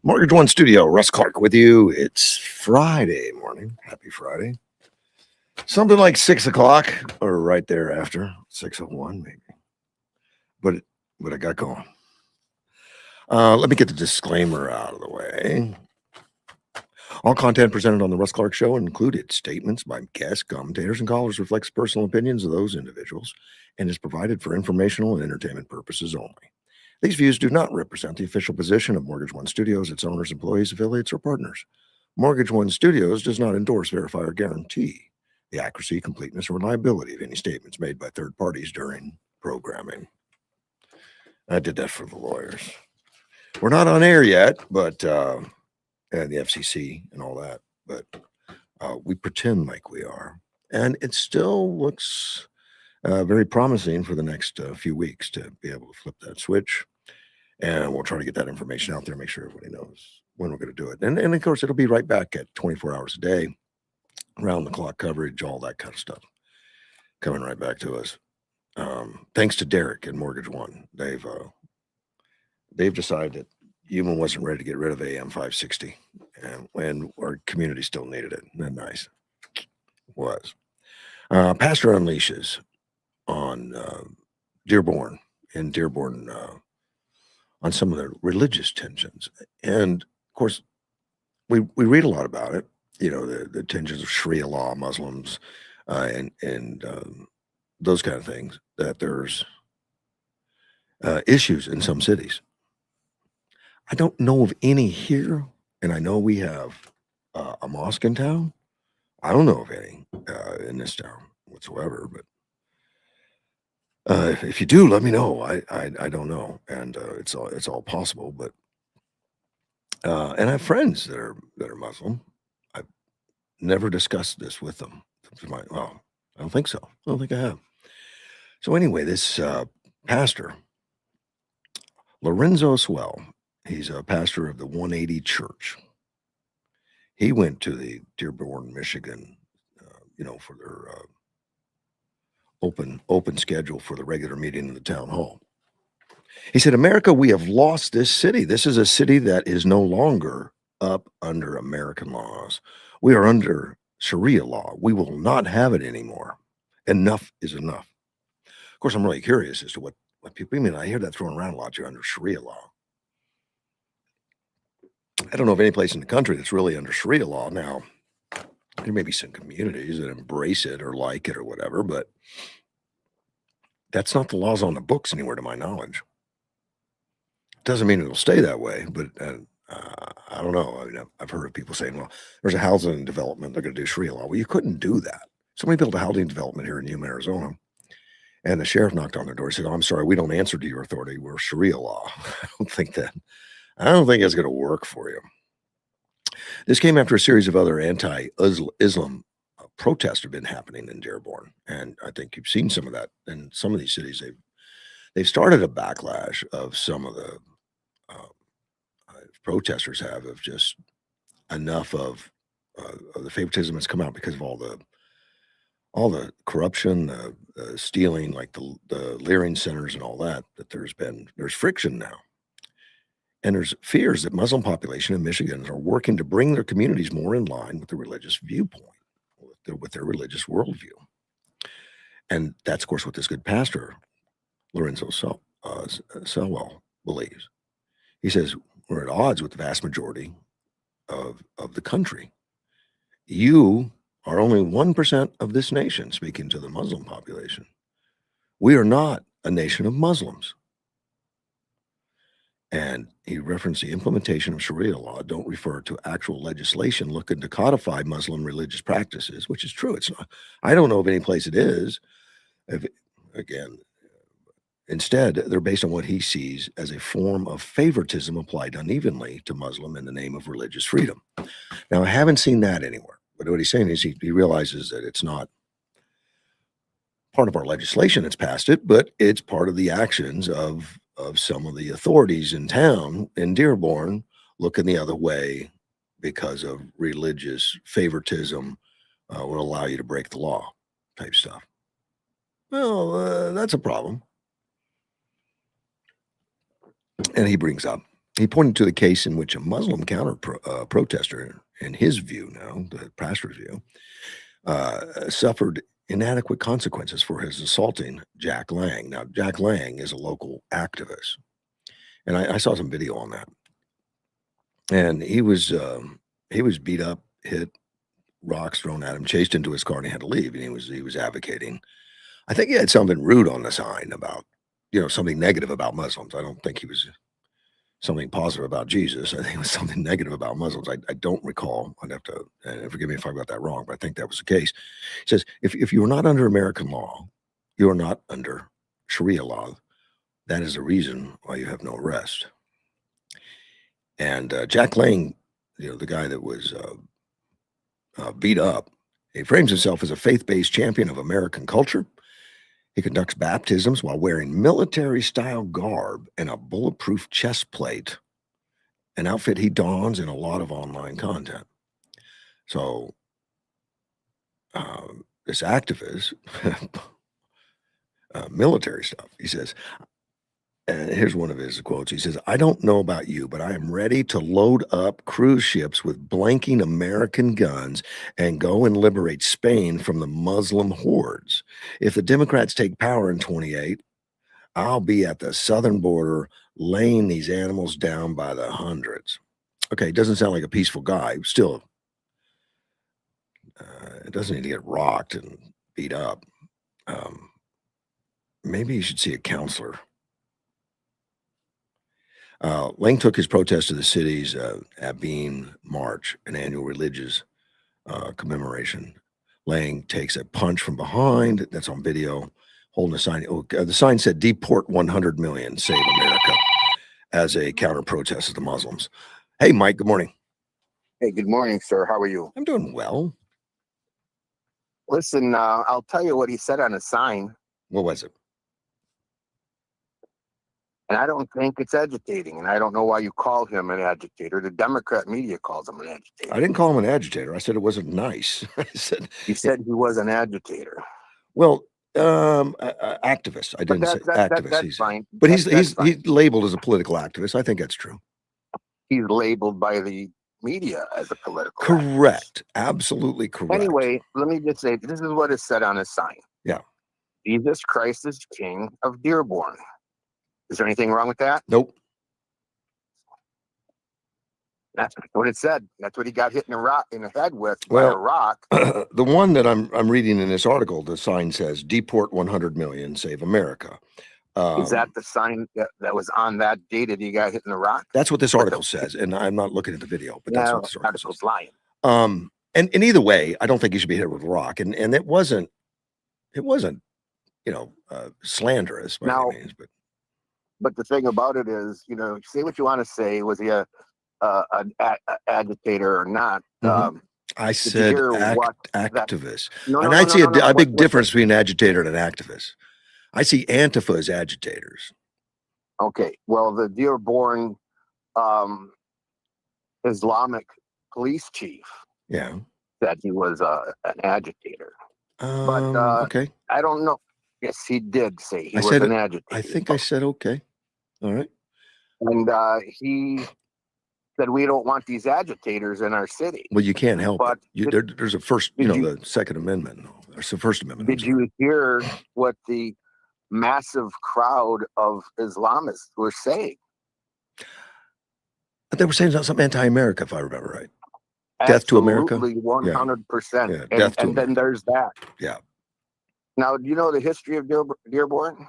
Mortgage One Studio, Russ Clark with you. It's Friday morning. Happy Friday. Something like 6 o'clock or right thereafter, 6:01 maybe. But I got going. Let me get the disclaimer out of the way. All content presented on the Russ Clark Show included statements by guests, commentators, and callers reflects personal opinions of those individuals and is provided for informational and entertainment purposes only. These views do not represent the official position of Mortgage One Studios, its owners, employees, affiliates, or partners. Mortgage One Studios does not endorse, verify, or guarantee the accuracy, completeness, or reliability of any statements made by third parties during programming. I did that for the lawyers. We're not on air yet, but and the FCC and all that, but we pretend like we are. And it still looks very promising for the next few weeks to be able to flip that switch. And we'll try to get that information out there, make sure everybody knows when we're going to do it. And of course, it'll be right back at 24 hours a day, round the clock coverage, all that kind of stuff coming right back to us. Thanks to Derek and Mortgage One. They've decided that human wasn't ready to get rid of AM 560 and our community still needed it. Isn't that nice? It was. Pastor Unleashes on Dearborn on some of the religious tensions. And of course, we read a lot about it, the tensions of Sharia law, Muslims, and those kind of things, that there's issues in some cities. I don't know of any here, and I know we have a mosque in town. I don't know of any in this town whatsoever, but if you do, let me know. I don't know, and it's all possible. But and I have friends that are Muslim. I've never discussed this with them. Well, I don't think so. I don't think I have. So anyway, this pastor, Lorenzo Swell, he's a pastor of the 180 Church. He went to the Dearborn, Michigan, for their open schedule for the regular meeting in the town hall. He said, America, we have lost this city. This is a city that is no longer up under American laws. We are under Sharia law. We will not have it anymore. Enough is enough. Of course, I'm really curious as to what people mean. I hear that thrown around a lot. You're under Sharia law. I don't know of any place in the country that's really under Sharia law. Now, there may be some communities that embrace it or like it or whatever, but that's not the laws on the books anywhere to my knowledge. Doesn't mean it'll stay that way, but I don't know. I mean, I've heard of people saying, well, there's a housing development, they're going to do Sharia law. Well, you couldn't do that. Somebody built a housing development here in Yuma, Arizona, and the sheriff knocked on their door and said, oh, I'm sorry, we don't answer to your authority. We're Sharia law. I don't think it's going to work for you. This came after a series of other anti-Islam protests have been happening in Dearborn, and I think you've seen some of that in some of these cities. They've started a backlash of some of the protesters of just enough of the favoritism that's come out because of all the corruption, the stealing, like the Leering centers and all that. That there's friction now. And there's fears that Muslim population in Michigan are working to bring their communities more in line with the religious viewpoint, with their religious worldview. And that's, of course, what this good pastor, Lorenzo Selwell, believes. He says, we're at odds with the vast majority of the country. You are only 1% of this nation, speaking to the Muslim population. We are not a nation of Muslims. And he referenced the implementation of Sharia law don't refer to actual legislation looking to codify Muslim religious practices, which is true. It's not. I don't know of any place it is. Instead, they're based on what he sees as a form of favoritism applied unevenly to Muslim in the name of religious freedom. Now, I haven't seen that anywhere. But what he's saying is he realizes that it's not part of our legislation that's passed it, but it's part of the actions of some of the authorities in town in Dearborn looking the other way because of religious favoritism will allow you to break the law type stuff. Well, that's a problem. And he brings up He pointed to the case in which a Muslim protester, in his view now, the pastor's view, suffered inadequate consequences for his assaulting Jack Lang. Now, Jack Lang is a local activist, and I saw some video on that. And he was beat up, hit, rocks thrown at him, chased into his car, and he had to leave. And he was advocating. I think he had something rude on the sign about, something negative about Muslims. I don't think he was something positive about Jesus. I think it was something negative about Muslims. I don't recall. I'd have to forgive me if I got that wrong, but I think that was the case. He says, if you are not under American law, you are not under Sharia law. That is the reason why you have no arrest. And Jack Lang, the guy that was beat up, he frames himself as a faith-based champion of American culture. He conducts baptisms while wearing military-style garb and a bulletproof chest plate, an outfit he dons in a lot of online content. So this activist, military stuff, he says, and here's one of his quotes. He says, "I don't know about you, but I am ready to load up cruise ships with blanking American guns and go and liberate Spain from the Muslim hordes. If the Democrats take power in 28, I'll be at the southern border laying these animals down by the hundreds." Okay, doesn't sound like a peaceful guy. Still, it doesn't need to get rocked and beat up. Maybe you should see a counselor. Lang took his protest to the city's Abeen March, an annual religious commemoration. Lang takes a punch from behind. That's on video, holding a sign. The sign said, "Deport 100 million, save America," as a counter protest of the Muslims. Hey, Mike, good morning. Hey, good morning, sir. How are you? I'm doing well. Listen, I'll tell you what he said on a sign, What was it? and I don't think it's agitating, and I don't know why you call him an agitator. The Democrat media calls him an agitator. I didn't call him an agitator. I said it wasn't nice. I said, He said he was an agitator. well, activist. I didn't say activist. That's fine. But he's labeled as a political activist. I think that's true. He's labeled by the media as a political Correct. activist. Absolutely correct. Anyway, let me just say, this is what is said on his sign. Yeah. Jesus Christ is King of Dearborn. Is there anything wrong with that? Nope. That's what it said. That's what he got hit in the head with by a rock. The one that I'm reading in this article, the sign says, "Deport 100 million, save America." Is that the sign that was on that day that he got hit in the rock? That's what this article says, and I'm not looking at the video, but that's what this article says. Lying. And either way, I don't think he should be hit with a rock, and it wasn't, slanderous by any means, But the thing about it is, say what you want to say. Was he an agitator or not? Mm-hmm. I said activist. And I see a big difference between an agitator and an activist. I see Antifa as agitators. Okay. Well, the Dearborn Islamic police chief said he was an agitator. Okay. I don't know. Yes, he did say he was an agitator. I think I said okay. All right. And he said, we don't want these agitators in our city. Well, you can't help it. There's a first, the Second Amendment. There's the First Amendment. Did you hear what the massive crowd of Islamists were saying? They were saying something anti-America, if I remember right. Death to America? 100%. Yeah, and then there's that. Yeah. Now, do you know the history of Dearborn?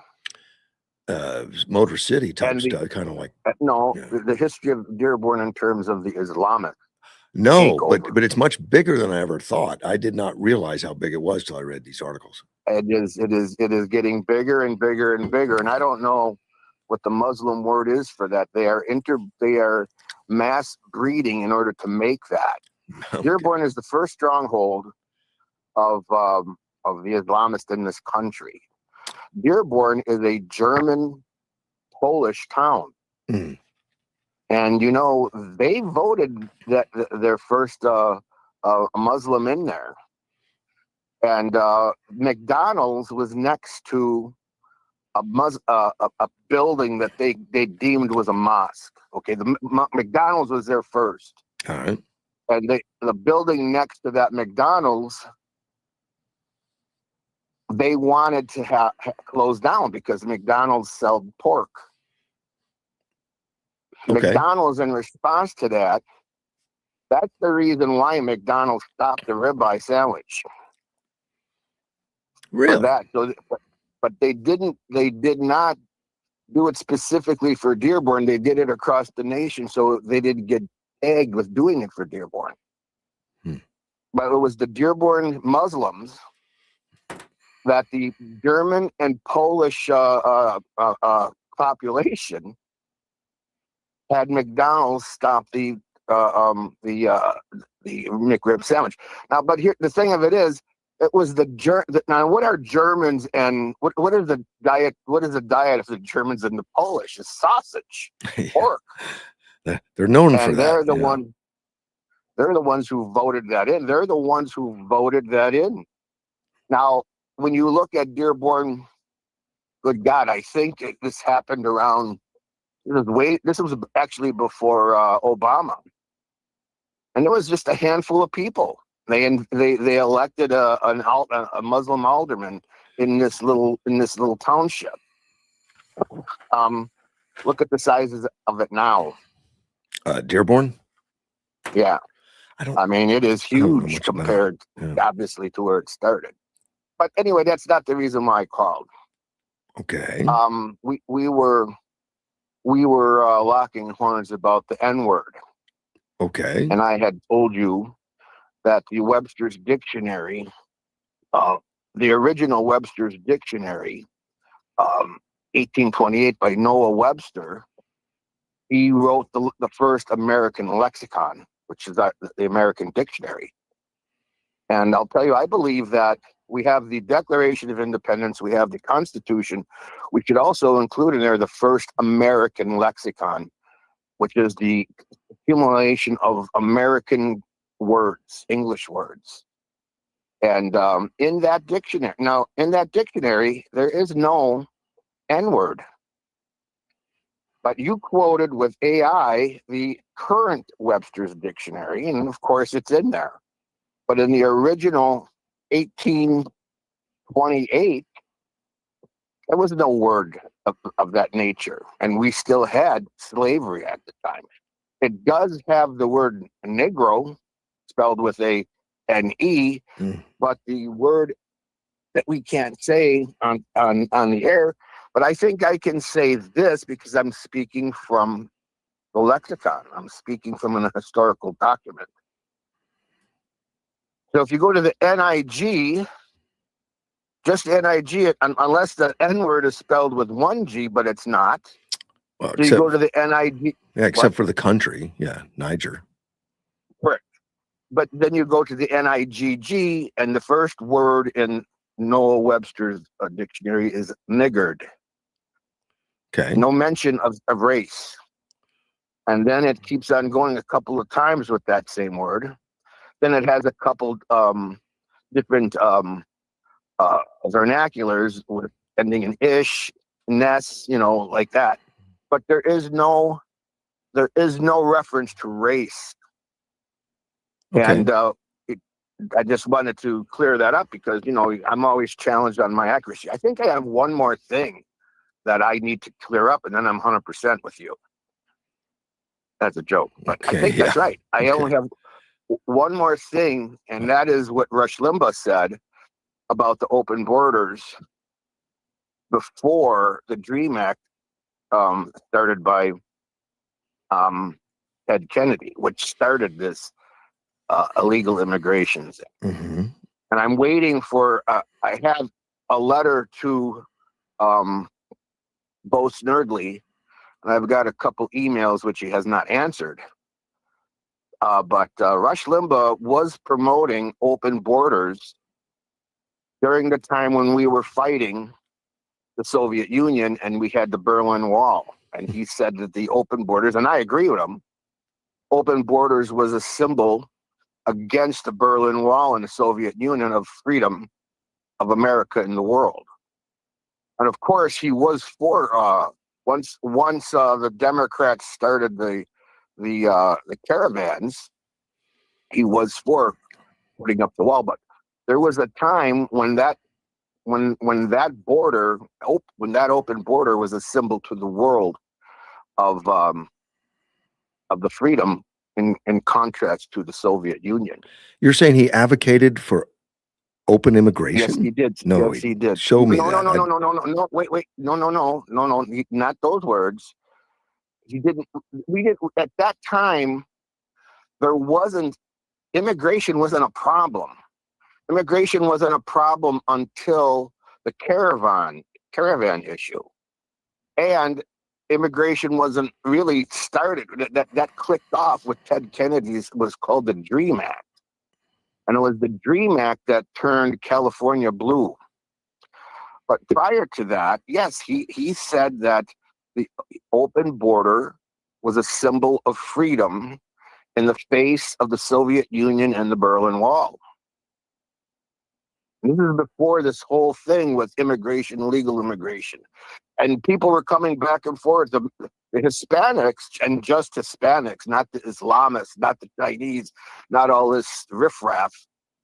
Motor City type stuff, kind of like. The history of Dearborn in terms of the Islamic. No, but it's much bigger than I ever thought. I did not realize how big it was till I read these articles. It is getting bigger and bigger and bigger, and I don't know what the Muslim word is for that. They are mass breeding in order to make that. Okay. Dearborn is the first stronghold of the Islamists in this country. Dearborn is a German-Polish town. Mm. And, they voted that their first Muslim in there. And McDonald's was next to a building that they deemed was a mosque. Okay, the McDonald's was there first, All right. and the building next to that McDonald's, they wanted to close down because McDonald's sold pork. Okay. McDonald's, in response to that, that's the reason why McDonald's stopped the ribeye sandwich for Really? that. So, but they didn't. They did not do it specifically for Dearborn. They did it across the nation, so they didn't get tagged with doing it for Dearborn. Hmm. But it was the Dearborn Muslims that the German and Polish population had McDonald's stop the McRib sandwich. Now, but here the thing of it is, it was now. What are Germans and what is the diet? What is the diet of the Germans and the Polish? Is sausage, Yeah. pork, They're known for and that. they're the Yeah. one. They're the ones who voted that in. They're the ones who voted that in. Now, when you look at Dearborn, good God, I think this happened around. This was actually before Obama, and it was just a handful of people. They elected a Muslim alderman in this little township. Look at the sizes of it now. Dearborn? Yeah, I mean it is I don't know huge much about it. compared, Yeah. obviously, to where it started. But anyway, that's not the reason why I called. Okay. We were locking horns about the N word, Okay. and I had told you that the Webster's Dictionary, uh, the original Webster's Dictionary, 1828 by Noah Webster, he wrote the first American lexicon, which is the American Dictionary. And I'll tell you, I believe that we have the Declaration of Independence, we have the Constitution. We should also include in there the first American lexicon, which is the accumulation of American words, English words. And in that dictionary, there is no N word. But you quoted with AI the current Webster's Dictionary, and of course it's in there. But in the original 1828, there was no word of that nature. And we still had slavery at the time. It does have the word Negro spelled with an E, but the word that we can't say on the air. But I think I can say this because I'm speaking from the lexicon. I'm speaking from an historical document. So if you go to the NIG, just NIG, unless the N word is spelled with one G, but it's not. Well, So you go to the NIG. Yeah, except for the country. Yeah, Niger. Correct. But then you go to the NIGG, and the first word in Noah Webster's dictionary is niggard. Okay. No mention of race. And then it keeps on going a couple of times with that same word. Then it has a couple different vernaculars with ending in ish, ness, like that. But there is no reference to race. Okay. And I just wanted to clear that up because I'm always challenged on my accuracy. I think I have one more thing that I need to clear up, and then I'm 100% with you. That's a joke, but I think that's right. I only have one more thing, and that is what Rush Limbaugh said about the open borders before the DREAM Act started by Ted Kennedy, which started this illegal immigration thing. Mm-hmm. And I'm waiting for. I have a letter to Bo Snerdley, and I've got a couple emails which he has not answered. But Rush Limbaugh was promoting open borders during the time when we were fighting the Soviet Union and we had the Berlin Wall. And he said that the open borders, and I agree with him, open borders was a symbol against the Berlin Wall and the Soviet Union of freedom of America in the world. And of course, he was for once the Democrats started the caravans, he was for putting up the wall. But there was a time when that border, when that open border was a symbol to the world of the freedom in contrast to the Soviet Union. You're saying he advocated for open immigration? Yes, he did. No, yes, he did. Show me no, that. No. Wait. No. Not those words. He didn't. We didn't. At that time, there wasn't immigration wasn't a problem. Immigration wasn't a problem until the caravan issue, and immigration wasn't really started. That clicked off with Ted Kennedy's was called the Dream Act. And it was the Dream Act that turned California blue. But prior to that, yes, he said that the open border was a symbol of freedom in the face of the Soviet Union and the Berlin Wall. This is before this whole thing with immigration, legal immigration. And people were coming back and forth. The Hispanics, and just Hispanics, not the Islamists, not the Chinese, not all this riffraff.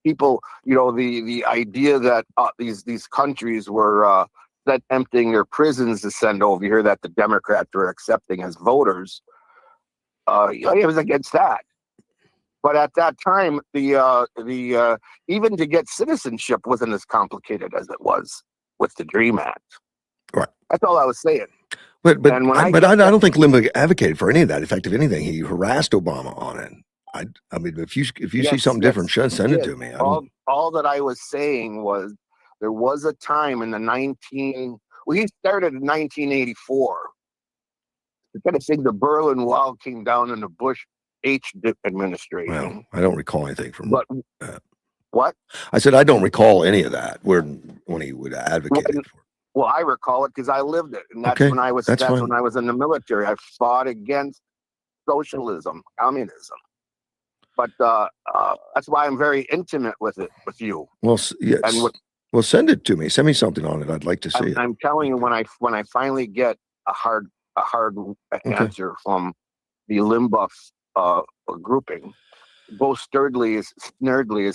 People, the idea that these countries were that emptying their prisons to send over here that the Democrats were accepting as voters. It was against that. But at that time, the even to get citizenship wasn't as complicated as it was with the Dream Act. Right. That's all I was saying. But I don't think Limbaugh advocated for any of that. In fact, if anything, he harassed Obama on it. I mean, if you see something different, send it to me. All that I was saying was there was a time in he started in 1984. The kind of thing, the Berlin Wall came down in the Bush H administration. Well, I don't recall anything from that. What? I said I don't recall any of that when he would advocate for it. Well, I recall it because I lived it, and that's when I was when I was in the military. I fought against socialism, communism. But that's why I'm very intimate with you. Well, yes. And send it to me. Send me something on it. I'd like to see it. I'm telling you, when I finally get a hard answer from the Limbaugh grouping, Bo Sturdley is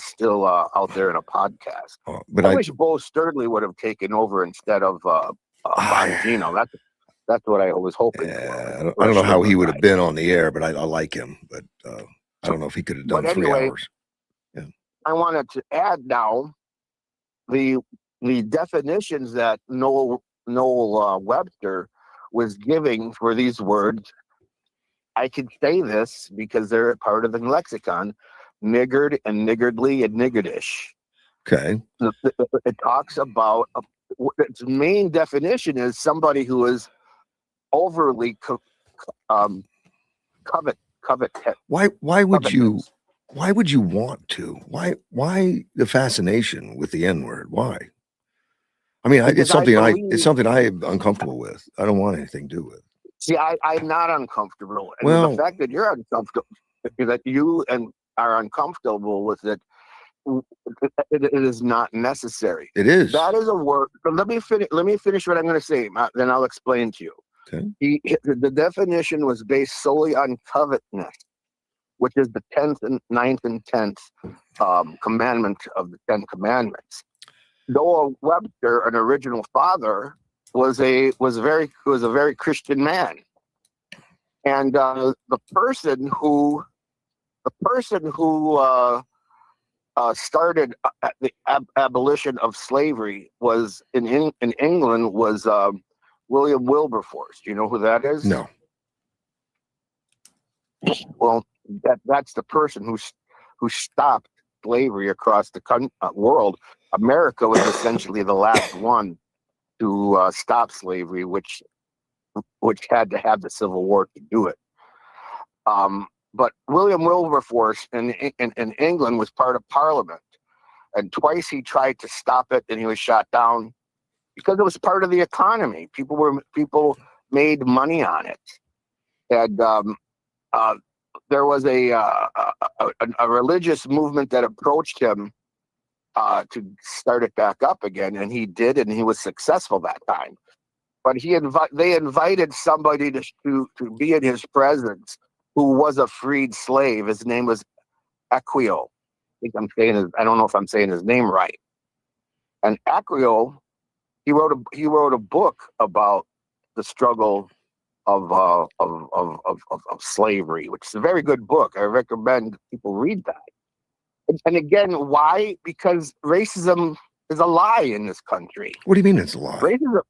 still out there in a podcast. But I wish Bo Sturdley would have taken over instead of Bongino. That's what I was hoping for. I don't know how he would have been on the air, but I like him. But I don't know if he could have done 3 hours. Yeah. I wanted to add now the definitions that Noel Webster was giving for these words. I can say this because they're part of the lexicon: niggard and niggardly and niggardish. Okay. It talks about its main definition is somebody who is overly covet. Why would you want to? Why the fascination with the N-word? Why? I mean, it's something I'm uncomfortable with. I don't want anything to do with. See, I'm not uncomfortable. And the fact that you're uncomfortable, that you are uncomfortable with it, it is not necessary. It is. That is a word. But let me finish what I'm going to say. Then I'll explain to you. Okay. The definition was based solely on covetousness, which is the 10th and 9th and 10th commandment of the 10 Commandments. Noah Webster, an original father, was a very Christian man, and the person who started the abolition of slavery was in England was William Wilberforce. Do you know who that is? No. Well, that's the person who stopped slavery across the world. America was essentially the last one to stop slavery, which had to have the Civil War to do it. But William Wilberforce in England was part of Parliament, and twice he tried to stop it, and he was shot down because it was part of the economy. People made money on it, and there was a religious movement that approached him to start it back up again, and he did, and he was successful that time. But they invited somebody to be in his presence who was a freed slave. His name was Aquio. I don't know if I'm saying his name right. And Aquio, he wrote a book about the struggle of slavery, which is a very good book. I recommend people read that. And again, why? Because racism is a lie in this country. What do you mean it's a lie? Racism.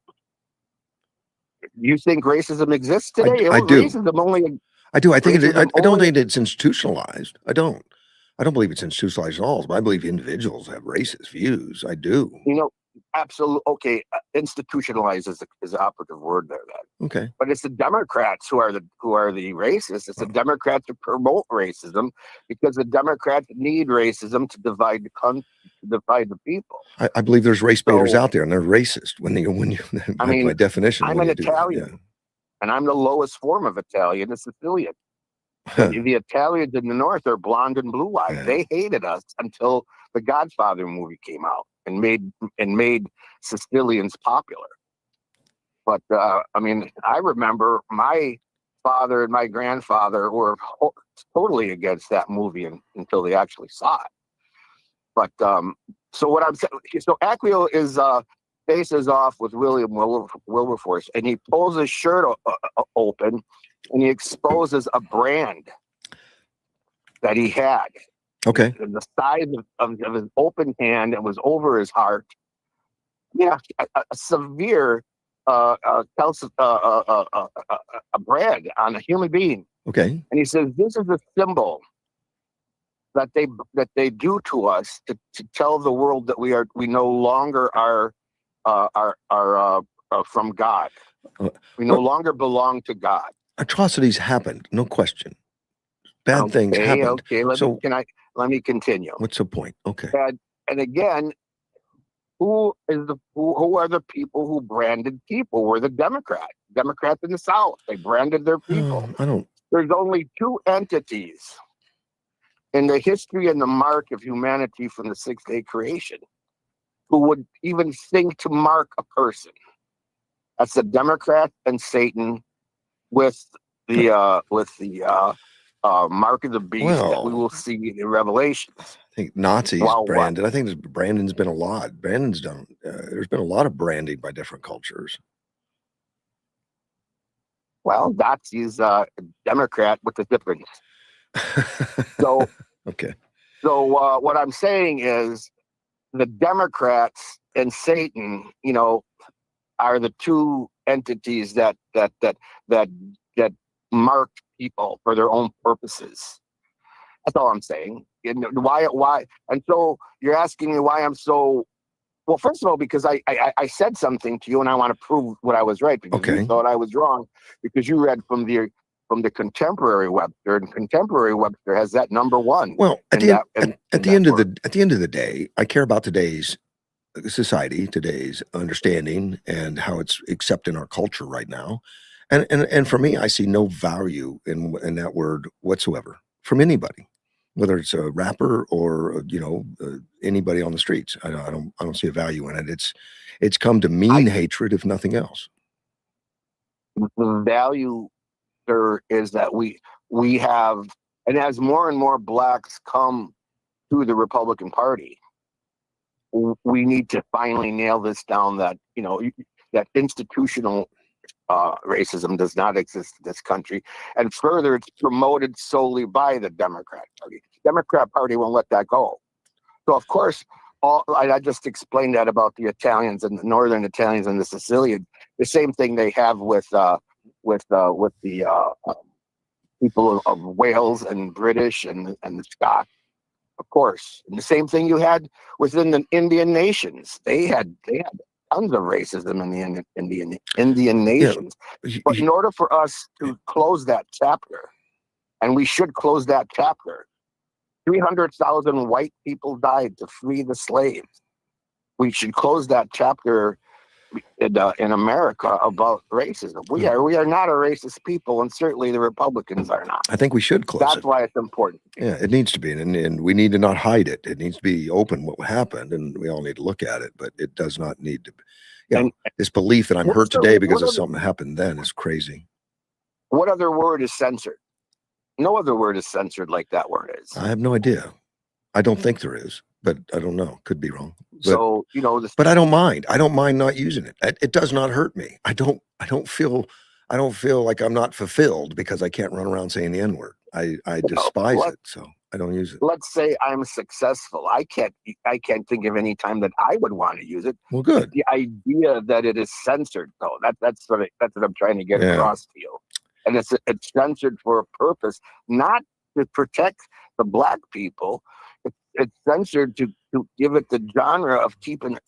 You think racism exists today? I do. Racism only. I do. I think I don't think it's institutionalized. I don't believe it's institutionalized at all. But I believe individuals have racist views. I do. Absolutely. Okay, institutionalized is the operative word there. Then. Okay. But it's the Democrats who are the racists. It's the Democrats who promote racism because the Democrats need racism to divide the country, to divide the people. I believe there's race baiters out there, and they're racist when you. By definition, I'm an Italian, and I'm the lowest form of Italian, a Sicilian. The Italians in the north are blonde and blue-eyed. Yeah. They hated us until the Godfather movie came out and made Sicilians popular. But I remember my father and my grandfather were totally against that movie until they actually saw it. But so what I'm saying, so Aquio faces off with William Wilberforce, and he pulls his shirt open, and he exposes a brand that he had. Okay. The size of his open hand, and was over his heart. Yeah, a severe a brand on a human being. Okay. And he says, this is a symbol that they do to us to tell the world that we no longer are from God. We no longer belong to God. Atrocities happened, no question. Bad things happened. Okay, let me continue. What's the point? Okay. And again, who are the people who branded people? Were the Democrats in the South. They branded their people. There's only two entities in the history and the mark of humanity from the sixth-day creation who would even think to mark a person. That's the Democrat and Satan with the mark of the beast that we will see in Revelations. I think Nazis branded. I think branding's been a lot. Brandon's done. There's been a lot of branding by different cultures. Well, Nazis, Democrat with the difference. So okay. So what I'm saying is, the Democrats and Satan, are the two entities that mark people for their own purposes. That's all I'm saying. Why? And so you're asking me why I'm so. Well, first of all, because I said something to you, and I want to prove what I was right, because you thought I was wrong, because you read from the Contemporary Webster, and Contemporary Webster has that number one. Well, at the end of the day, I care about today's society, today's understanding, and how it's accepted in our culture right now. And for me, I see no value in that word whatsoever from anybody, whether it's a rapper or anybody on the streets. I don't see a value in it. It's come to mean hatred, if nothing else. The value there is that we have, and as more and more blacks come to the Republican Party, we need to finally nail this down, that that institutional racism does not exist in this country. And further, it's promoted solely by the Democrat Party. The Democrat Party won't let that go. So, of course, I just explained that about the Italians and the Northern Italians and the Sicilians. The same thing they have with the people of Wales and British and the Scots, of course. And the same thing you had within the Indian nations. They had tons of racism in the Indian nations. Yeah. But in order for us to close that chapter, and we should close that chapter, 300,000 white people died to free the slaves. We should close that chapter in America about racism. We are not a racist people, and certainly the Republicans are not. I think we should close That's it. why it's important. Yeah, it needs to be, and we need to not hide it. It needs to be open what happened, and we all need to look at it. But it does not need to. And this belief that I'm what's hurt the- today because what of something that happened then is crazy. What other word is censored? No other word is censored like that word is. I have no idea. I don't think there is, but I don't know. Could be wrong. But, So but I don't mind. I don't mind not using it. It does not hurt me. I don't feel like I'm not fulfilled because I can't run around saying the N-word. I despise it, so I don't use it. Let's say I'm successful. I can't think of any time that I would want to use it. Well, good. But the idea that it is censored, though, that's what I'm trying to get across to you. And it's censored for a purpose, not to protect the black people. It's censored to give it the genre of keeping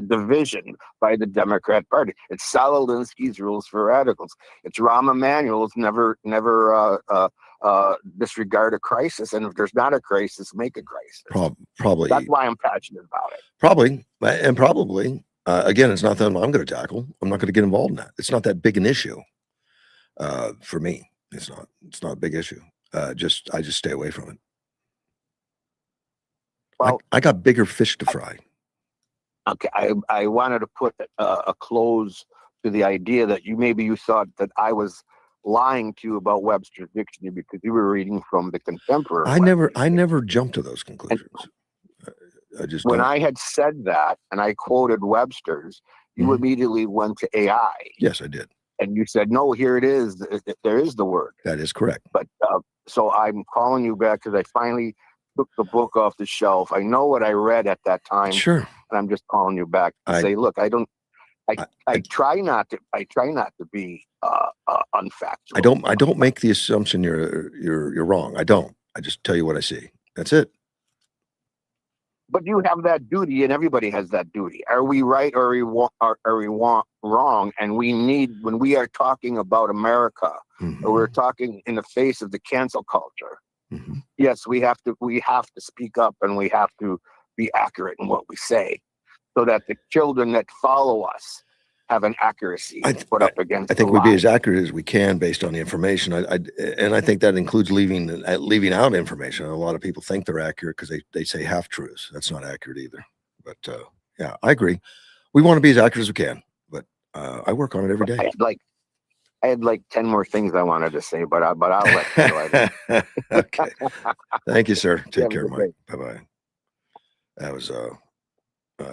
division by the Democrat Party. It's Saul Alinsky's rules for radicals. It's Rahm Emanuel's never disregard a crisis, and if there's not a crisis, make a crisis. Probably. That's why I'm passionate about it. Probably. Again, it's not that I'm going to tackle. I'm not going to get involved in that. It's not that big an issue. For me, it's not a big issue. I just stay away from it. Well, I got bigger fish to fry. Okay, I wanted to put a close to the idea that you thought that I was lying to you about Webster's dictionary because you were reading from the contemporary. I never jumped to those conclusions. When I had said that and I quoted Webster's, you immediately went to AI. Yes, I did. And you said, no, here it is. There is the word. That is correct. But so I'm calling you back because I finally took the book off the shelf. I know what I read at that time. Sure. And I'm just calling you back to say, look, I try not to be unfactual. I don't make the assumption you're wrong. I don't. I just tell you what I see. That's it. But you have that duty, and everybody has that duty. Are we right or are we wrong? And we need, when we are talking about America, or we're talking in the face of the cancel culture. Yes, we have to speak up, and we have to be accurate in what we say, so that the children that follow us have an accuracy put up against. I think we be as accurate as we can based on the information. And I think that includes leaving out information. A lot of people think they're accurate because they say half truths. That's not accurate either. But yeah, I agree. We want to be as accurate as we can. But I work on it every day. I had like 10 more things I wanted to say, but I'll let you go. Okay. Thank you, sir. Take care, Mike. Bye-bye. That was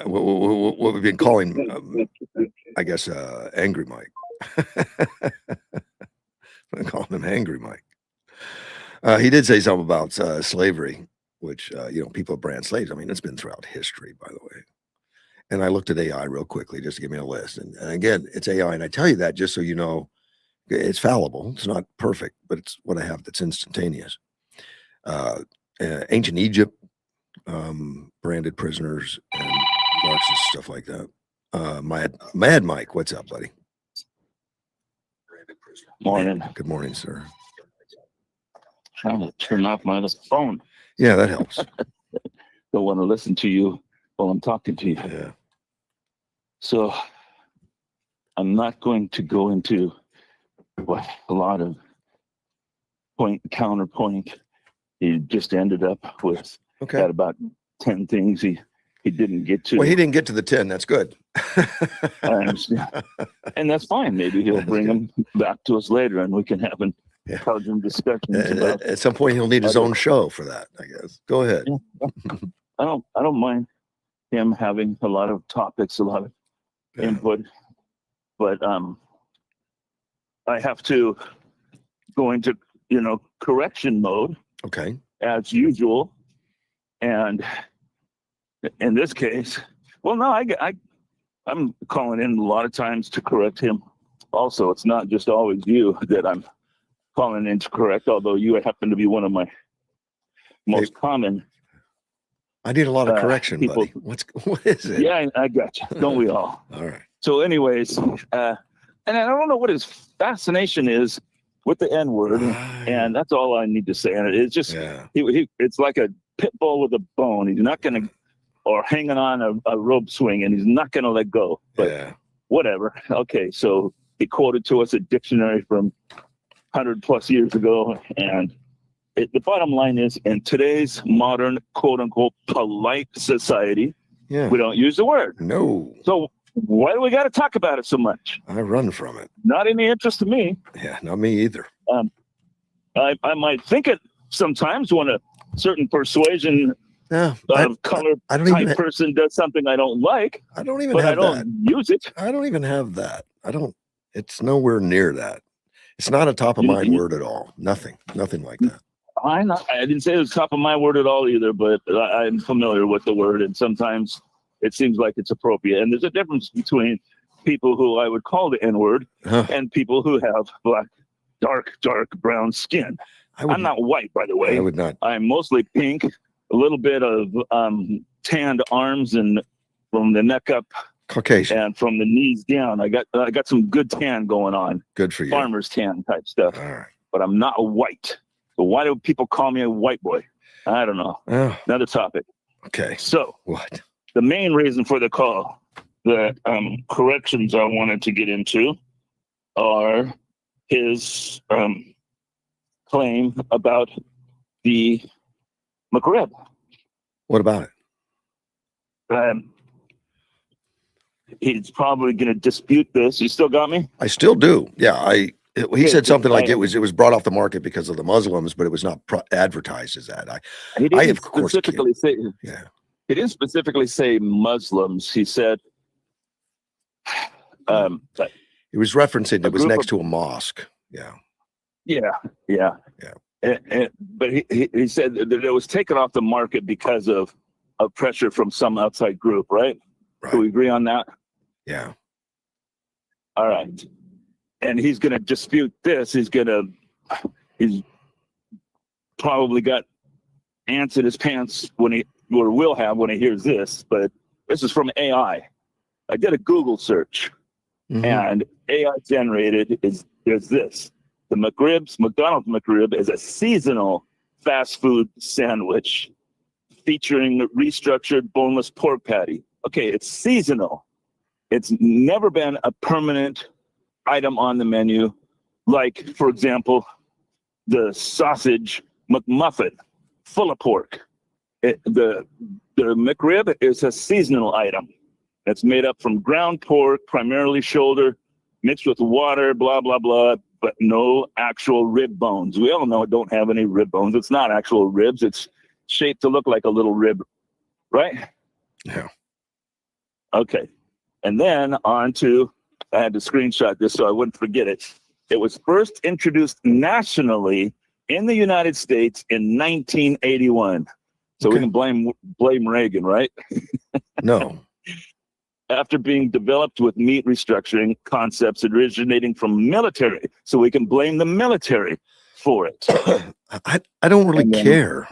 what we've been calling, I guess, Angry Mike. I'm calling him Angry Mike. He did say something about slavery, which, people brand slaves. I mean, it's been throughout history, by the way. And I looked at AI real quickly just to give me a list. And again, it's AI. And I tell you that just so you know, it's fallible. It's not perfect, but it's what I have that's instantaneous. Ancient Egypt, branded prisoners and Marxist stuff like that. Mad Mike, what's up, buddy? Morning. Good morning, sir. Trying to turn off my phone. Yeah, that helps. Don't want to listen to you while I'm talking to you. Yeah. So I'm not going to go into a lot of counterpoint. He just ended up with had about 10 things he didn't get to. Well, he didn't get to the 10. That's good. I understand. And that's fine. Maybe he'll bring them back to us later and we can have an intelligent discussion. At some point, he'll need his own show for that, I guess. Go ahead. Yeah. I don't mind him having a lot of topics, a lot of input, but I have to go into correction mode. Okay. As usual, and in this case, well, no, I'm calling in a lot of times to correct him. Also, it's not just always you that I'm calling in to correct, although you happen to be one of my most common. I need a lot of correction, people. Buddy. What is it? Yeah, I got you. Don't we all? All right. So, anyways, and I don't know what his fascination is with the N-word, and that's all I need to say. And it's just it's like a pit bull with a bone. He's not going to, or hanging on a rope swing, and he's not going to let go. But whatever. Okay, so he quoted to us a dictionary from 100+ years ago, and the bottom line is, in today's modern, quote unquote, polite society, Yeah. we don't use the word. No, So why do we got to talk about it so much? I run from it. Not any interest to me. Yeah, not me either. I might think it sometimes when a certain persuasion Yeah, of color I don't type even. person does something I don't like, I don't even but I have don't that. use it. I don't even have that. I don't. It's nowhere near that. It's not a top of You- mind you- word at all. Nothing like that. I didn't say it was top of my word at all either, but I'm familiar with the word, and sometimes it seems like it's appropriate. And there's a difference between people who I would call the N-word Huh. and people who have black, dark brown skin. I'm not white, by the way. I would not. I'm mostly pink, a little bit of tanned arms, and from the neck up Caucasian. and from the knees down. I got some good tan going on, Good for you. farmer's tan type stuff. All right. But I'm not white. So why do people call me a white boy? I don't know. Oh, Another topic. okay. So What? the main reason for the call, the corrections I wanted to get into, are his claim about the McRib. What about it? He's probably going to dispute this. You still got me? I still do. Yeah. He said something like I- it was brought off the market because of the Muslims, but it was not advertised as that. He didn't of course, specifically say. Yeah. He didn't specifically say Muslims. He said, but He was referencing A it was group next of- to a mosque. Yeah. yeah. But he said that it was taken off the market because of pressure from some outside group, right? Right. Do we agree on that? Yeah. All right. And he's going to dispute this. He's probably got ants in his pants will have when he hears this, but this is from AI. I did a Google search, Mhm. and AI generated is this. The McRibs, McDonald's McRib, is a seasonal fast food sandwich featuring restructured boneless pork patty. Okay, it's seasonal. It's never been a permanent item on the menu, like, for example, the sausage McMuffin, full of pork. The McRib is a seasonal item. It's made up from ground pork, primarily shoulder, mixed with water, blah, blah, blah, but no actual rib bones. We all know it don't have any rib bones. It's not actual ribs. It's shaped to look like a little rib, right? Yeah. Okay. And then on to, I had to screenshot this so I wouldn't forget it. It was first introduced nationally in the United States in 1981. So we Okay. can blame Reagan, right? No. After being developed with meat restructuring concepts originating from military. So we can blame the military for it. I don't really And then- care.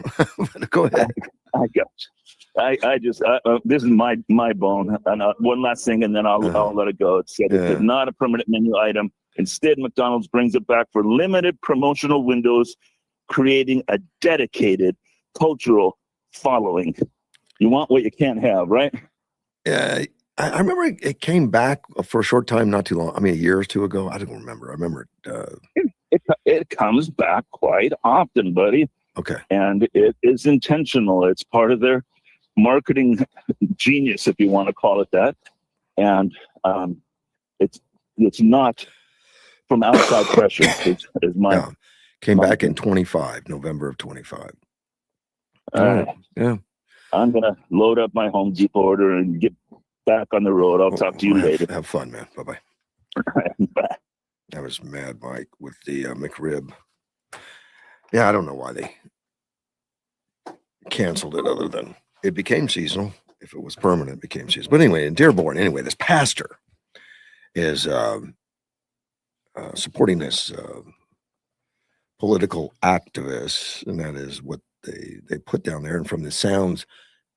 Go ahead. I got you. I just this is my bone. And one last thing, and then I'll let it go. It said it's not a permanent menu item. Instead, McDonald's brings it back for limited promotional windows, creating a dedicated cultural following. You want what you can't have, right? Yeah. I remember it came back for a short time, not too long. I mean, a year or two ago. I don't remember. I remember it. It comes back quite often, buddy, Okay. and it is intentional. It's part of their marketing genius, if you want to call it that. And it's not from outside pressure. Is my Yeah. Came back in 25, November of 25. Yeah. I'm gonna load up my Home Depot order and get back on the road. I'll talk to you Well, later. Have fun, man. Bye-bye. Bye. That was Mad Mike with the McRib. Yeah, I don't know why they canceled it other than it became seasonal. If it was permanent, it became seasonal. But anyway, in Dearborn, this pastor is supporting this political activist, and that is what they put down there. And from the sounds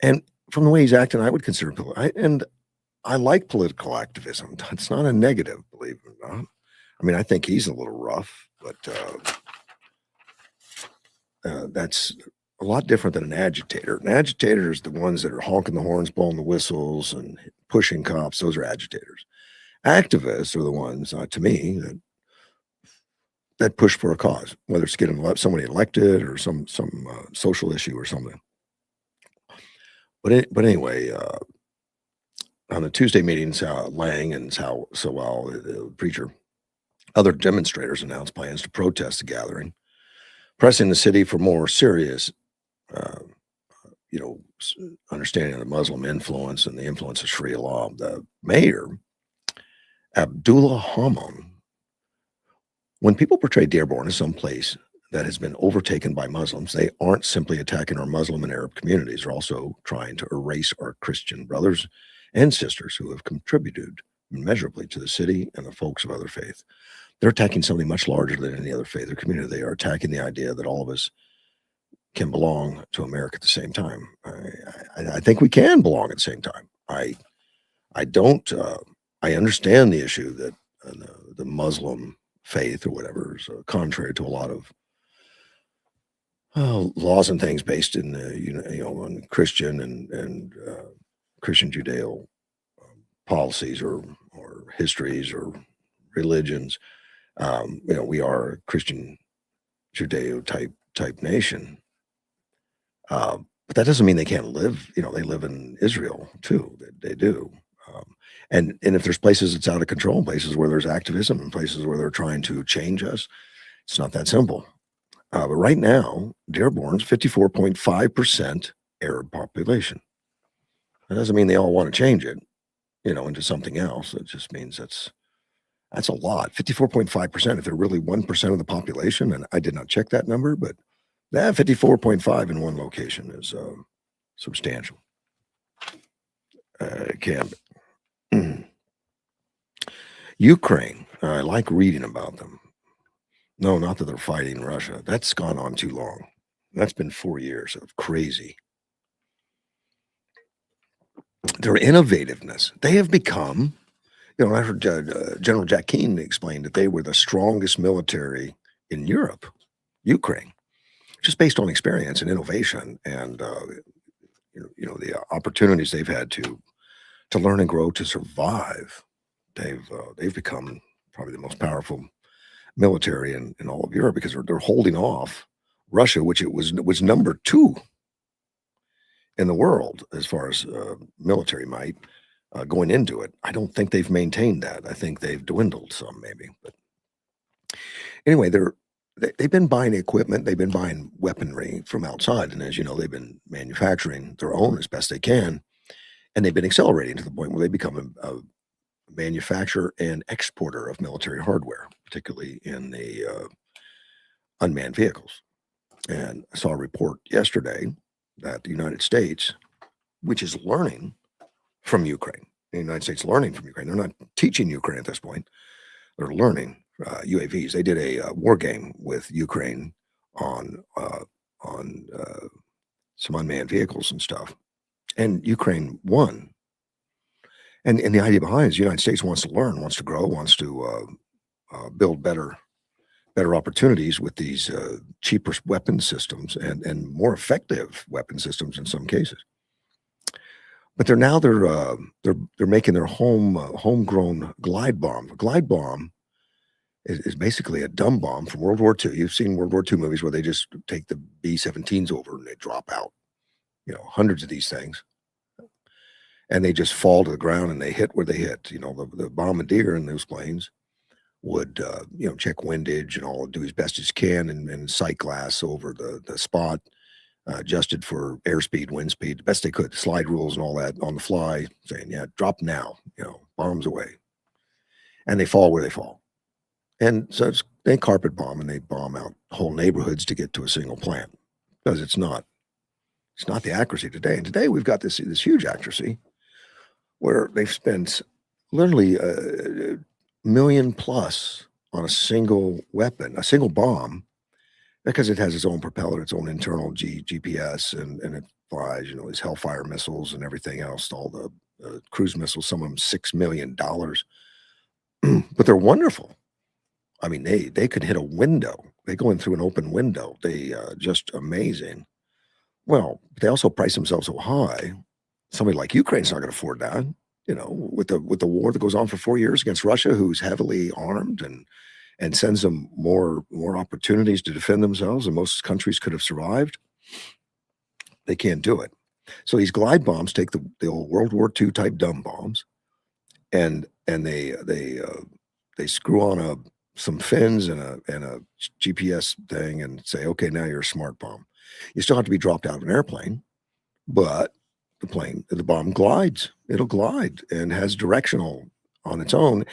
and from the way he's acting, I would consider I like political activism. It's not a negative, believe it or not. I mean, I think he's a little rough, but that's a lot different than an agitator. An agitator is the ones that are honking the horns, blowing the whistles, and pushing cops. Those are agitators. Activists are the ones, to me, that push for a cause, whether it's getting somebody elected or some social issue or something. But anyway, on the Tuesday meetings, Lang and Sowell, the preacher, other demonstrators announced plans to protest the gathering, pressing the city for more serious, uh, understanding of the Muslim influence and the influence of Sharia law. The mayor, Abdullah Hamon, when people portray Dearborn as some place that has been overtaken by Muslims, they aren't simply attacking our Muslim and Arab communities. They're also trying to erase our Christian brothers and sisters who have contributed immeasurably to the city and the folks of other faith. They're attacking something much larger than any other faith or community. They are attacking the idea that all of us can belong to America at the same time. I think we can belong at the same time. I don't. I understand the issue that the Muslim faith or whatever is contrary to a lot of laws and things based in on Christian and Christian Judeo policies or histories or religions. We are a Christian Judeo type nation, but that doesn't mean they can't live. They live in Israel too. They do. And if there's places it's out of control, places where there's activism, and places where they're trying to change us, it's not that simple. But right now, Dearborn's 54.5% Arab population. That doesn't mean they all want to change it, into something else. It just means that's a lot. 54.5%. If they're really 1% of the population, and I did not check that number, but that 54.5 in one location is substantial. It can be. Ukraine. I like reading about them. No, not that they're fighting Russia. That's gone on too long. That's been 4 years of crazy. Their innovativeness. They have become, I heard General Jack Keane explain that they were the strongest military in Europe, Ukraine, just based on experience and innovation and, the opportunities they've had to learn and grow to survive. They've become probably the most powerful military in all of Europe because they're holding off Russia, which it was number 2 in the world as far as military might going into it. I don't think they've maintained that. I think they've dwindled some, maybe. But anyway, they've been buying equipment. They've been buying weaponry from outside, and as you know, they've been manufacturing their own as best they can, and they've been accelerating to the point where they become a manufacturer and exporter of military hardware, particularly in the unmanned vehicles. And I saw a report yesterday that the United States, which is learning from Ukraine, the United States learning from Ukraine. They're not teaching Ukraine at this point. They're learning UAVs. They did a war game with Ukraine on some unmanned vehicles and stuff, and Ukraine won. And the idea behind it is the United States wants to learn, wants to grow, wants to build better opportunities with these cheaper weapon systems and more effective weapon systems in some cases. But they're making their homegrown glide bomb. A glide bomb is basically a dumb bomb from World War II. You've seen World War II movies where they just take the B-17s over and they drop out, hundreds of these things. And they just fall to the ground and they hit where they hit. The bombardier in those planes would, check windage and all, do as best as can and sight glass over the spot, adjusted for airspeed, wind speed, the best they could, slide rules and all that on the fly, saying, yeah, drop now, bombs away. And they fall where they fall. And so they carpet bomb and they bomb out whole neighborhoods to get to a single plant because it's not the accuracy today. And today we've got this huge accuracy where they've spent literally $1 million plus on a single weapon, a single bomb, because it has its own propeller, its own internal GPS, and it flies, these Hellfire missiles and everything else, all the cruise missiles, some of them $6 million. But they're wonderful. I mean, they could hit a window. They go in through an open window. They just amazing. Well, they also price themselves so high. Somebody like Ukraine's not going to afford that. with the war that goes on for 4 years against Russia, who's heavily armed and sends them more opportunities to defend themselves, and most countries could have survived. They can't do it. So these glide bombs take the old World War II type dumb bombs, and they screw on some fins and a GPS thing and say, okay, now you're a smart bomb. You still have to be dropped out of an airplane, but the bomb glides. It'll glide and has directional on its own,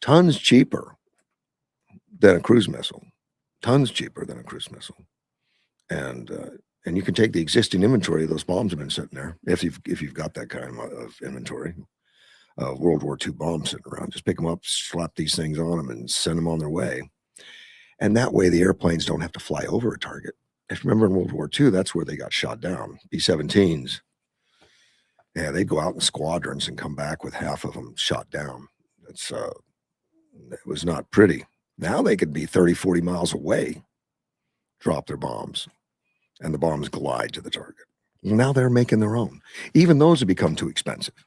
tons cheaper than a cruise missile, and you can take the existing inventory of those bombs have been sitting there if you've got that kind of inventory. World War II bombs sitting around. Just pick them up, slap these things on them, and send them on their way. And that way, the airplanes don't have to fly over a target. If you remember in World War II, that's where they got shot down. B-17s. Yeah, they'd go out in squadrons and come back with half of them shot down. It was not pretty. Now they could be 30, 40 miles away, drop their bombs, and the bombs glide to the target. Now they're making their own. Even those have become too expensive.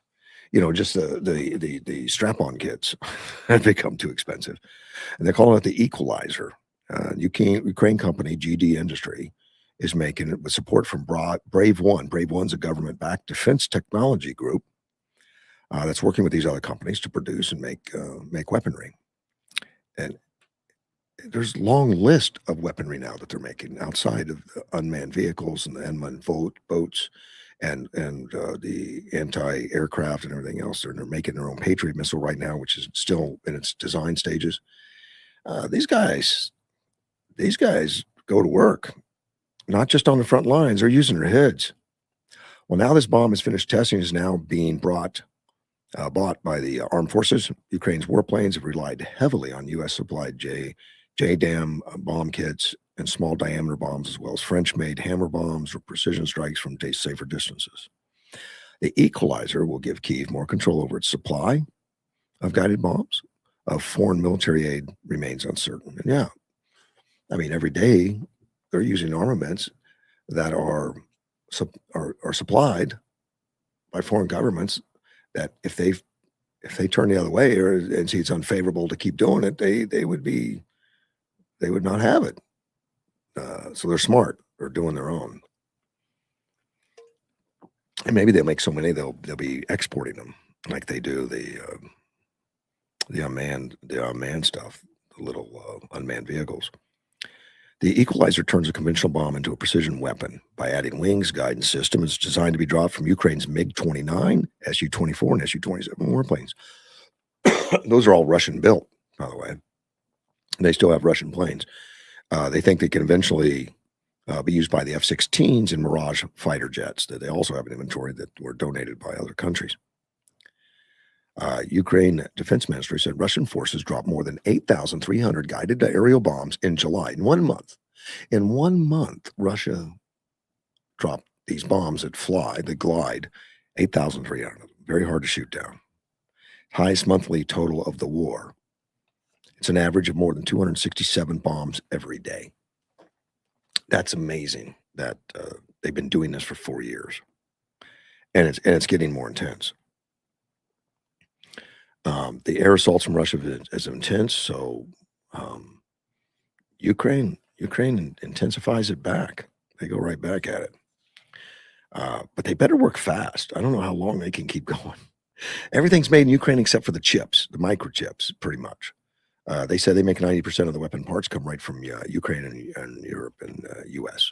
Just the strap-on kits have become too expensive, and they're calling it the equalizer. Ukraine company GD Industry is making it with support from Brave One. Brave One's a government-backed defense technology group that's working with these other companies to produce and make weaponry. And there's a long list of weaponry now that they're making outside of the unmanned vehicles and the unmanned boats. And the anti-aircraft and everything else. They're making their own Patriot missile right now, which is still in its design stages. These guys go to work, not just on the front lines. They're using their heads. Well, now this bomb is finished testing, is now being bought by the armed forces. Ukraine's warplanes have relied heavily on U.S.-supplied JDAM bomb kits and small diameter bombs, as well as French-made hammer bombs or precision strikes from safer distances. The equalizer will give Kyiv more control over its supply of guided bombs. Of foreign military aid remains uncertain. And yeah, I mean, every day they're using armaments that are supplied by foreign governments that if they turn the other way and see it's unfavorable to keep doing it, they would not have it. So they're smart. They're doing their own, and maybe they'll make so many they'll be exporting them like they do the unmanned stuff, the little unmanned vehicles. The equalizer turns a conventional bomb into a precision weapon by adding wings, guidance system. It's designed to be dropped from Ukraine's MiG-29, Su-24, and Su-27 warplanes. Those are all Russian built, by the way. They still have Russian planes. They think they can eventually be used by the F-16s and Mirage fighter jets. That they also have an inventory that were donated by other countries. Ukraine Defense Ministry said Russian forces dropped more than 8,300 guided aerial bombs in July. In 1 month. In 1 month, Russia dropped these bombs that glide, 8,300 of them. Very hard to shoot down. Highest monthly total of the war. It's an average of more than 267 bombs every day. That's amazing that they've been doing this for 4 years. And it's getting more intense. The air assaults from Russia is intense, so Ukraine intensifies it back. They go right back at it. But they better work fast. I don't know how long they can keep going. Everything's made in Ukraine except for the chips, the microchips, pretty much. They said they make 90% of the weapon parts come right from Ukraine and Europe and U.S.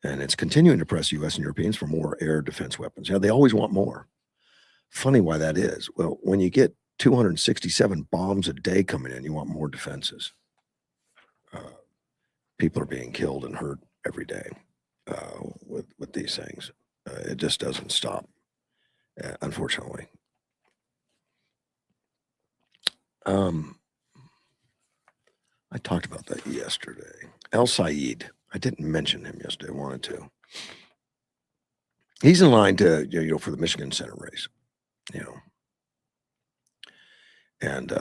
And it's continuing to press U.S. and Europeans for more air defense weapons. Yeah, they always want more. Funny why that is. Well, when you get 267 bombs a day coming in, you want more defenses. People are being killed and hurt every day with these things. It just doesn't stop, unfortunately. I talked about that yesterday. El Sayed. I didn't mention him yesterday. I wanted to. He's in line to for the Michigan Senate race. And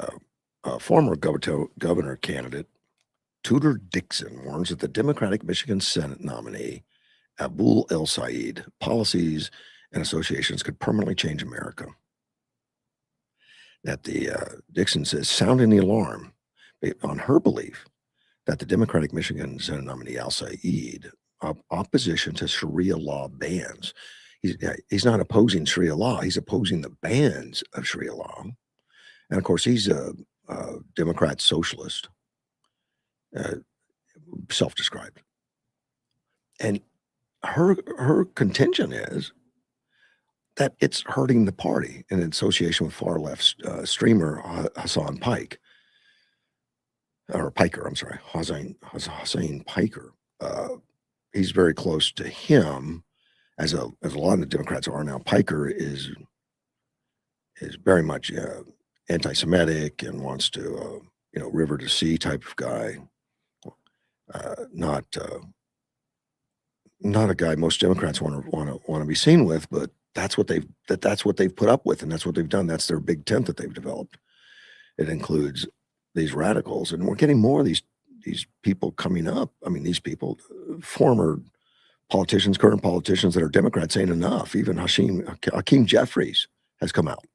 former governor candidate Tudor Dixon warns that the Democratic Michigan Senate nominee Abul El Sayed policies and associations could permanently change America. that the Dixon says sounding the alarm on her belief that the Democratic Michigan Senate nominee Al Said opposition to Sharia law bans. He's not opposing Sharia law. He's opposing the bans of Sharia law. And of course, he's a Democrat socialist, self-described. And her contention is that it's hurting the party in association with far left streamer Hassan Pike. Or Piker, I'm sorry, Hussein Piker. He's very close to him, as a lot of the Democrats are now. Piker is very much anti-Semitic and wants to, river to sea type of guy. Not a guy most Democrats want to be seen with, but that's what they've put up with, and that's what they've done. That's their big tent that they've developed. It includes these radicals, and we're getting more of these people coming up. I mean, these people, former politicians, current politicians that are Democrats, saying enough. Even Hakeem Jeffries has come out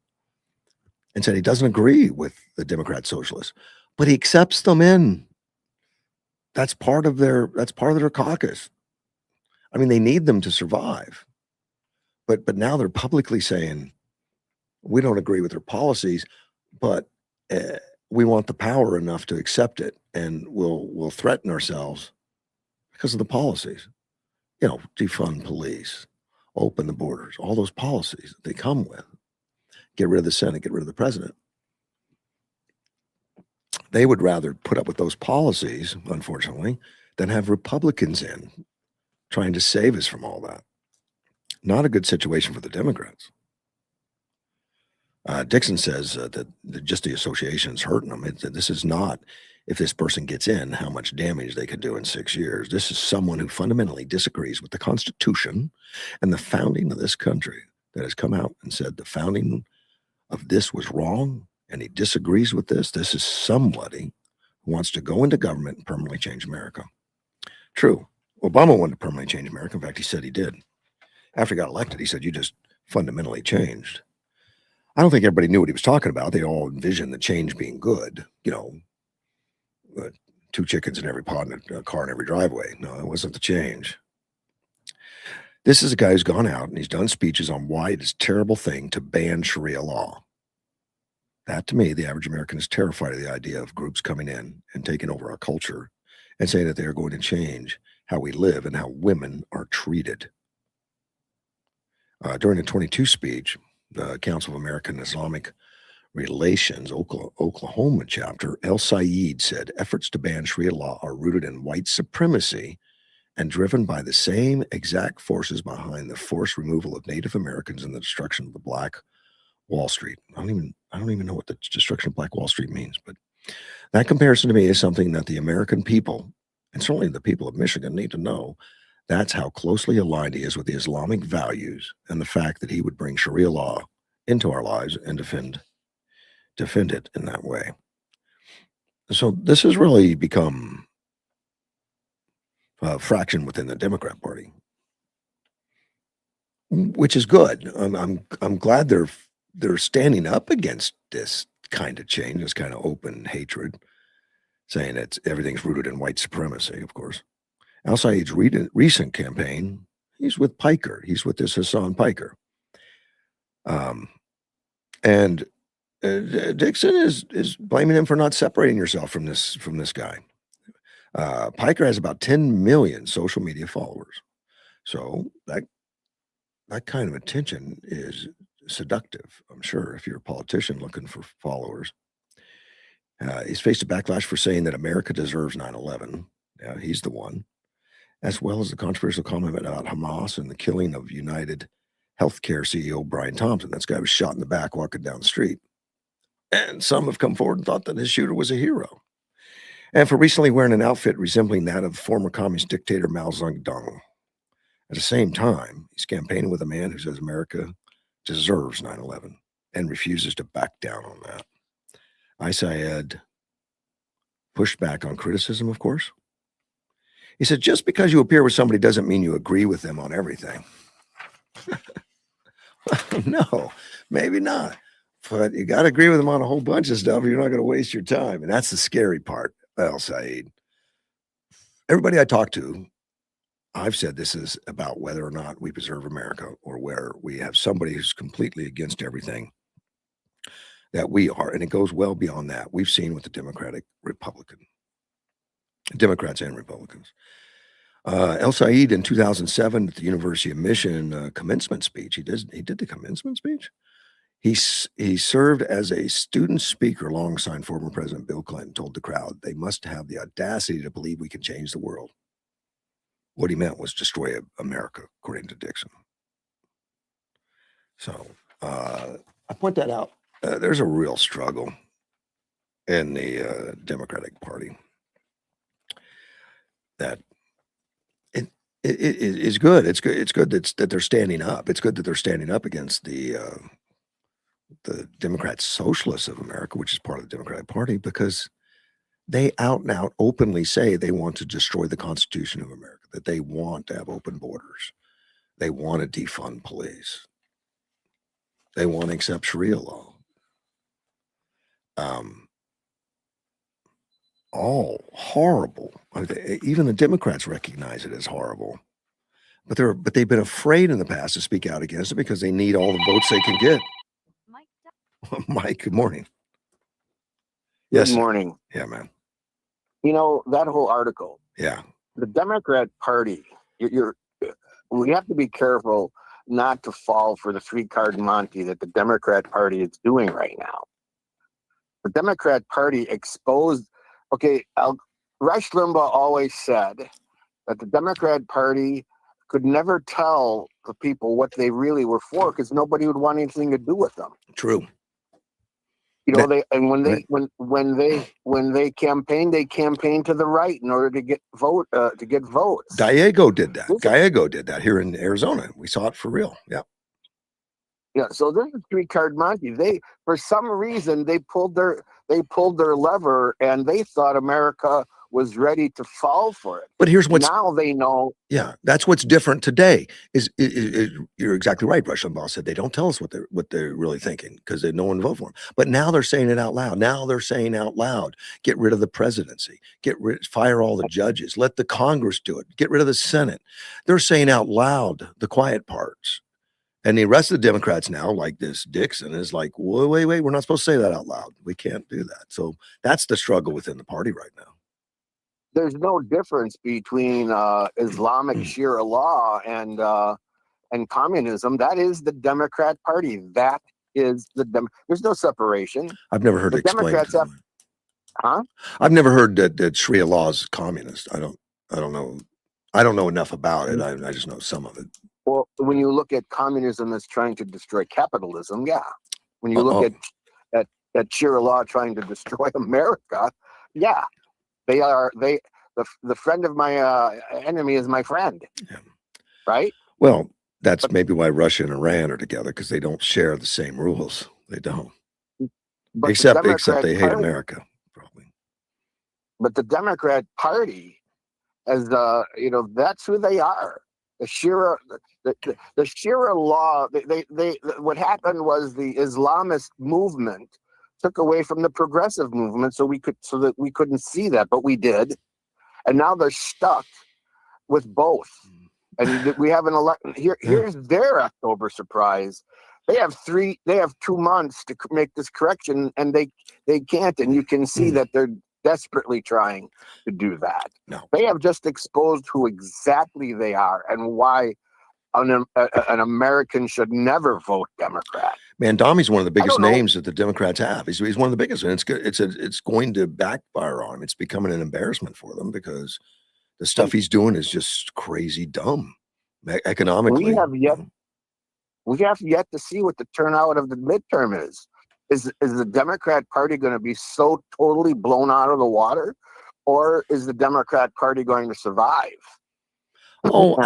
and said he doesn't agree with the Democrat socialists, but he accepts them in. That's part of their caucus. I mean, they need them to survive, but now they're publicly saying we don't agree with their policies, but we want the power enough to accept it, and we'll threaten ourselves because of the policies. Defund police, open the borders, all those policies that they come with. Get rid of the Senate, get rid of the president. They would rather put up with those policies, unfortunately, than have Republicans in trying to save us from all that. Not a good situation for the Democrats. Dixon says that just the association is hurting them. This is not, if this person gets in, how much damage they could do in 6 years. This is someone who fundamentally disagrees with the Constitution and the founding of this country, that has come out and said the founding of this was wrong, and he disagrees with this. This is somebody who wants to go into government and permanently change America. True. Obama wanted to permanently change America. In fact, he said he did. After he got elected, he said, you just fundamentally changed. I don't think everybody knew what he was talking about. They all envisioned the change being good. 2 chickens in every pot and a car in every driveway. No, that wasn't the change. This is a guy who's gone out and he's done speeches on why it is a terrible thing to ban Sharia law. That, to me, the average American is terrified of the idea of groups coming in and taking over our culture and saying that they are going to change how we live and how women are treated. During the 22 speech, the Council of American Islamic Relations, Oklahoma chapter, El Sayed said efforts to ban Sharia law are rooted in white supremacy and driven by the same exact forces behind the forced removal of Native Americans and the destruction of the Black Wall Street. I don't even know what the destruction of Black Wall Street means, but that comparison to me is something that the American people, and certainly the people of Michigan, need to know. That's how closely aligned he is with the Islamic values and the fact that he would bring Sharia law into our lives and defend it in that way. So this has really become a fraction within the Democrat Party, which is good. I'm glad they're standing up against this kind of change, this kind of open hatred, saying everything's rooted in white supremacy, of course. Al Sayed's recent campaign, he's with Piker. He's with this Hassan Piker. And Dixon is blaming him for not separating yourself from this guy. Piker has about 10 million social media followers. So that kind of attention is seductive, I'm sure, if you're a politician looking for followers. He's faced a backlash for saying that America deserves 9/11. Yeah, he's the one. As well as the controversial comment about Hamas and the killing of United Healthcare CEO Brian Thompson. That guy was shot in the back walking down the street. And some have come forward and thought that his shooter was a hero. And for recently wearing an outfit resembling that of former communist dictator Mao Zedong. At the same time, he's campaigning with a man who says America deserves 9/11 and refuses to back down on that. Sayed pushed back on criticism, of course. He said, just because you appear with somebody doesn't mean you agree with them on everything. No, maybe not. but you got to agree with him on a whole bunch of stuff. Or you're not going to waste your time. And that's the scary part, El Said. Everybody I talk to, I've said this is about whether or not we preserve America or where we have somebody who's completely against everything that we are. And it goes well beyond that. We've seen with the Democrats and Republicans. El Said in 2007 at the University of Michigan commencement speech. He did the commencement speech. He served as a student speaker alongside former President Bill Clinton, told the crowd they must have the audacity to believe we can change the world. What he meant was destroy America, according to Dixon. So I point that out. There's a real struggle in the Democratic Party that it is good. It's good. It's good that they're standing up. It's good that they're standing up against the Democrat Socialists of America, which is part of the Democratic Party, because they out and out openly say they want to destroy the Constitution of America, that they want to have open borders. They want to defund police. They want to accept Sharia law. All horrible. Even the Democrats recognize it as horrible. But they've been afraid in the past to speak out against it because they need all the votes they can get. Mike, good morning. Yes. Good morning. Yeah, man. You know, that whole article. Yeah. The Democrat Party, we have to be careful not to fall for the three-card Monty that the Democrat Party is doing right now. The Democrat Party exposed, Rush Limbaugh always said that the Democrat Party could never tell the people what they really were for because nobody would want anything to do with them. True. You know, when they campaigned to the right in order to get votes. Gallego did that. Gallego did that here in Arizona. We saw it for real. Yeah. Yeah. So this is three-card Monty. They, for some reason, they pulled their lever and they thought America was ready to fall for it. But here's what's now they know. Yeah, that's what's different today. Is you're exactly right. Rush Limbaugh said they don't tell us what they're really thinking because no one vote for them. But now they're saying it out loud. Now they're saying out loud, get rid of the presidency, fire all the judges, let the Congress do it, get rid of the Senate. They're saying out loud the quiet parts. And the rest of the Democrats now, like this Dixon, is like, wait, we're not supposed to say that out loud. We can't do that. So that's the struggle within the party right now. There's no difference between Islamic Sharia law and communism. That is the Democrat Party. That is there's no separation. I've never heard it explained. I've never heard that Sharia law is communist. I don't know. I don't know enough about it. I just know some of it. Well, when you look at communism as trying to destroy capitalism, yeah. When you look at Sharia law trying to destroy America, yeah. The friend of my enemy is my friend. Yeah. Right? Well, that's maybe why Russia and Iran are together, because they don't share the same rules. They don't. Except they hate America, probably. But the Democrat Party, as that's who they are. The Sharia law. What happened was the Islamist movement took away from the progressive movement, so that we couldn't see that, but we did, and now they're stuck with both. And we have an election. Here's their October surprise. They have 2 months to make this correction, and they can't. And you can see that they're desperately trying to do that. No. They have just exposed who exactly they are and why an American should never vote Democrat. Man, Dommy's one of the biggest names that the Democrats have. He's one of the biggest, and it's going to backfire on him. It's becoming an embarrassment for them because the stuff he's doing is just crazy dumb economically. We have yet to see what the turnout of the midterm is. Is the Democrat Party going to be so totally blown out of the water, or is the Democrat Party going to survive? Oh,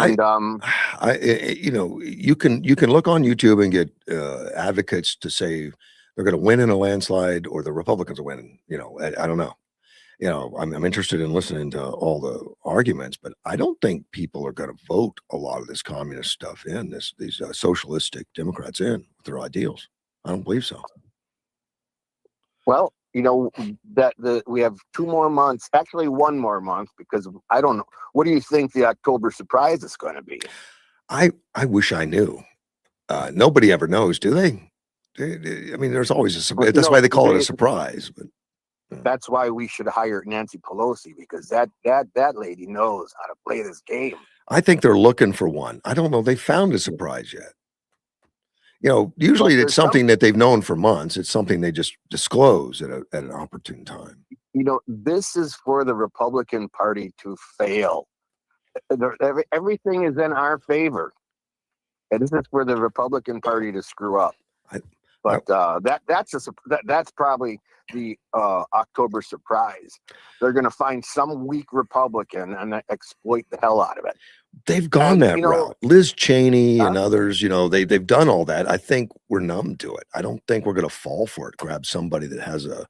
you can look on YouTube and get advocates to say they're going to win in a landslide or the Republicans will win. I don't know. I'm interested in listening to all the arguments, but I don't think people are going to vote a lot of this communist stuff in, these socialistic Democrats in with their ideals. I don't believe so. Well, we have 2 more months, actually 1 more month, because I don't know. What do you think the October surprise is going to be? I wish I knew. Nobody ever knows, do they? I mean, there's always a surprise. That's why they call it a surprise. But That's why we should hire Nancy Pelosi, because that lady knows how to play this game. I think they're looking for one. I don't know. They found a surprise yet. Usually it's something that they've known for months. It's something they just disclose at an opportune time. This is for the Republican Party to fail. Everything is in our favor, and this is for the Republican Party to screw up. That's probably the October surprise. They're going to find some weak Republican and exploit the hell out of it. They've gone that route. Liz Cheney and others, they've done all that. I think we're numb to it. I don't think we're going to fall for it. Grab somebody that has a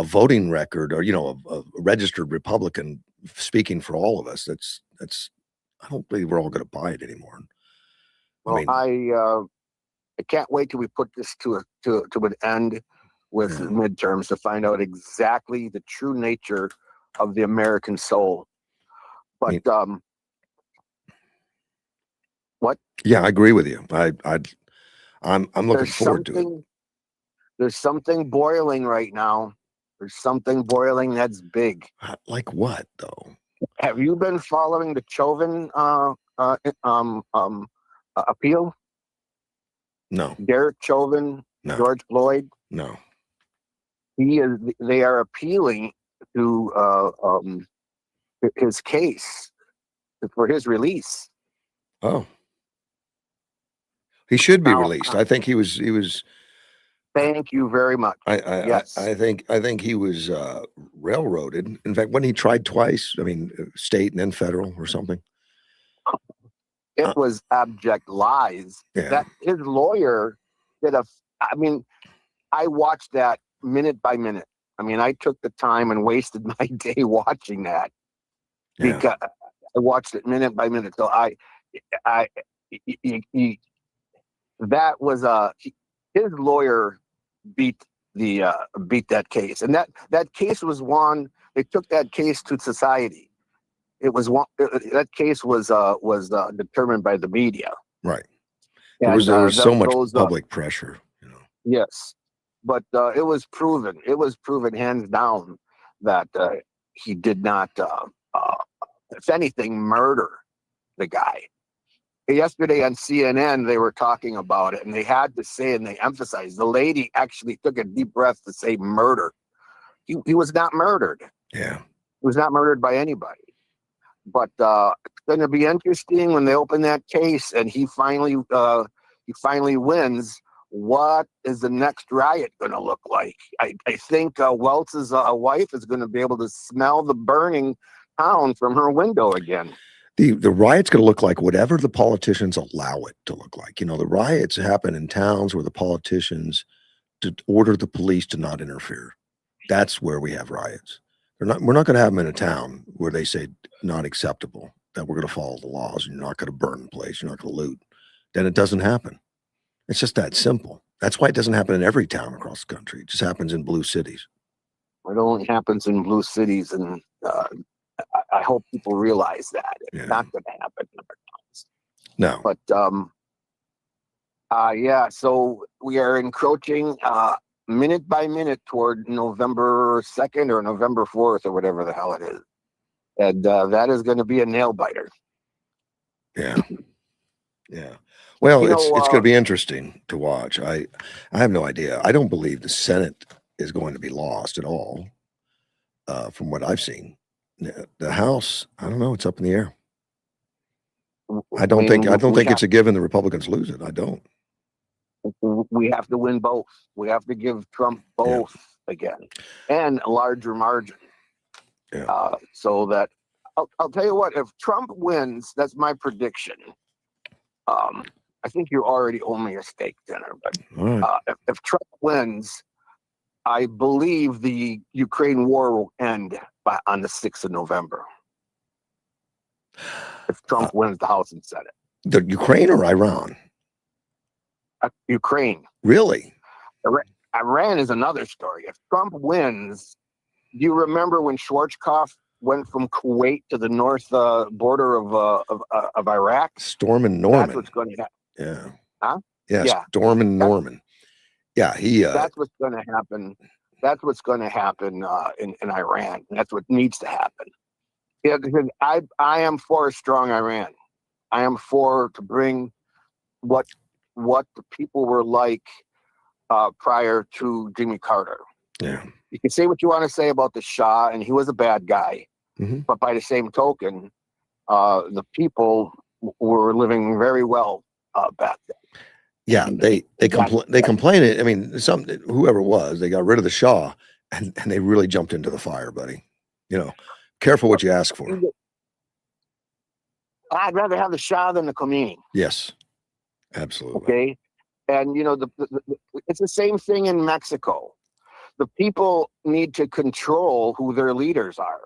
voting record or, a registered Republican speaking for all of us. That's I don't believe we're all going to buy it anymore. Well, I can't wait till we put this to an end with midterms to find out exactly the true nature of the American soul. But what? Yeah, I agree with you. I'm looking forward to it. There's something boiling right now. There's something boiling that's big. Like what, though? Have you been following the Chauvin appeal? No. Derek Chauvin, no. George Floyd. No. They are appealing to his case for his release. Oh. He should be released. I think he was. Thank you very much. Yes. I think he was railroaded. In fact, when he tried twice, I mean, state and then federal or something. It was abject lies. Yeah. That his lawyer did I watched that minute by minute. I mean, I took the time and wasted my day watching that because I watched it minute by minute. So that was his lawyer beat that case, and that case was won. They took that case to society. It was one. That case was determined by the media. Right. There was so much public pressure. Yes, but it was proven. It was proven hands down that he did not, if anything, murder the guy. Yesterday on CNN, they were talking about it, and they had to say, and they emphasized, the lady actually took a deep breath to say murder. He was not murdered. Yeah. He was not murdered by anybody. But it's going to be interesting when they open that case and he finally wins. What is the next riot going to look like? I think Weltz's wife is going to be able to smell the burning town from her window again. The riot's going to look like whatever the politicians allow it to look like. The riots happen in towns where the politicians order the police to not interfere. That's where we have riots. We're not going to have them in a town where they say not acceptable, that we're going to follow the laws and you're not going to burn the place, you're not going to loot. Then it doesn't happen. It's just that simple. That's why it doesn't happen in every town across the country. It just happens in blue cities. It only happens in blue cities, and I hope people realize that it's not going to happen in other towns. No. But so we are encroaching minute by minute toward November 2nd or November 4th or whatever the hell it is. And that is going to be a nail biter. Yeah. Yeah. Well, it's going to be interesting to watch. I have no idea. I don't believe the Senate is going to be lost at all. From what I've seen, the House, I don't know. It's up in the air. I don't think it's a given the Republicans lose it. I don't. We have to win both. We have to give Trump both again, and a larger margin. Yeah. So that I'll tell you what, if Trump wins, that's my prediction. I think you already owe me a steak dinner, but right. If Trump wins, I believe the Ukraine war will end on the 6th of November. If Trump wins the House and Senate. The Ukraine or Iran? Ukraine. Really? Iran is another story. If Trump wins, do you remember when Schwarzkopf went from Kuwait to the north border of Iraq? Stormin' That's Norman. what's going to happen. Yeah. Huh? Yeah. Yeah. Stormin' Norman. Yeah. He. That's what's going to happen. That's what's going to happen in Iran. That's what needs to happen. Yeah, because I am for a strong Iran. I am for to bring what the people were like prior to Jimmy Carter. Yeah. You can say what you want to say about the Shah, and he was a bad guy. Mm-hmm. But by the same token, the people were living very well back then. Yeah, they complain it. I mean, whoever it was, they got rid of the Shah, and they really jumped into the fire, buddy. You know, careful what you ask for. I'd rather have the Shah than the Khomeini. Yes, absolutely. Okay, and you know it's the same thing in Mexico. The people need to control who their leaders are,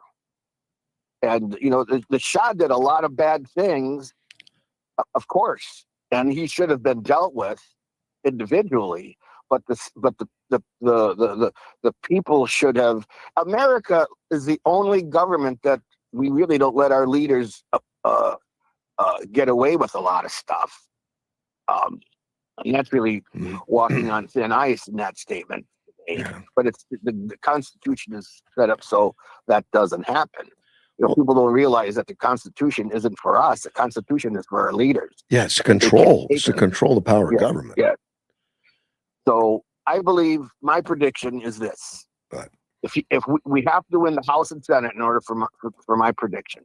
and you know the Shah did a lot of bad things, of course, and he should have been dealt with individually. But the people should have. America is the only government that we really don't let our leaders get away with a lot of stuff. And that's really walking on thin ice in that statement. Yeah. But it's the Constitution is set up so that doesn't happen. You know, people don't realize that the Constitution isn't for us. The Constitution is for our leaders. Yeah, it's to control. It's to control the power of government. Yeah. So I believe my prediction is this: But if we have to win the House and Senate in order for my prediction.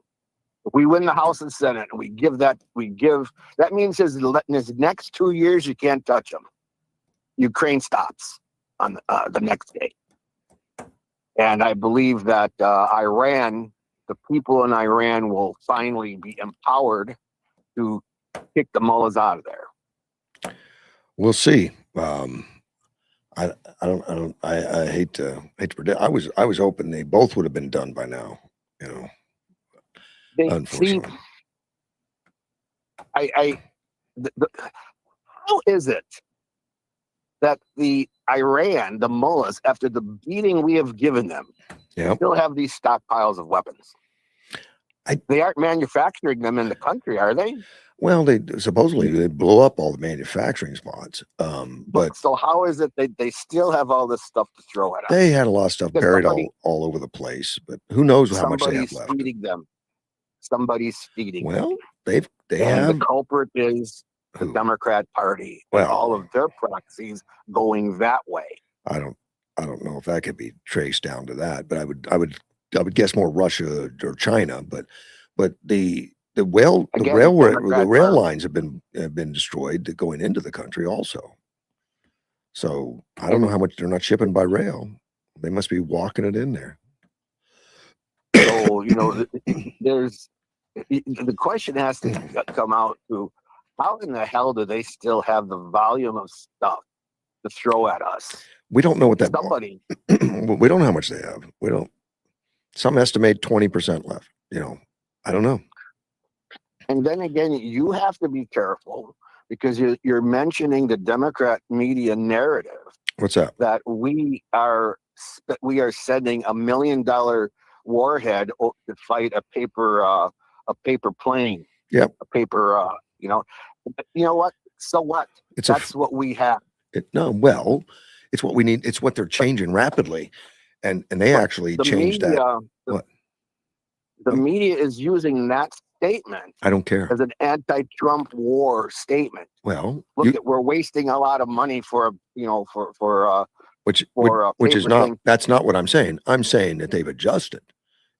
If we win the House and Senate and we give that means in his next 2 years you can't touch him. Ukraine stops on the next day, and I believe that Iran, the people in Iran, will finally be empowered to kick the mullahs out of there. We'll see. I hate to predict. I was hoping they both would have been done by now. You know. Unfortunately, how is it that the mullahs, after the beating we have given them, still have these stockpiles of weapons? They aren't manufacturing them in the country, are they? Well, they supposedly blow up all the manufacturing spots. But so how is it they still have all this stuff to throw at us? They had a lot of stuff buried all over the place, but who knows how much they have left? Somebody's feeding them. Well, they have. The culprit is the Democrat Party. Well, all of their proxies going that way. I don't know if that could be traced down to that, but I would guess more Russia or China. But the rail lines have been destroyed going into the country also. So I don't know how much they're not shipping by rail. They must be walking it in there. So you know, the question has to come out to how in the hell do they still have the volume of stuff to throw at us? We don't know what that. Somebody. We don't know how much they have. We don't. Some estimate 20% left. You know, I don't know. And then again, you have to be careful because you're mentioning the Democrat media narrative. What's that? That we are sending $1 million warhead to fight a paper plane. Yep. A paper. You know what? So what? That's what we have. It's what we need. It's what they're changing rapidly, and they actually changed that. What? The media is using that statement. I don't care. As an anti-Trump war statement. Well, we're wasting a lot of money which is not. That's not what I'm saying. I'm saying that they've adjusted,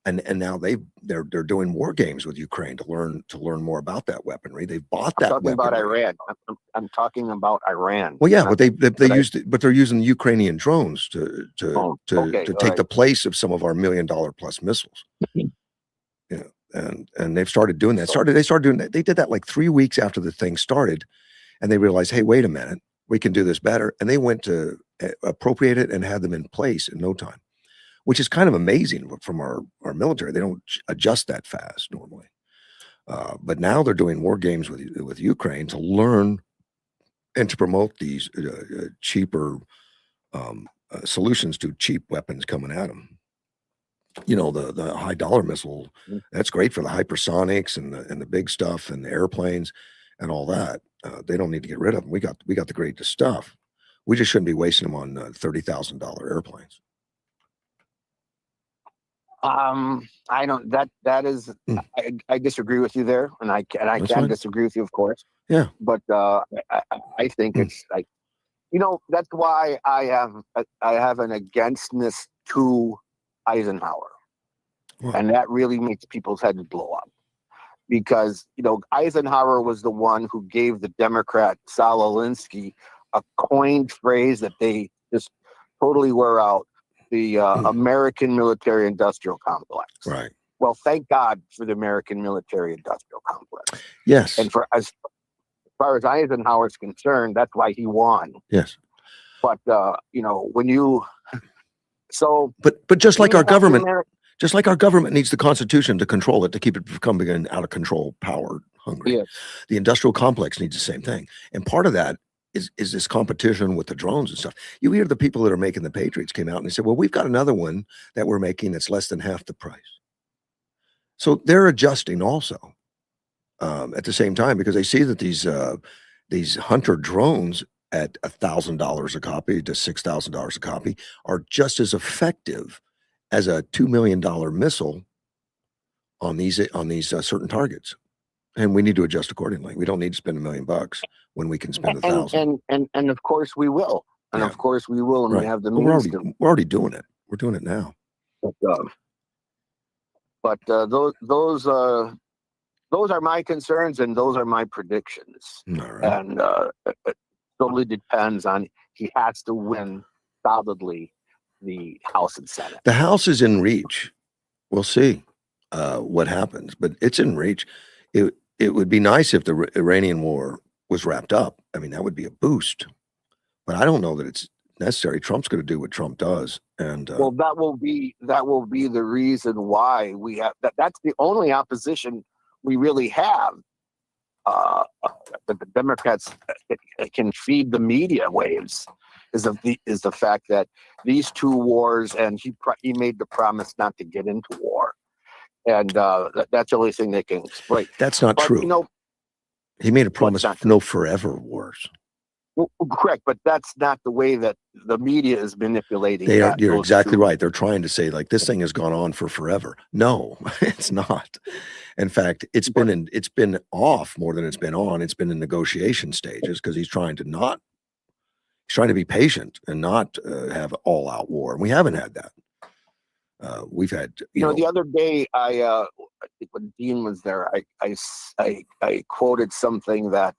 and now they're doing war games with Ukraine to learn more about that weaponry. They've bought that. I'm talking about Iran. I'm talking about Iran. Well, yeah, but they're using Ukrainian drones to take the place of some of our $1 million plus missiles. Yeah, and they've started doing that. They started doing that. They did that like 3 weeks after the thing started, and they realized, hey, wait a minute, we can do this better. And they went to appropriate it and had them in place in no time, which is kind of amazing from our military. They don't adjust that fast normally. But now they're doing war games with Ukraine to learn and to promote these cheaper solutions to cheap weapons coming at them. You know, the high dollar missile, that's great for the hypersonics and the big stuff and the airplanes and all that. They don't need to get rid of them. We got the greatest stuff. We just shouldn't be wasting them on $30,000 airplanes. I don't. That is. I disagree with you there, and I That's can fine. disagree with you, of course. Yeah. But I think it's like, that's why I have an againstness to Eisenhower, Wow. and that really makes people's heads blow up, because Eisenhower was the one who gave the Democrat Saul Alinsky a coined phrase that they just totally wear out: the American military-industrial complex. Right. Well, thank God for the American military-industrial complex. Yes. And as far as Eisenhower's concerned, that's why he won. Yes. But when you but just like our government, needs the Constitution to control it, to keep it from becoming an out of control, power hungry. Yes. The industrial complex needs the same thing, and part of that is this competition with the drones and stuff. You hear the people that are making the Patriots came out and they said, well, we've got another one that we're making that's less than half the price. So they're adjusting also at the same time, because they see that these hunter drones at $1,000 a copy to $6,000 a copy are just as effective as a $2 million missile on these certain targets. And we need to adjust accordingly. We don't need to spend $1 million when we can spend $1,000. And of course we will. And Yeah. of course we will. And Right. we have the Well, means we're already doing it. We're doing it now. But those are my concerns, and those are my predictions. All right. And it totally depends on, he has to win solidly the House and Senate. The House is in reach. We'll see what happens, but it's in reach. It would be nice if the Iranian war was wrapped up. I mean, that would be a boost, but I don't know that it's necessary. Trump's going to do what Trump does, and well, that will be the reason why we have that. That's the only opposition we really have. That the Democrats can feed the media waves is the fact that these two wars, and he made the promise not to get into war. And that's the only thing they can exploit. That's not true. He made a promise of no forever wars. Well, correct, but that's not the way that the media is manipulating. You're exactly right. They're trying to say, like, this thing has gone on for forever. No, it's not. In fact, it's been off more than it's been on. It's been in negotiation stages because he's trying to be patient and not have all out war. And we haven't had that. We've had, the other day, I think when Dean was there, I quoted something that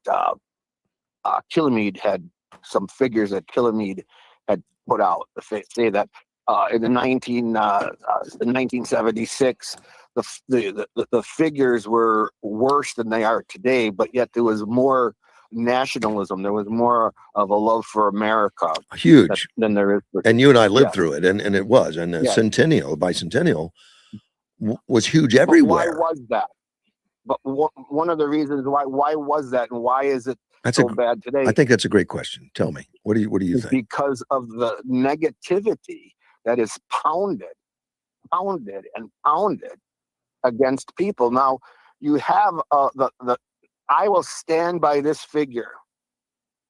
Killamede had, some figures that Killamede had put out. Say that in 1976, the figures were worse than they are today, but yet there was more nationalism. There was more of a love for America. Huge. Than there is. And you and I lived through it, and it was. And the bicentennial was huge everywhere. Why was that? But one of the reasons why was that, and why is it so bad today? I think that's a great question. Tell me, what do you think? Because of the negativity that is pounded against people. Now you have I will stand by this figure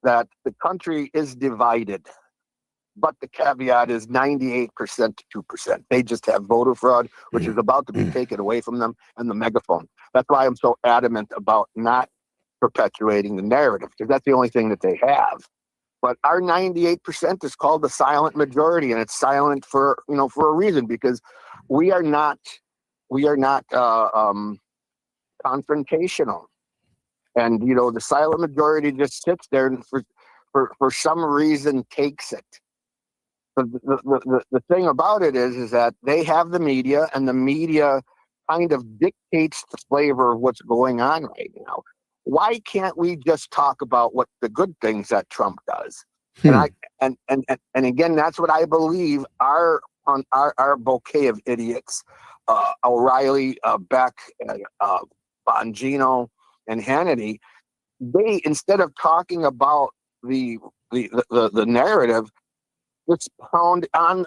that the country is divided, but the caveat is 98% to 2%. They just have voter fraud, which is about to be taken away from them, and the megaphone. That's why I'm so adamant about not perpetuating the narrative, because that's the only thing that they have. But our 98% is called the silent majority, and it's silent for a reason, because we are not confrontational. And the silent majority just sits there and for some reason takes it. But the thing about it is that they have the media, and the media kind of dictates the flavor of what's going on right now. Why can't we just talk about what the good things that Trump does? And again, that's what I believe. Our bouquet of idiots, O'Reilly, Beck, Bongino, and Hannity, they, instead of talking about the narrative, expound on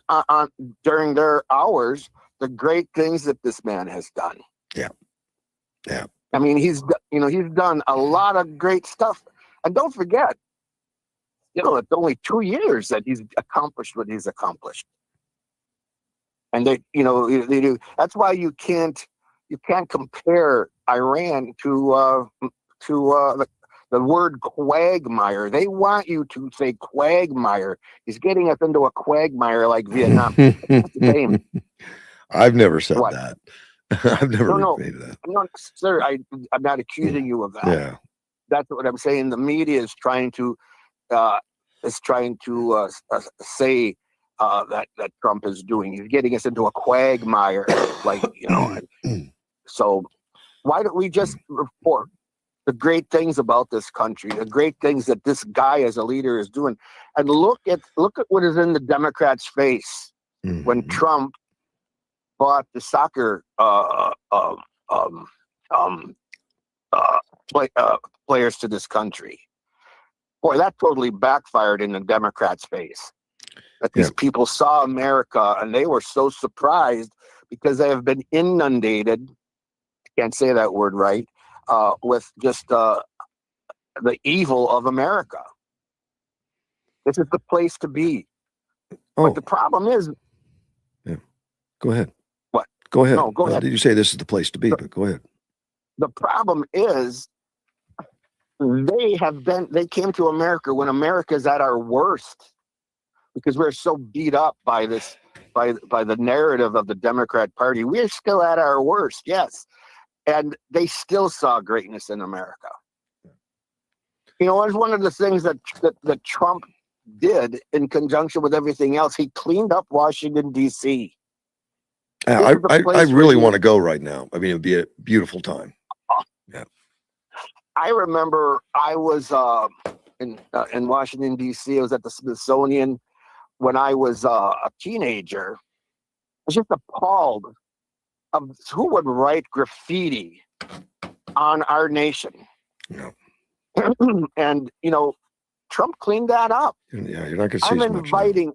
during their hours the great things that this man has done. Yeah. Yeah. I mean, he's done a lot of great stuff. And don't forget, it's only 2 years that he's accomplished what he's accomplished. And they do. That's why you can't compare Iran to the word quagmire. They want you to say quagmire. He's getting us into a quagmire like Vietnam. That's the same. I've never said What? that. I've never No, repeated that. no, sir. I'm not accusing you of that. Yeah. That's what I'm saying. The media is trying to say that Trump is doing. He's getting us into a quagmire, So why don't we just report the great things about this country, the great things that this guy as a leader is doing, and look at what is in the Democrats' face when Trump bought the soccer players to this country. Boy, that totally backfired in the Democrats' face. That these people saw America and they were so surprised because they have been inundated. Can't say that word right. With just the evil of America. This is the place to be. But the problem is. Yeah. Go ahead. What? Go ahead. No, go ahead. Did you say this is the place to be? But go ahead. The problem is they came to America when America's at our worst because we're so beat up by this, by the narrative of the Democrat Party. We're still at our worst, yes. And they still saw greatness in America. It was one of the things that Trump did in conjunction with everything else. He cleaned up Washington, D.C. I really want to go right now. I mean, it'd be a beautiful time. Yeah. I remember I was in Washington, D.C. I was at the Smithsonian when I was a teenager. I was just appalled of who would write graffiti on our nation. No. And, Trump cleaned that up. Yeah, you're not going to see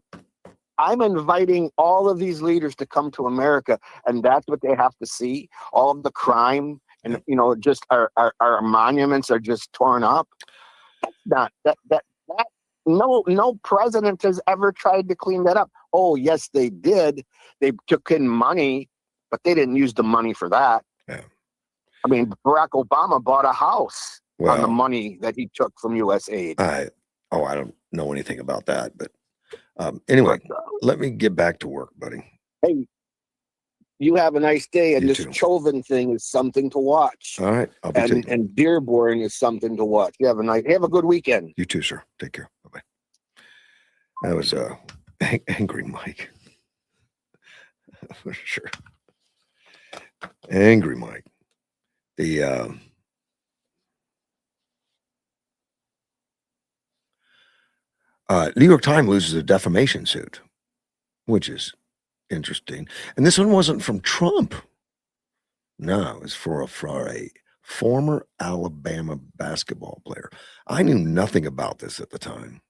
I'm inviting all of these leaders to come to America, and that's what they have to see. All of the crime and, just our monuments are just torn up. That's not that no president has ever tried to clean that up. Oh, yes, they did. They took in money, but they didn't use the money for that. Yeah. I mean, Barack Obama bought a house on the money that he took from U.S. aid. I don't know anything about that, but anyway, let me get back to work, buddy. Hey, you have a nice day, and You this too. Chauvin thing is something to watch. All right, I'll be taking. And Dearborn is something to watch. Have a good weekend. You too, sir. Take care. Bye bye. That was Angry Mike. For sure. Angry Mike. The New York Times loses a defamation suit, which is interesting. And this one wasn't from Trump. No, it was for a former Alabama basketball player. I knew nothing about this at the time.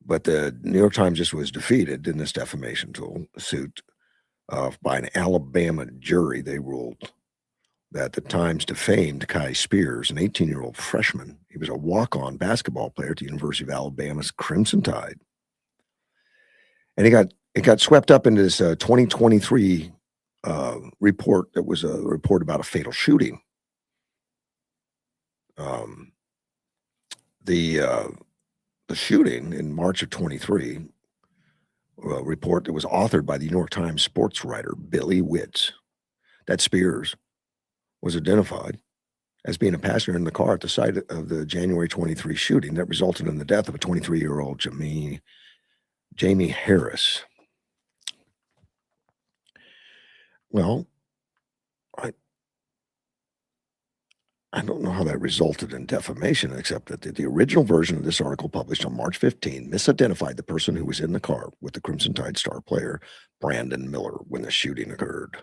But the New York Times just was defeated in this defamation suit by an Alabama jury. They ruled that the Times defamed Kai Spears, an 18-year-old freshman. He was a walk-on basketball player at the University of Alabama's Crimson Tide. And it got swept up into this 2023 report that was a report about a fatal shooting. The shooting in March of 23, a report that was authored by the New York Times sports writer Billy Witz, that Spears was identified as being a passenger in the car at the site of the January 23 shooting that resulted in the death of a 23-year-old Jamie Harris. Well, I don't know how that resulted in defamation, except that the original version of this article published on March 15 misidentified the person who was in the car with the Crimson Tide star player, Brandon Miller, when the shooting occurred.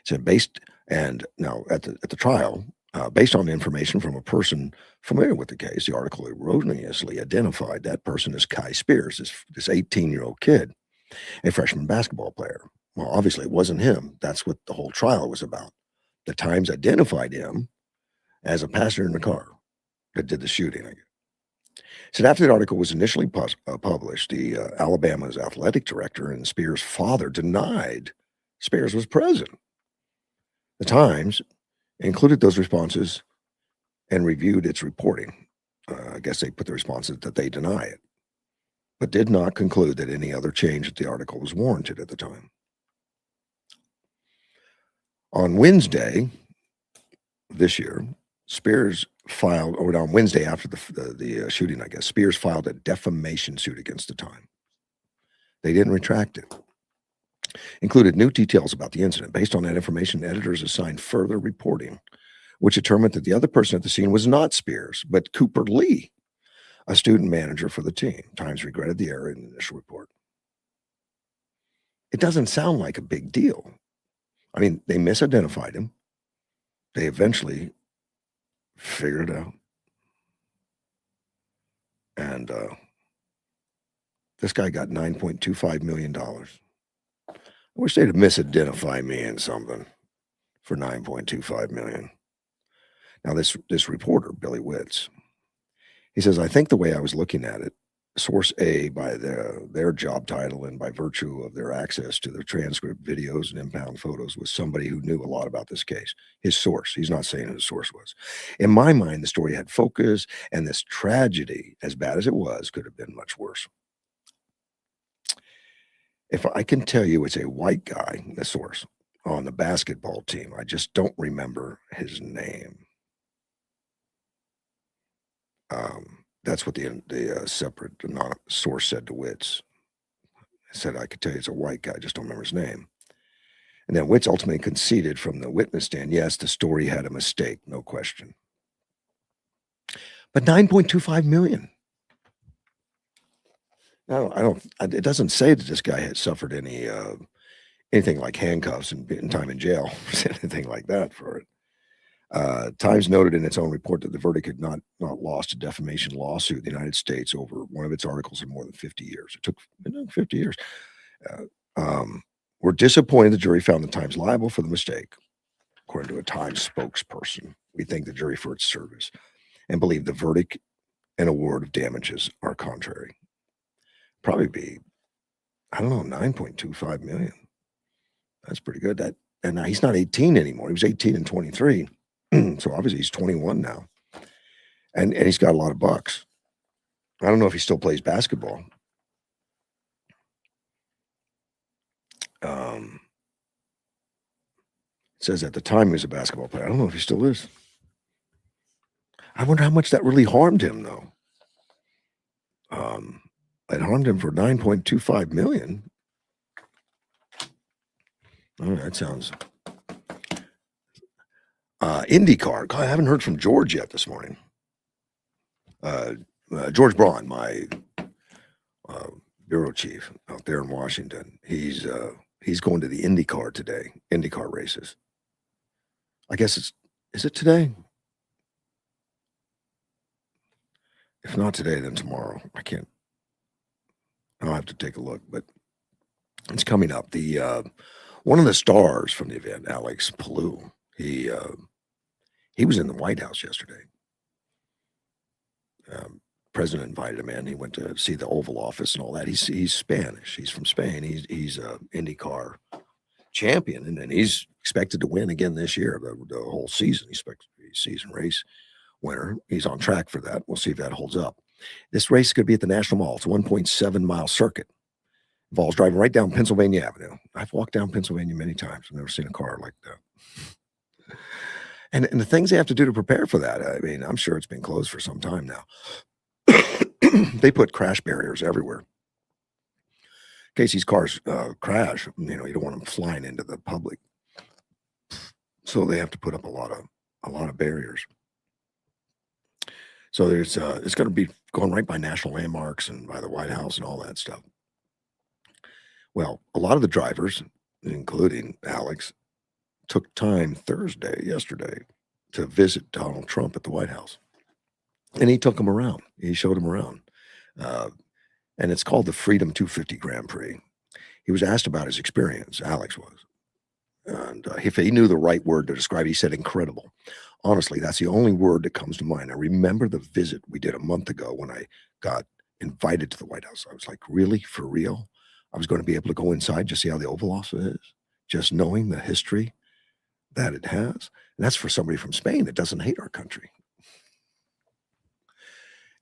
So now at the trial, Based on information from a person familiar with the case, the article erroneously identified that person as Kai Spears, this 18-year-old kid, a freshman basketball player. Well, obviously, it wasn't him. That's what the whole trial was about. The Times identified him as a passenger in the car that did the shooting. So after the article was initially published, the Alabama's athletic director and Spears' father denied Spears was present. The Times included those responses and reviewed its reporting. I guess they put the responses that they deny it, but did not conclude that any other change at the article was warranted at the time. On Wednesday this year, Spears filed, or on Wednesday after the shooting, I guess, Spears filed a defamation suit against the Times. They didn't retract it. Included new details about the incident. Based on that information, editors assigned further reporting, which determined that the other person at the scene was not Spears, but Cooper Lee, a student manager for the team. Times regretted the error in the initial report. It doesn't sound like a big deal. I mean, they misidentified him. They eventually figured it out. And this guy got $9.25 million. I wish they'd have misidentify me in something for $9.25 million. Now, this reporter, Billy Witz, he says, I think the way I was looking at it, source A, by their job title and by virtue of their access to the transcript, videos, and impound photos, was somebody who knew a lot about this case. His source. He's not saying who his source was. In my mind, the story had focus, and this tragedy, as bad as it was, could have been much worse. If I can tell you it's a white guy, the source, on the basketball team, I just don't remember his name. That's what the separate anonymous source said to Witz. He said, I could tell you it's a white guy, I just don't remember his name. And then Witz ultimately conceded from the witness stand, yes, the story had a mistake, no question. But $9.25 million. No, it doesn't say that this guy had suffered anything like handcuffs and time in jail, anything like that for it. Times noted in its own report that the verdict had not lost a defamation lawsuit in the United States over one of its articles in more than 50 years. It took 50 years. We're disappointed the jury found the Times liable for the mistake, according to a Times spokesperson. We thank the jury for its service and believe the verdict and award of damages are contrary. Probably be, I don't know, $9.25 million. That's pretty good. And now he's not 18 anymore. He was 18 and 23. So obviously he's 21 now. And he's got a lot of bucks. I don't know if he still plays basketball. It says at the time he was a basketball player. I don't know if he still is. I wonder how much that really harmed him, though. It harmed him for $9.25 million. Oh, that sounds... IndyCar. God, I haven't heard from George yet this morning. George Braun, my bureau chief out there in Washington, he's going to the IndyCar today. IndyCar races. I guess is it today? If not today, then tomorrow. I'll have to take a look, but it's coming up. The one of the stars from the event, Alex Palou, he was in the White House yesterday. President invited him in. He went to see the Oval Office and all that. He's Spanish. He's from Spain. He's a IndyCar champion, and then he's expected to win again this year, the whole season. He's expected to be a season race winner. He's on track for that. We'll see if that holds up. This race is going to be at the National Mall. It's a 1.7-mile circuit. Involves driving right down Pennsylvania Avenue. I've walked down Pennsylvania many times. I've never seen a car like that. And the things they have to do to prepare for that, I mean, I'm sure it's been closed for some time now. They put crash barriers everywhere. In case these cars crash, you don't want them flying into the public. So they have to put up a lot of barriers. So it's going to be going right by national landmarks and by the White House and all that stuff. Well, a lot of the drivers, including Alex, took time yesterday, to visit Donald Trump at the White House. And he took him around. He showed him around. And it's called the Freedom 250 Grand Prix. He was asked about his experience, Alex was. And if he knew the right word to describe it, he said incredible. Honestly, that's the only word that comes to mind. I remember the visit we did a month ago when I got invited to the White House. I was like, really? For real? I was going to be able to go inside just see how the Oval Office is, just knowing the history that it has. And that's for somebody from Spain that doesn't hate our country.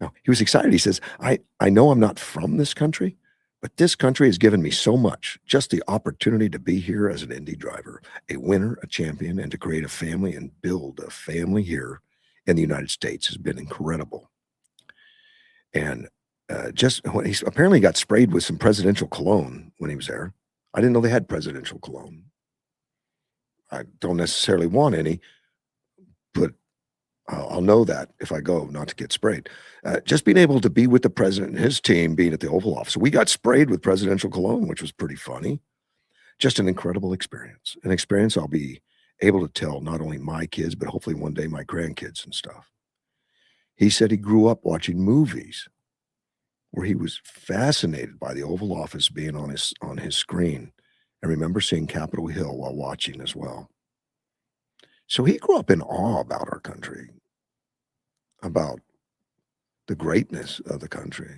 Now, he was excited. He says, I know I'm not from this country, but this country has given me so much. Just the opportunity to be here as an Indy driver, a winner, a champion, and to create a family and build a family here in the United States has been incredible. And just when he apparently got sprayed with some presidential cologne when he was there. I didn't know they had presidential cologne. I don't necessarily want any, but I'll know that if I go, not to get sprayed. Just being able to be with the president and his team being at the Oval Office. We got sprayed with presidential cologne, which was pretty funny. Just an incredible experience. An experience I'll be able to tell not only my kids, but hopefully one day my grandkids and stuff. He said he grew up watching movies where he was fascinated by the Oval Office being on his screen. And remember seeing Capitol Hill while watching as well. So he grew up in awe about our country, about the greatness of the country,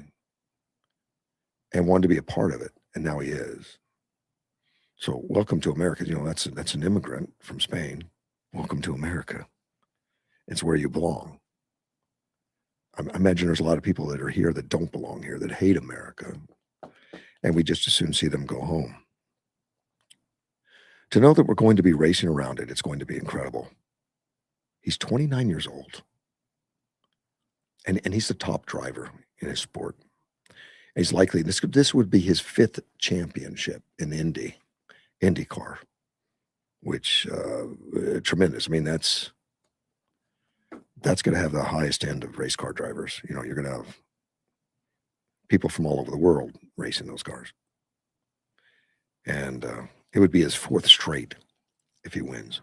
and wanted to be a part of it. And now he is. So welcome to America. You know, that's an immigrant from Spain. Welcome to America. It's where you belong. I imagine there's a lot of people that are here that don't belong here, that hate America. And we just as soon see them go home. To know that we're going to be racing around it, it's going to be incredible. He's 29 years old. And he's the top driver in his sport. And he's likely, this would be his 5th championship in IndyCar, which tremendous. I mean, that's going to have the highest end of race car drivers. You know, you're going to have people from all over the world racing those cars. And it would be his 4th straight if he wins.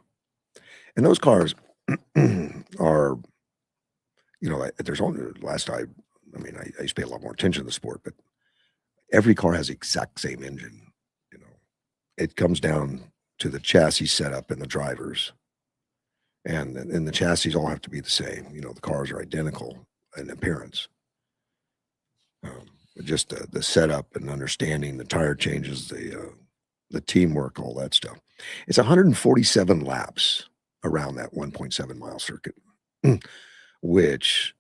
And those cars are, you know, there's only I used to pay a lot more attention to the sport, but every car has the exact same engine. You know, it comes down to the chassis setup and the drivers. And the chassis all have to be the same. You know, the cars are identical in appearance. Just the setup and understanding the tire changes, the teamwork, all that stuff. It's 147 laps around that 1.7 mile circuit, which,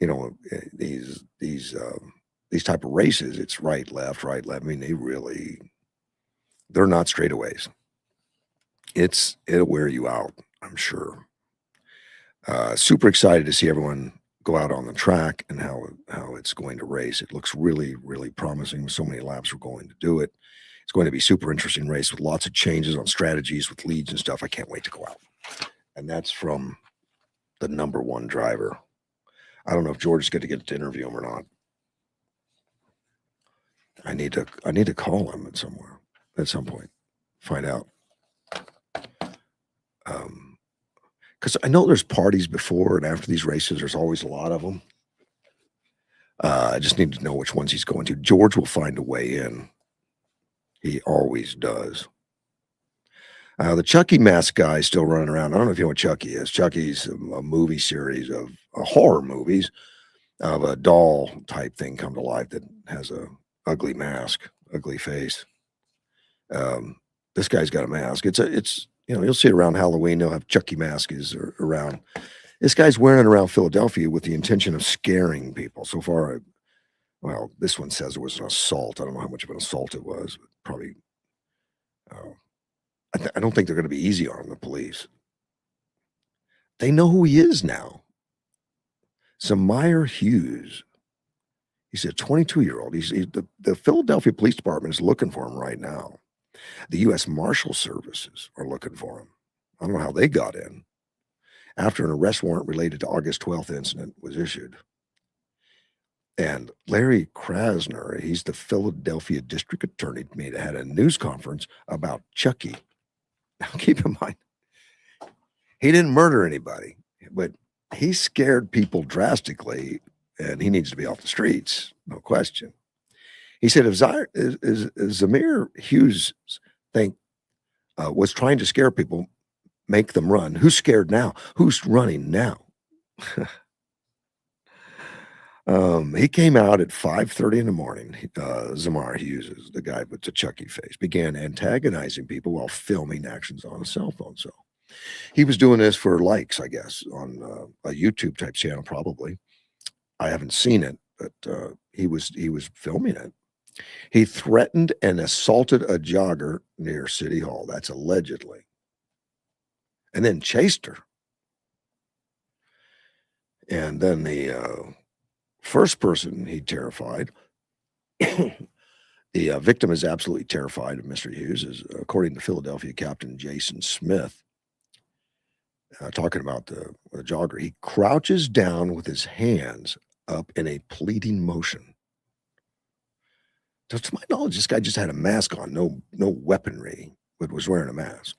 you know, these type of races, it's right, left. I mean, they're not straightaways. It'll wear you out, I'm sure. Super excited to see everyone go out on the track and how it's going to race. It looks really, really promising. So many laps we're going to do it. It's going to be super interesting race with lots of changes on strategies with leads and stuff. I can't wait to go out. And that's from the number 1 driver. I don't know if George is going to get to interview him or not. I need to call him at some point, find out. Because I know there's parties before and after these races. There's always a lot of them. I just need to know which ones he's going to. George will find a way in. He always does. The Chucky mask guy is still running around. I don't know if you know what Chucky is. Chucky's a movie series of horror movies of a doll type thing come to life that has a ugly mask, ugly face. This guy's got a mask. It's you know, you'll see it around Halloween. They'll have Chucky masks around. This guy's wearing it around Philadelphia with the intention of scaring people. So far, well, this one says it was an assault. I don't know how much of an assault it was, but probably. I don't think they're going to be easy on the police. They know who he is now. Zamir Hughes. He's a 22-year-old. The Philadelphia Police Department is looking for him right now. The U.S. Marshal Services are looking for him. I don't know how they got in. After an arrest warrant related to August 12th incident was issued. And Larry Krasner, he's the Philadelphia District Attorney, had a news conference about Chucky. Now, keep in mind, He didn't murder anybody, but he scared people drastically, and he needs to be off the streets, no question. He said if Zamir Hughes think was trying to scare people, make them run. Who's scared now? Who's running now? He came out at 5:30 in the morning. Zamar Hughes, the guy with the Chucky face, began antagonizing people while filming actions on a cell phone. So he was doing this for likes, I guess, on a YouTube type channel, probably. I haven't seen it, but he was filming it. He threatened and assaulted a jogger near City Hall. That's allegedly. And then chased her. And then the first person he terrified, the victim is absolutely terrified of Mr. Hughes, is according to Philadelphia Captain Jason Smith, talking about the jogger. He crouches down with his hands up in a pleading motion. To my knowledge, this guy just had a mask on, no weaponry, but was wearing a mask.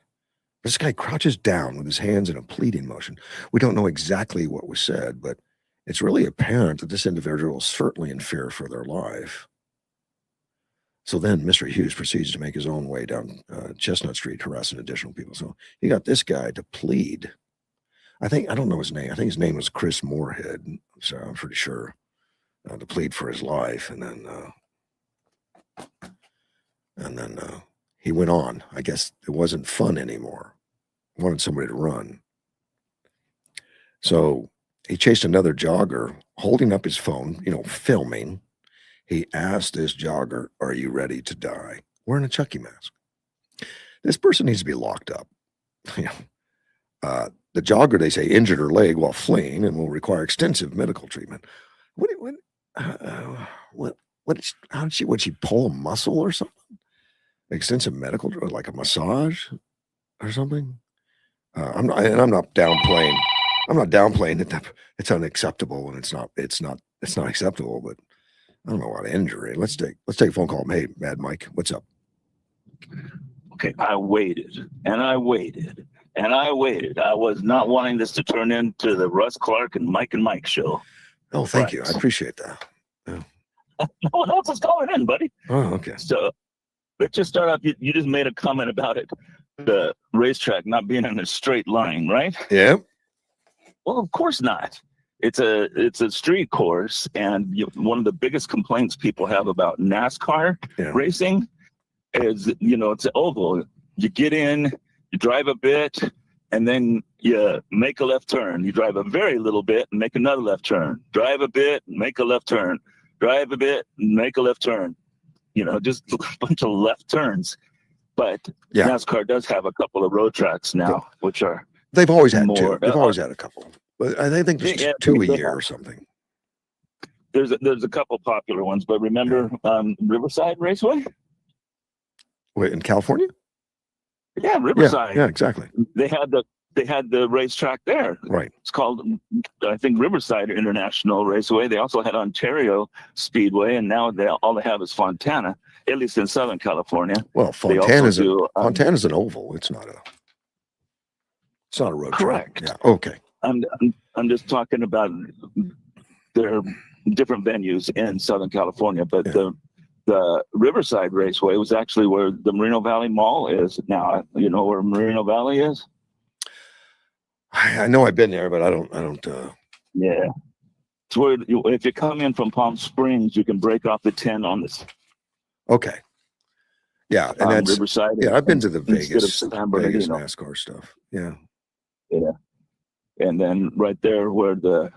This guy crouches down with his hands in a pleading motion. We don't know exactly what was said, but it's really apparent that this individual is certainly in fear for their life. So then Mr. Hughes proceeds to make his own way down Chestnut Street, harassing additional people. So you got this guy to plead. I don't know his name. I think his name was Chris Moorhead. So I'm pretty sure to plead for his life. And then he went on. I guess it wasn't fun anymore. He wanted somebody to run. So he chased another jogger, holding up his phone, filming. He asked this jogger, "Are you ready to die?" Wearing a Chucky mask. This person needs to be locked up. The jogger, they say, injured her leg while fleeing and will require extensive medical treatment. How did she pull a muscle or something? Extensive medical, like a massage or something? I'm not downplaying. I'm not downplaying it. It's unacceptable, and it's not acceptable. But I don't know about injury. Let's take a phone call. Hey, Mad Mike, what's up? Okay, I waited and I waited and I waited. I was not wanting this to turn into the Russ Clark and Mike show. Oh, thank you. I appreciate that. Yeah. No one else is calling in, buddy. Oh, okay. So let's just start off. You just made a comment about it, the racetrack not being in a straight line, right? Yeah. Well, of course not. It's a street course, and one of the biggest complaints people have about NASCAR racing is, it's an oval. You get in, you drive a bit, and then you make a left turn. You drive a very little bit and make another left turn. Drive a bit, make a left turn. Drive a bit, make a left turn. Just a bunch of left turns. But NASCAR does have a couple of road tracks now, which are they've always had two. They've always had a couple. But I think there's just two a year or something. There's a couple popular ones, but remember Riverside Raceway? Wait, in California? Yeah, Riverside. Yeah, exactly. They had the racetrack there. Right. It's called, I think, Riverside International Raceway. They also had Ontario Speedway, and now all they have is Fontana, at least in Southern California. Well, Fontana's an oval. It's not a road correct. track. Yeah. Okay. I'm just talking about their different venues in Southern California, but the Riverside Raceway was actually where the Moreno Valley Mall is now. You know where Moreno Valley is? I know I've been there, but I don't. Yeah, it's where if you come in from Palm Springs, you can break off the 10 on this. Okay. Yeah, and that's Riverside. Yeah, I've been to the Vegas NASCAR stuff. Yeah. Yeah. And then right there where the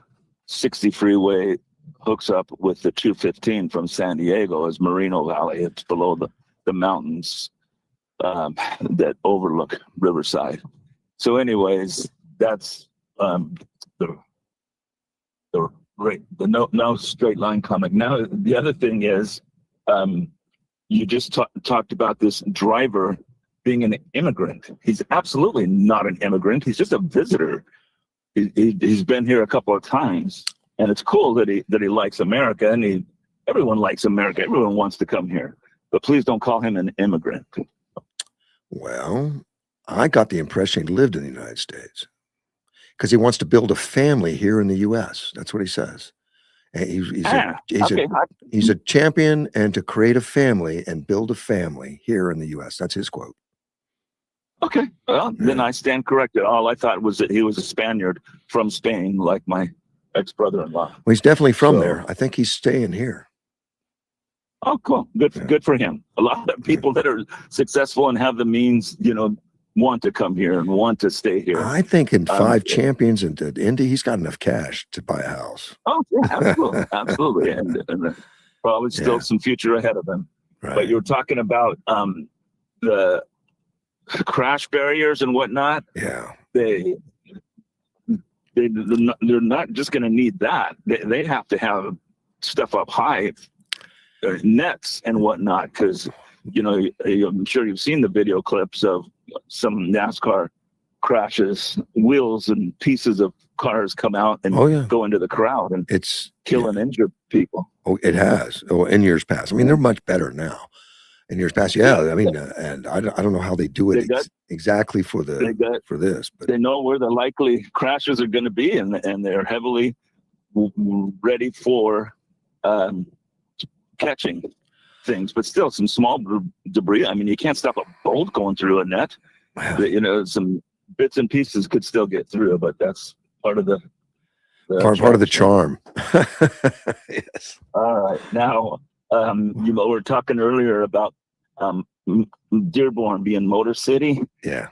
60 freeway hooks up with the 215 from San Diego is Moreno Valley. It's below the mountains that overlook Riverside. So anyways, that's the no straight line comic. Now, the other thing is you just talked about this driver being an immigrant. He's absolutely not an immigrant. He's just a visitor. He's been here a couple of times, and it's cool that he likes America, and everyone likes America. Everyone wants to come here, but please don't call him an immigrant. Well, I got the impression he lived in the United States. because he wants to build a family here in the U.S. That's what he says. And he's a champion and to create a family and build a family here in the U.S. That's his quote. Okay, well, then I stand corrected. All I thought was that he was a Spaniard from Spain, like my ex-brother-in-law. Well, he's definitely from there. I think he's staying here. Oh, cool. Good for him. A lot of people that are successful and have the means, want to come here and want to stay here. I think in 5 champions into Indy, he's got enough cash to buy a house. Oh, yeah, absolutely. Absolutely. And probably still some future ahead of him. Right. But you were talking about the crash barriers and whatnot. Yeah. They're not just going to need that. They have to have stuff up high, nets and whatnot, because I'm sure you've seen the video clips of some NASCAR crashes. Wheels and pieces of cars come out and go into the crowd, and it's kill and injure people. Oh, it has. Oh, in years past. I mean, they're much better now. In years past, I mean, and I don't know how they do it exactly for this, but they know where the likely crashes are going to be, and they're heavily ready for catching things. But still, some small debris. I mean, you can't stop a bolt going through a net. Some bits and pieces could still get through, but that's part of the part of the charm. Yes. All right, now. We were talking earlier about Dearborn being Motor City. Yeah.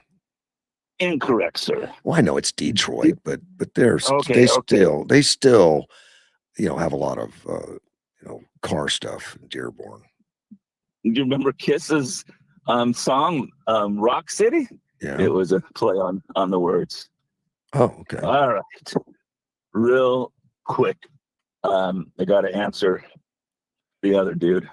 Incorrect, sir. Well, I know it's Detroit, but they still have a lot of car stuff in Dearborn. Do you remember Kiss's song Rock City? Yeah. It was a play on the words. Oh, okay. All right. Real quick. I got to answer the other dude.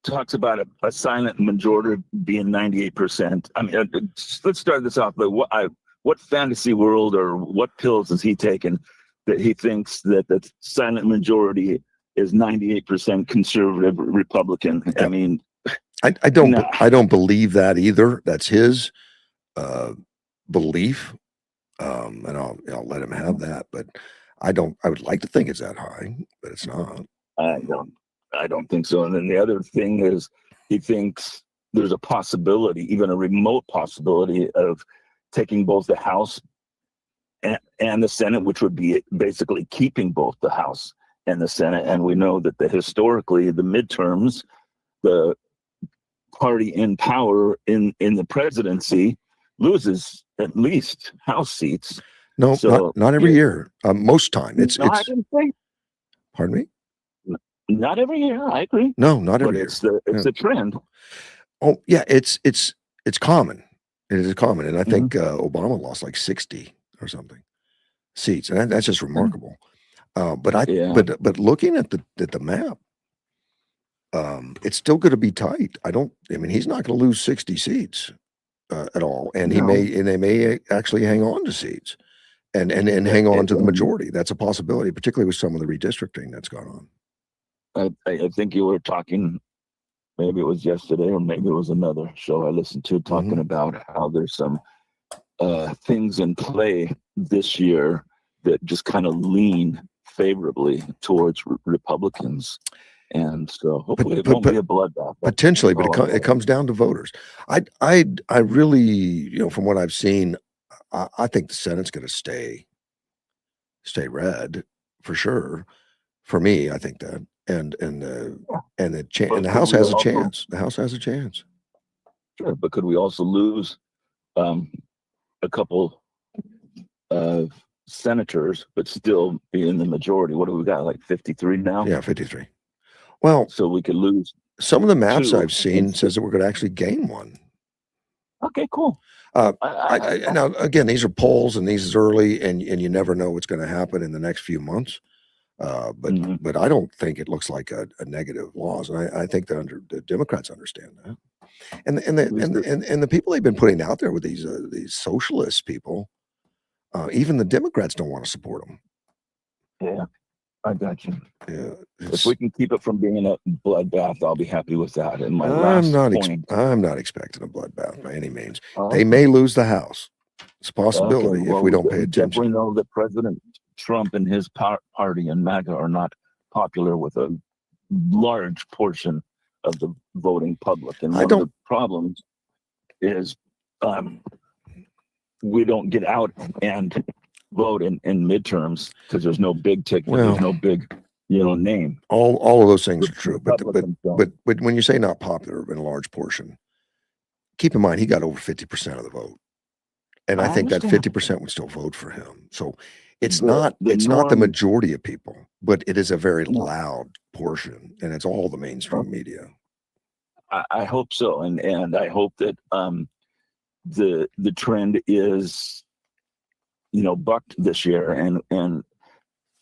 Talks about a silent majority being 98%. I mean, let's start this off. But what fantasy world or what pills has he taken that he thinks that the silent majority is 98% conservative Republican? I mean, I don't believe that either. That's his belief, and I'll let him have that. But I would like to think it's that high, but it's not. I don't think so. And then the other thing is he thinks there's a possibility, even a remote possibility, of taking both the House and the Senate, which would be basically keeping both the House and the Senate. And we know that historically, the midterms, the party in power in the presidency loses at least House seats. No, so, not every year. Most time. It's I didn't think. Pardon me? Not every year. I agree. No, not every year. It's the trend. Oh yeah, it's common. It is common, and I think Obama lost like 60 or something seats, and that's just remarkable. But looking at the map, it's still going to be tight. I mean, he's not going to lose 60 seats at all, and they may actually hang on to seats and hang on to the majority. That's a possibility, particularly with some of the redistricting that's gone on. I think you were talking, maybe it was yesterday or maybe it was another show I listened to talking about how there's some things in play this year that just kind of lean favorably towards Republicans. And so hopefully it won't be a bloodbath. Potentially, but it comes down to voters. I really, from what I've seen, I think the Senate's going to stay red for sure. For me, I think that. And the House has a chance. The House has a chance. Sure, but could we also lose a couple of senators, but still be in the majority? What do we got? Like 53 now? Yeah, 53. Well, so we could lose. Some of the maps I've seen says that we're going to actually gain one. Okay, cool. Now again, these are polls and these is early, and you never know what's going to happen in the next few months. But I don't think it looks like a negative loss, and I think that the Democrats understand that, and the people they've been putting out there with these socialist people, even the Democrats don't want to support them. Yeah, I got you. Yeah, if we can keep it from being a bloodbath, I'll be happy with that. And my I'm not expecting a bloodbath by any means. They may lose the House. It's a possibility if we don't pay attention. Definitely know that President Trump and his party and MAGA are not popular with a large portion of the voting public. And one of the problems is we don't get out and vote in midterms because there's no big ticket, there's no big name. All of those things are true, but Republicans don't. when you say not popular in a large portion, keep in mind he got over 50% of the vote, and I think that 50% would still vote for him. So it's not the majority of people, but it is a very loud portion, and it's all the mainstream media. I hope so, and I hope that the trend is bucked this year, and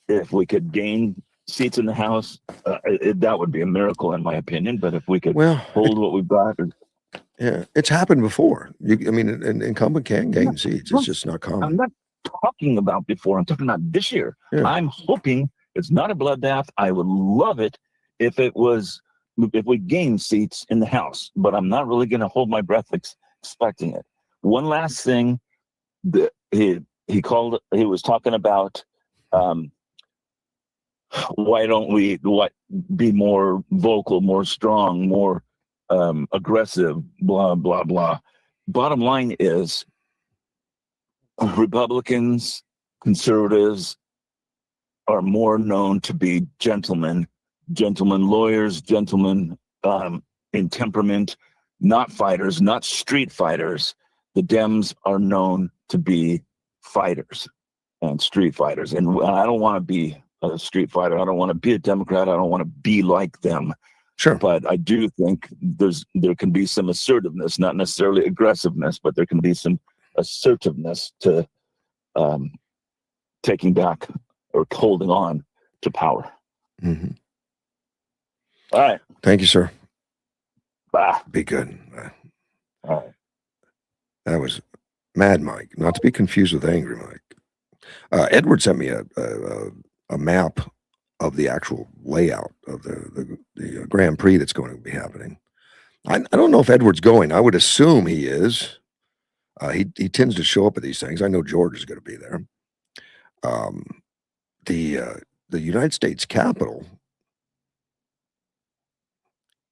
if we could gain seats in the House, that would be a miracle in my opinion. But if we could hold what we've got, it's happened before. An incumbent can gain seats. It's just not common. I'm not talking about before. I'm talking about this year. Yeah. I'm hoping it's not a bloodbath. I would love it if we gain seats in the House, but I'm not really going to hold my breath expecting it. One last thing that he was talking about. Why don't we be more vocal, more strong, more aggressive, blah, blah, blah. Bottom line is Republicans, conservatives are more known to be gentlemen lawyers, gentlemen in temperament, not fighters, not street fighters. The Dems are known to be fighters and street fighters. And I don't want to be a street fighter. I don't want to be a Democrat. I don't want to be like them. Sure. But I do think there can be some assertiveness, not necessarily aggressiveness, but there can be some assertiveness to taking back or holding on to power. Mm-hmm. All right. Thank you, sir. Bye. Be good. All right. That was Mad Mike, not to be confused with Angry Mike. Edward sent me a map of the actual layout of the Grand Prix that's going to be happening. I don't know if Edward's going. I would assume he is. He tends to show up at these things. I know George is going to be there. The United States Capitol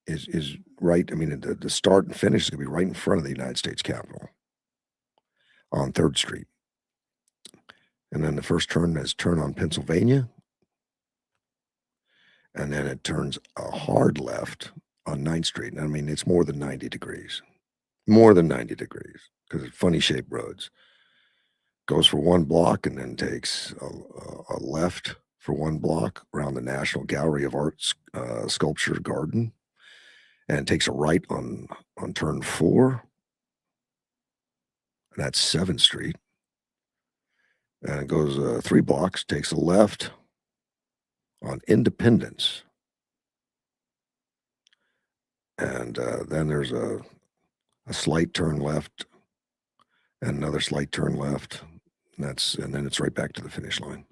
is right. I mean, the start and finish is going to be right in front of the United States Capitol on 3rd Street. And then the first turn is turn on Pennsylvania. And then it turns a hard left on 9th Street. And I mean, it's more than 90 degrees. More than 90 degrees because it's funny shaped roads. Goes for 1 block and then takes a left for 1 block around the National Gallery of Art Sculpture Garden. And takes a right on turn 4. And that's 7th Street. And it goes 3 blocks, takes a left on Independence. And then there's a slight turn left and another slight turn left. And then it's right back to the finish line.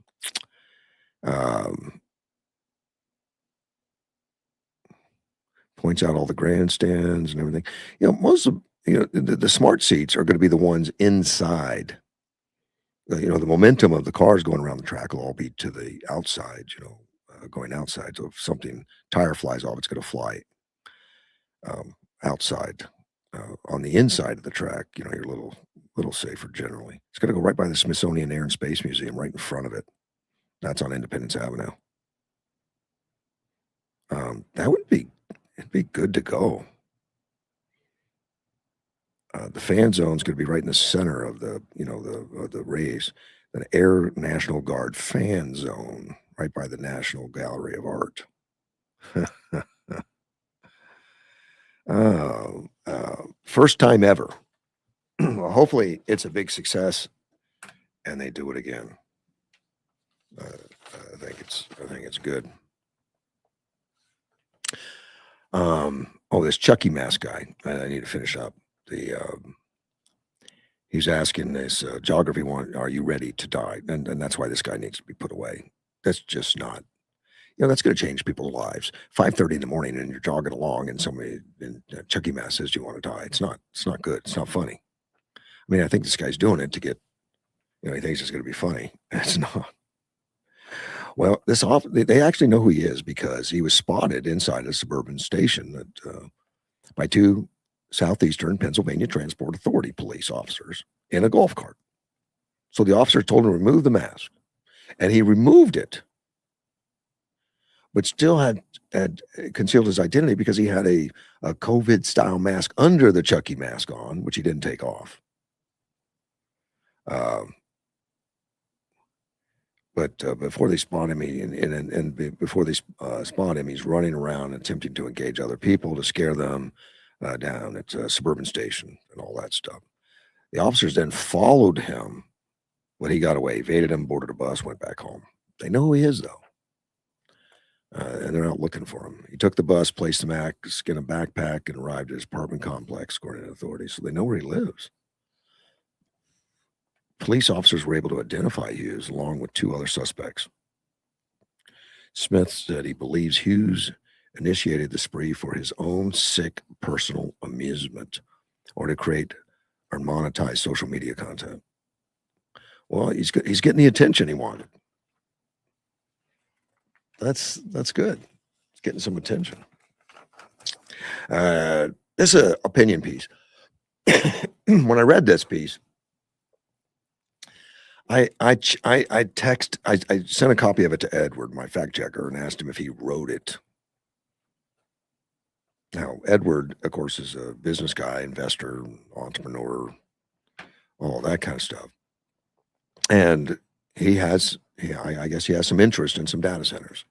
Points out all the grandstands and everything. Most of the smart seats are going to be the ones inside. The momentum of the cars going around the track will all be to the outside, going outside. So if something tire flies off, it's going to fly outside. On the inside of the track, you're a little safer generally. It's going to go right by the Smithsonian Air and Space Museum, right in front of it. That's on Independence Avenue. It'd be good to go. The fan zone is going to be right in the center of the race. An Air National Guard fan zone right by the National Gallery of Art. First time ever. Well, hopefully it's a big success and they do it again. I think it's good. This Chucky Mask guy. I need to finish up. He's asking this geography one, are you ready to die? And that's why this guy needs to be put away. That's just not, that's going to change people's lives. 5:30 in the morning and you're jogging along and somebody in Chucky Mask says, do you want to die? It's not good. It's not funny. I mean, I think this guy's doing it to get he thinks it's going to be funny. It's not. Well, they actually know who he is because he was spotted inside a suburban station by two Southeastern Pennsylvania Transport Authority police officers in a golf cart. So the officer told him to remove the mask, and he removed it, but still had concealed his identity because he had a COVID-style mask under the Chucky mask on, which he didn't take off. But before they spot him, before they spot him, he's running around attempting to engage other people to scare them down at a suburban station and all that stuff. The officers then followed him when he got away, evaded him, boarded a bus, went back home. They know who he is, though. And they're out looking for him. He took the bus, placed the mask in a backpack, and arrived at his apartment complex, according to authorities. So they know where he lives. Police officers were able to identify Hughes along with two other suspects. Smith said he believes Hughes initiated the spree for his own sick personal amusement or to create or monetize social media content. Well, he's getting the attention he wanted. That's good. He's getting some attention. This is an opinion piece. When I read this piece, I sent a copy of it to Edward, my fact checker, and asked him if he wrote it. Now, Edward, of course, is a business guy, investor, entrepreneur, all that kind of stuff. And I guess he has some interest in some data centers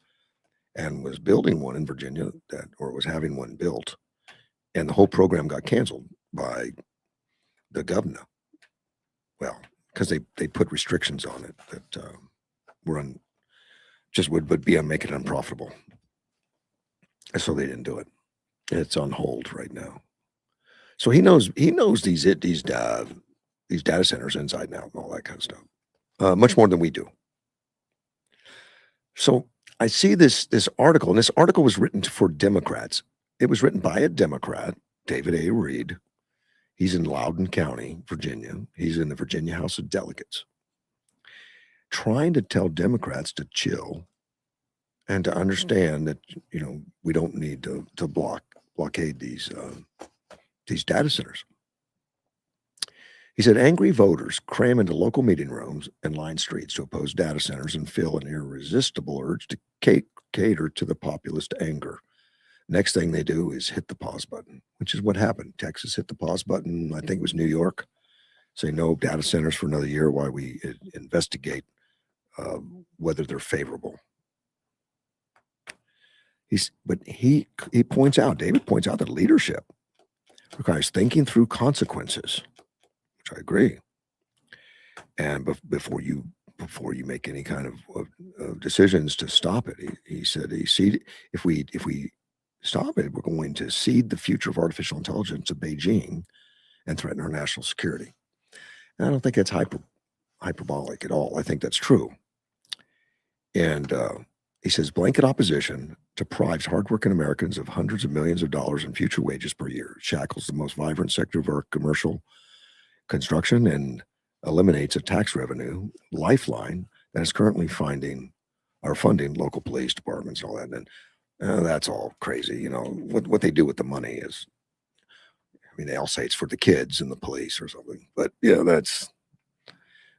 and was building one in Virginia or was having one built. And the whole program got canceled by the governor. Well, because they put restrictions on it that would be on making it unprofitable. So they didn't do it. It's on hold right now. So he knows these data centers inside and out and all that kind of stuff, much more than we do. So I see this article, and this article was written for Democrats. It was written by a Democrat, David A. Reed. He's in Loudoun County, Virginia. He's in the Virginia House of Delegates, trying to tell Democrats to chill and to understand that, we don't need to blockade these data centers. He said angry voters cram into local meeting rooms and line streets to oppose data centers and feel an irresistible urge to cater to the populist anger. Next thing they do is hit the pause button, which is what happened. Texas hit the pause button. I think it was New York. Say no data centers for another year while we investigate whether they're favorable. David points out that leadership requires thinking through consequences, which I agree. And before you make any kind of decisions to stop it, he said if we stop it, we're going to cede the future of artificial intelligence to Beijing and threaten our national security. And I don't think that's hyperbolic at all. I think that's true. And he says blanket opposition deprives hardworking Americans of hundreds of millions of dollars in future wages per year, shackles the most vibrant sector of our commercial construction, and eliminates a tax revenue lifeline that is currently funding local police departments and all that. And that's all crazy. What they do with the money is, they all say it's for the kids and the police or something, but that's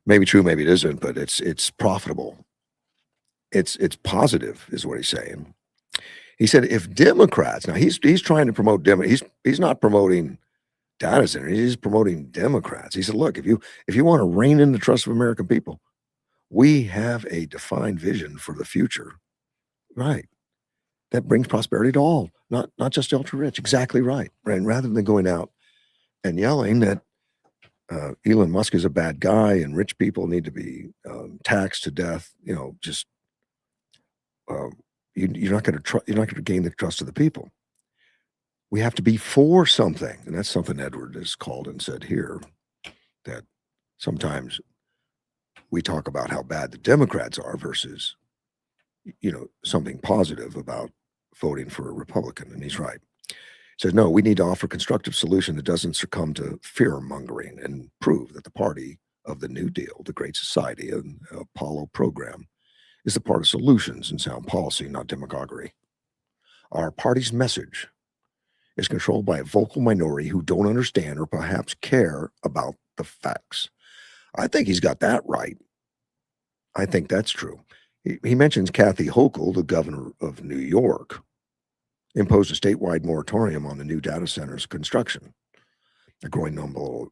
maybe true, maybe it isn't, but it's profitable. It's positive is what he's saying. He said if Democrats, now he's trying to promote he's not promoting data centers, he's promoting Democrats. He said, look, if you want to rein in the trust of American people, we have a defined vision for the future. Right. That brings prosperity to all, not just the ultra rich. Exactly right. And rather than going out and yelling that Elon Musk is a bad guy and rich people need to be taxed to death, you're not going to gain the trust of the people. We have to be for something, and that's something Edward has called and said here, that sometimes we talk about how bad the Democrats are versus something positive about voting for a Republican, and he's right. He says, no, we need to offer a constructive solution that doesn't succumb to fear mongering and prove that the party of the New Deal, the Great Society, and Apollo program is the part of solutions and sound policy, not demagoguery. Our party's message is controlled by a vocal minority who don't understand or perhaps care about the facts. I think he's got that right. I think that's true. He mentions Kathy Hochul, the governor of New York, imposed a statewide moratorium on the new data centers construction. A growing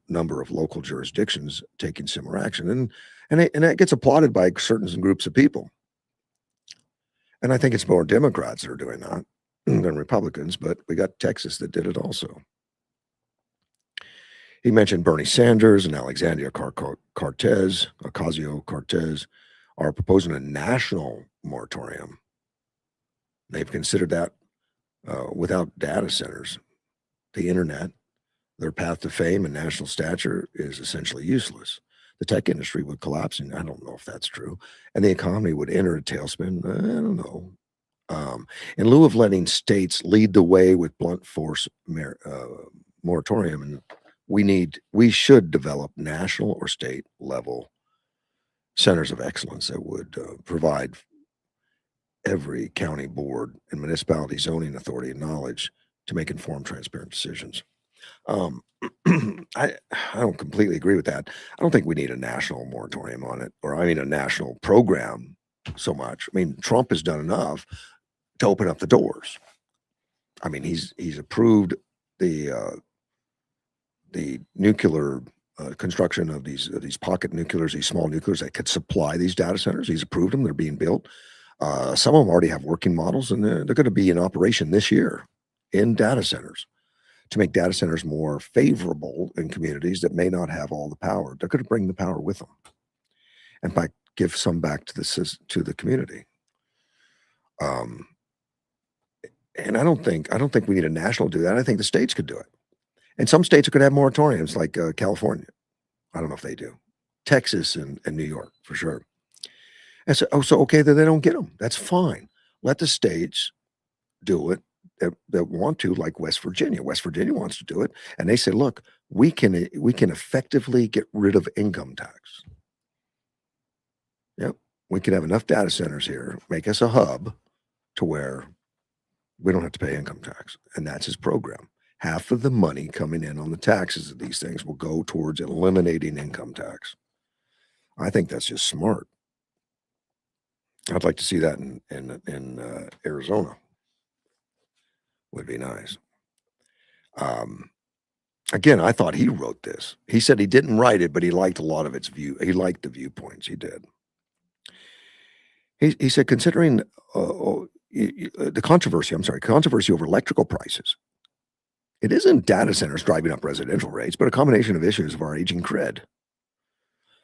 number of local jurisdictions taking similar action, and that gets applauded by certain groups of people. And I think it's more Democrats that are doing that than Republicans, but we got Texas that did it also. He mentioned Bernie Sanders and Alexandria Ocasio-Cortez are proposing a national moratorium. They've considered that without data centers, the internet, their path to fame and national stature is essentially useless. The tech industry would collapse, and I don't know if that's true, and the economy would enter a tailspin. I don't know. In lieu of letting states lead the way with blunt force moratorium, and we should develop national or state level centers of excellence that would provide every county board and municipality zoning authority and knowledge to make informed, transparent decisions. I don't completely agree with that. I don't think we need a national moratorium on it, or I mean a national program so much. I mean, Trump has done enough to open up the doors. I mean, he's approved the nuclear construction of these pocket nuclears, these small nuclears that could supply these data centers. He's approved them; they're being built. Some of them already have working models, and they're going to be in operation this year in data centers to make data centers more favorable in communities that may not have all the power. They're going to bring the power with them, and give some back to the community. And I don't think we need a national to do that. I think the states could do it, and some states could have moratoriums, like California. I don't know if they do. Texas and New York for sure. And so, okay, then they don't get them. That's fine. Let the states do it that want to, like West Virginia. West Virginia wants to do it, and they say, look, we can effectively get rid of income tax. Yep, we can have enough data centers here, make us a hub to where we don't have to pay income tax, and that's his program. Half of the money coming in on the taxes of these things will go towards eliminating income tax. I think that's just smart. I'd like to see that in Arizona. Would be nice. Again, I thought he wrote this. He said he didn't write it, but he liked a lot of its he liked the viewpoints. He did. He said, considering the controversy over electrical prices, it isn't data centers driving up residential rates, but a combination of issues of our aging cred.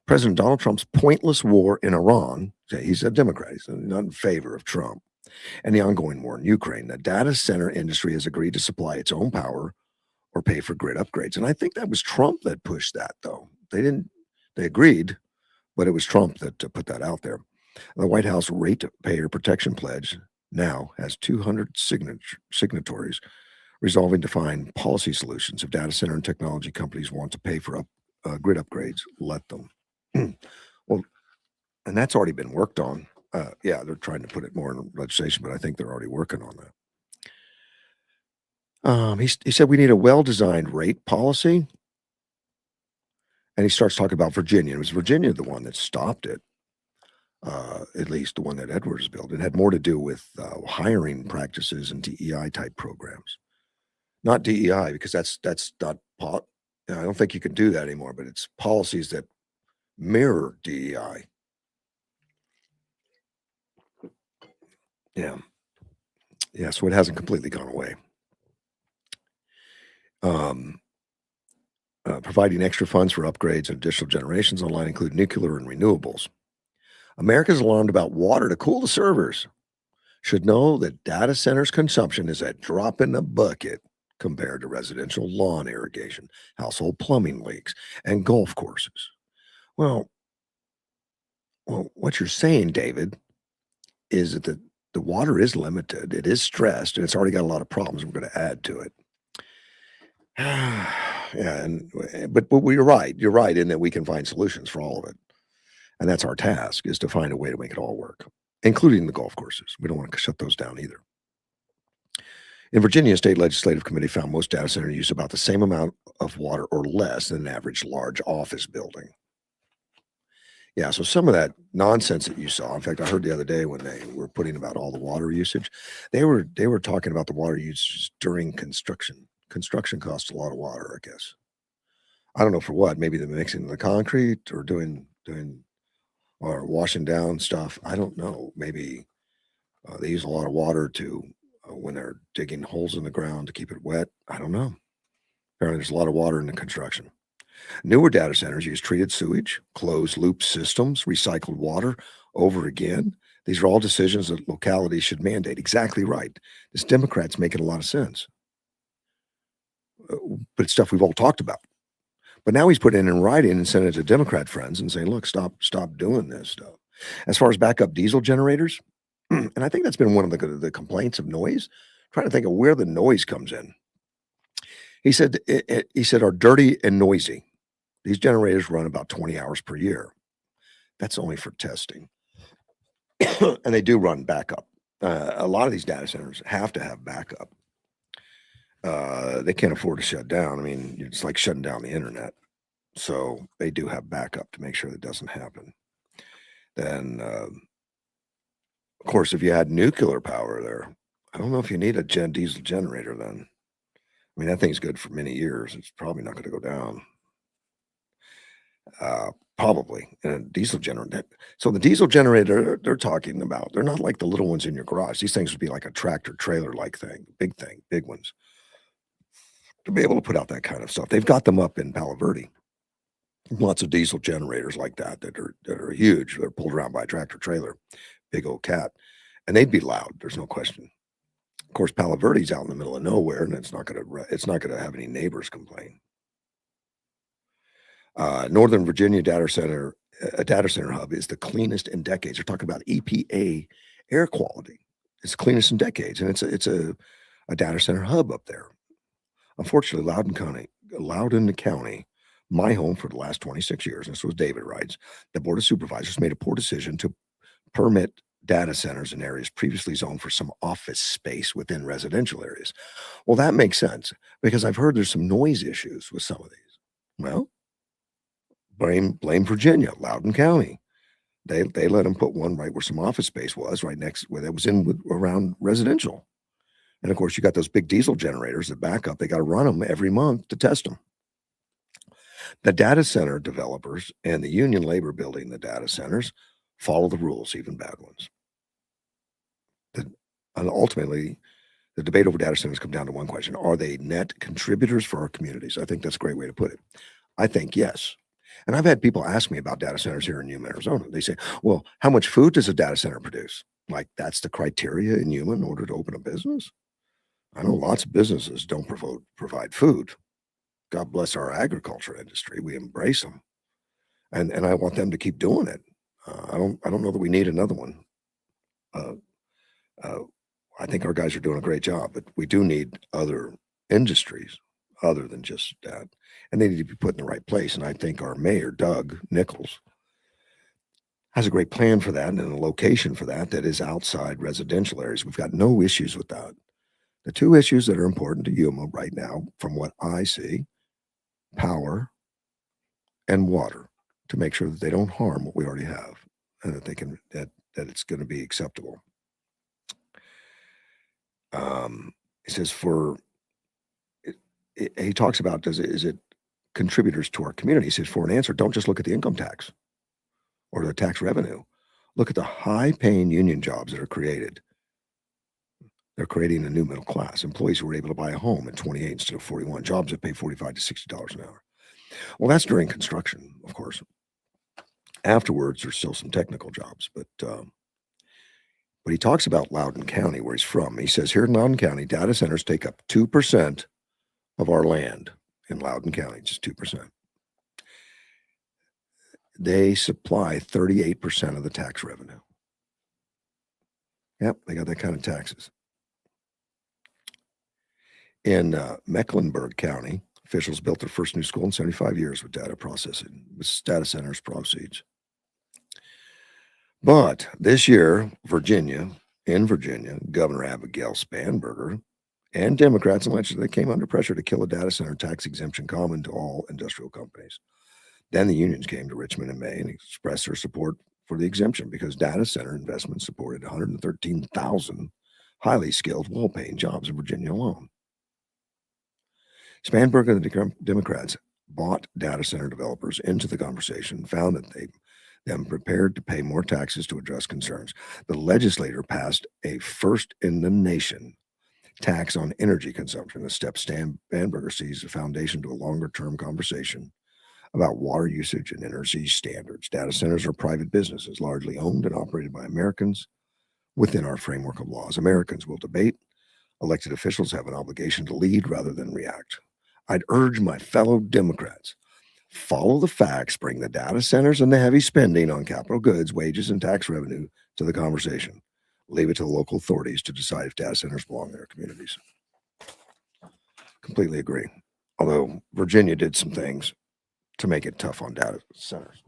President Donald Trump's pointless war in Iran, he's a Democrat, he's not in favor of Trump, and the ongoing war in Ukraine. The data center industry has agreed to supply its own power or pay for grid upgrades. And I think that was Trump that pushed that, though. They agreed, but it was Trump that put that out there. The White House Ratepayer Protection Pledge now has 200 signatories resolving to find policy solutions. If data center and technology companies want to pay for grid upgrades, let them. Well, and that's already been worked on. Yeah, they're trying to put it more in legislation, but I think they're already working on that. He said we need a well-designed rate policy, and he starts talking about Virginia. It was Virginia the one that stopped it, at least the one that Edwards built. It had more to do with hiring practices and DEI type programs, not DEI, because that's not I don't think you can do that anymore. But it's policies that mirror DEI. Yeah. So it hasn't completely gone away. Providing extra funds for upgrades and additional generations online include nuclear and renewables. America's alarmed about water to cool the servers. Should know that data centers consumption is a drop in the bucket compared to residential lawn irrigation, household plumbing leaks, and golf courses. Well, what you're saying, David, is that the water is limited. It is stressed, and it's already got a lot of problems we're going to add to it. Yeah, but you're right. You're right in that we can find solutions for all of it, and that's our task is to find a way to make it all work, including the golf courses. We don't want to shut those down either. In Virginia, state legislative committee found most data centers use about the same amount of water or less than an average large office building. Yeah, so some of that nonsense that you saw. In fact, I heard the other day when they were putting about all the water usage, they were talking about the water usage during construction. Construction costs a lot of water, I guess. I don't know for what. Maybe they're mixing the concrete or doing or washing down stuff. I don't know. Maybe they use a lot of water to when they're digging holes in the ground to keep it wet. I don't know. Apparently, there's a lot of water in the construction. Newer data centers use treated sewage, closed loop systems, recycled water over again. These are all decisions that localities should mandate. Exactly right. This Democrats making a lot of sense. But it's stuff we've all talked about. But now he's put it in writing and sent it to Democrat friends and saying, look, stop doing this stuff. As far as backup diesel generators, and I think that's been one of the complaints of noise, trying to think of where the noise comes in. He said are dirty and noisy. These generators run about 20 hours per year. That's only for testing. And they do run backup. A lot of these data centers have to have backup. They can't afford to shut down. I mean, it's like shutting down the internet. So they do have backup to make sure that doesn't happen. Then, of course, if you had nuclear power there, I don't know if you need a diesel generator then. I mean, that thing's good for many years. It's probably not going to go down. Probably in a diesel generator. So the diesel generator they're talking about, they're not like the little ones in your garage. These things would be like a tractor trailer like thing, big ones. To be able to put out that kind of stuff. They've got them up in Palo Verde. Lots of diesel generators like that are huge. They're pulled around by a tractor trailer, big old cat, and they'd be loud. There's no question. Of course, Palo Verde's out in the middle of nowhere, and it's not going to have any neighbors complain. Northern Virginia data center hub is the cleanest in decades. They're talking about EPA air quality. It's the cleanest in decades, and it's a data center hub up there. Unfortunately, Loudoun County, my home for the last 26 years, and this was David writes, the Board of Supervisors made a poor decision to permit data centers in areas previously zoned for some office space within residential areas. Well, that makes sense because I've heard there's some noise issues with some of these. Well, blame Virginia, Loudoun County. They let them put one right where some office space was, right next where that was around residential. And of course, you got those big diesel generators that back up. They got to run them every month to test them. The data center developers and the union labor building the data centers follow the rules, even bad ones. And ultimately, the debate over data centers come down to one question. Are they net contributors for our communities? I think that's a great way to put it. I think yes. And I've had people ask me about data centers here in Yuma, Arizona. They say, well, how much food does a data center produce? Like that's the criteria in Yuma in order to open a business? I know lots of businesses don't provide food. God bless our agriculture industry. We embrace them. And I want them to keep doing it. I don't know that we need another one. I think our guys are doing a great job, but we do need other industries other than just that. And they need to be put in the right place. And I think our mayor, Doug Nichols, has a great plan for that and a location for that is outside residential areas. We've got no issues with that. The two issues that are important to Yuma right now, from what I see, power and water, to make sure that they don't harm what we already have and that they can that it's going to be acceptable. He says he talks about is it contributors to our community? He says for an answer, don't just look at the income tax or the tax revenue. Look at the high-paying union jobs that are created. They're creating a new middle class. Employees who were able to buy a home at 28 instead of 41. Jobs that pay $45 to $60 an hour. Well, that's during construction, of course. Afterwards, there's still some technical jobs, but he talks about Loudoun County, where he's from. He says here in Loudoun County, data centers take up 2% of our land in Loudoun County, just 2%. They supply 38% of the tax revenue. Yep, they got that kind of taxes. In Mecklenburg County, Officials built their first new school in 75 years with data processing, with data centers proceeds. But this year, in Virginia, Governor Abigail Spanberger and Democrats and legislators came under pressure to kill a data center tax exemption common to all industrial companies. Then the unions came to Richmond in May and expressed their support for the exemption because data center investment supported 113,000 highly skilled, well-paying jobs in Virginia alone. Spanberger and the Democrats bought data center developers into the conversation, found that them prepared to pay more taxes to address concerns. The legislature passed a first-in-the-nation tax on energy consumption, a step Spanberger sees as a foundation to a longer-term conversation about water usage and energy standards. Data centers are private businesses, largely owned and operated by Americans within our framework of laws. Americans will debate. Elected officials have an obligation to lead rather than react. I'd urge my fellow Democrats, follow the facts, bring the data centers and the heavy spending on capital goods, wages, and tax revenue to the conversation. Leave it to the local authorities to decide if data centers belong in their communities. Completely agree. Although Virginia did some things to make it tough on data centers,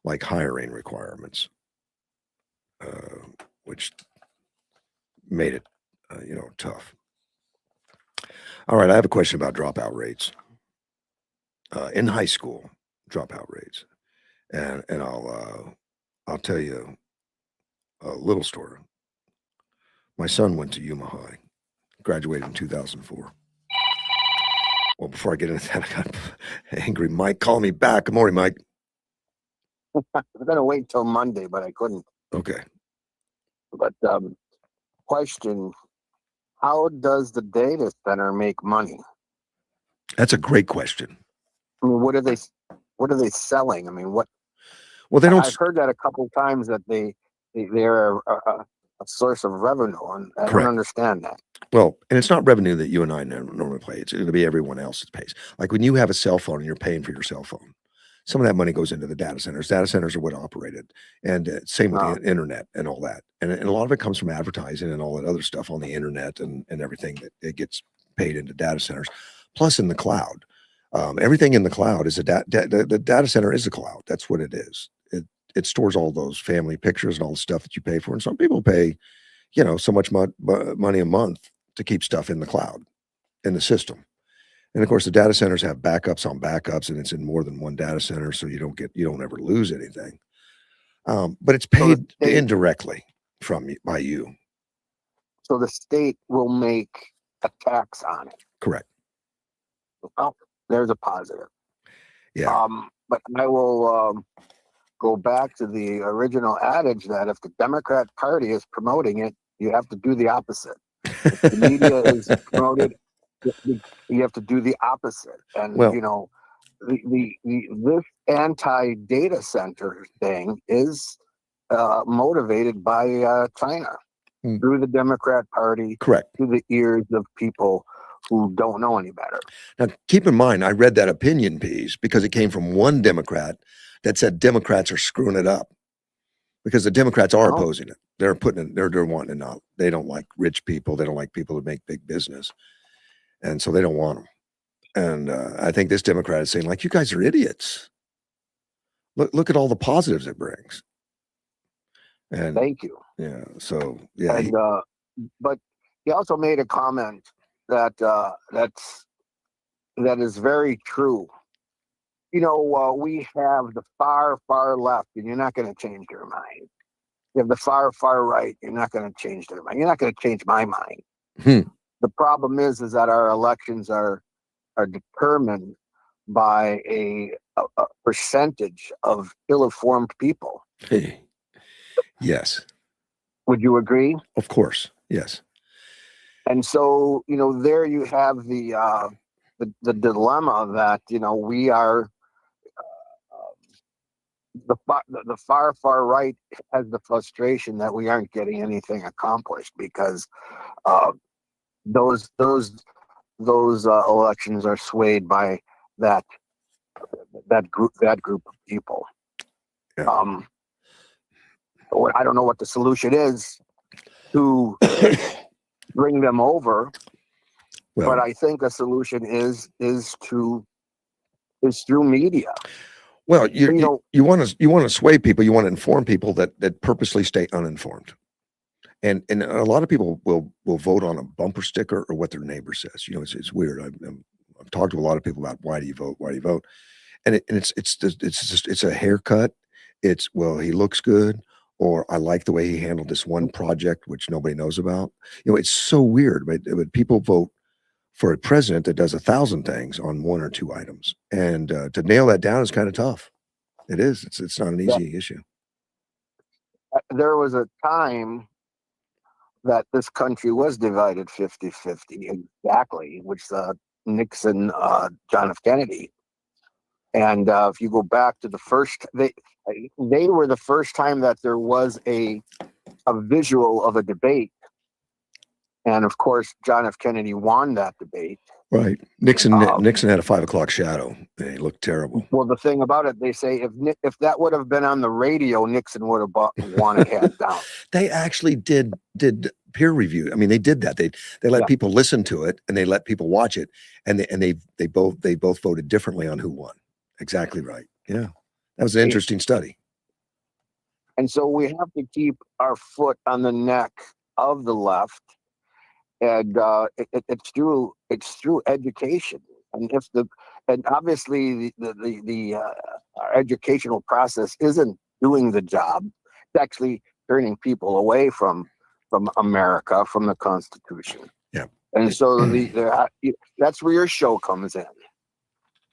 like hiring requirements, which made it, tough. All right, I have a question about dropout rates in high school. Dropout rates, and I'll tell you a little story. My son went to Yuma High, graduated in 2004. Well, before I get into that, I got angry. Mike, call me back. Good morning, Mike. I'm going to wait till Monday, but I couldn't. Okay. But question, how does the data center make money? That's a great question. I mean, what are they selling? I mean, what? Well, they don't. I've heard that a couple of times that they're a source of revenue, and I Correct. don't understand that. Well, and it's not revenue that you and I normally pay. It's going to be everyone else that pays. Like when you have a cell phone and you're paying for your cell phone, some of that money goes into the data centers. Data centers are what operate it. And same with the internet and all that. And a lot of it comes from advertising and all that other stuff on the internet and everything that it gets paid into data centers. Plus in the cloud. Everything in the cloud is the data center is a cloud. That's what it is. It stores all those family pictures and all the stuff that you pay for. And some people pay, so much money a month to keep stuff in the cloud, in the system. And of course, the data centers have backups on backups, and it's in more than one data center, so you don't ever lose anything. But it's paid indirectly by you. So the state will make a tax on it. Correct. Well, there's a positive. Yeah. But I will go back to the original adage that if the Democrat Party is promoting it, you have to do the opposite. If the media is promoted, you have to do the opposite. And this anti-data center thing is motivated by China through the Democrat Party, correct, through the ears of people who don't know any better. Now, keep in mind, I read that opinion piece because it came from one Democrat that said Democrats are screwing it up because the Democrats are opposing it. They're putting it, they're wanting it out. They don't like rich people. They don't like people that make big business. And so they don't want them. And I think this Democrat is saying, like, you guys are idiots. Look at all the positives it brings. And thank you. Yeah. So yeah. And, but he also made a comment that that is very true. We have the far left, and you're not going to change their mind. You have the far right. You're not going to change their mind. You're not going to change my mind. The problem is that our elections are determined by a percentage of ill-informed people. Hey. Yes. Would you agree? Of course. Yes. And so, there you have the dilemma that, we are the far right has the frustration that we aren't getting anything accomplished because those elections are swayed by that group of people. Yeah. I don't know what the solution is to bring them over, Well, but I think a solution is through media. well, You know, you want to sway people. You want to inform people that purposely stay uninformed. And a lot of people will vote on a bumper sticker or what their neighbor says. It's weird. I've talked to a lot of people about why do you vote? Why do you vote? And it's a haircut. It's, well, he looks good, or I like the way he handled this one project which nobody knows about. It's so weird, but people vote for a president that does 1,000 things on one or two items, and to nail that down is kind of tough. It is. It's not an easy issue. there was a time that this country was divided 50-50, exactly, which Nixon, John F. Kennedy. And if you go back to the first, they were the first time that there was a visual of a debate. And of course, John F. Kennedy won that debate. Right. Nixon had a 5 o'clock shadow. He looked terrible. Well, the thing about it, they say if that would have been on the radio, Nixon would have won it hands down. They actually did peer review. I mean, they did that. They let people listen to it, and they let people watch it, and they both voted differently on who won. Exactly right. Yeah, that was an interesting study. And so we have to keep our foot on the neck of the left, and it's through education. And obviously our educational process isn't doing the job. It's actually turning people away from America, from the Constitution. Yeah. And so that's where your show comes in.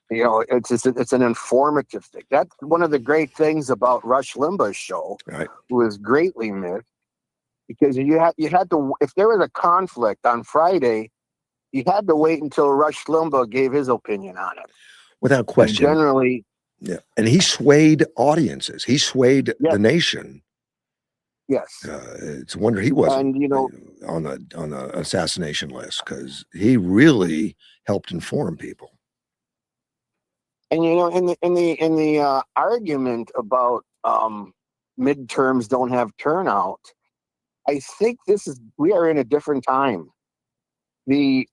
It's an informative thing. That's one of the great things about Rush Limbaugh's show, right, who is greatly missed, because you had to, if there was a conflict on Friday, you had to wait until Rush Limbaugh gave his opinion on it. Without question. And generally, yeah, and he swayed audiences. He swayed the nation. Yes, it's a wonder he wasn't on the assassination list, because he really helped inform people. And in the argument about midterms don't have turnout, I think we are in a different time. The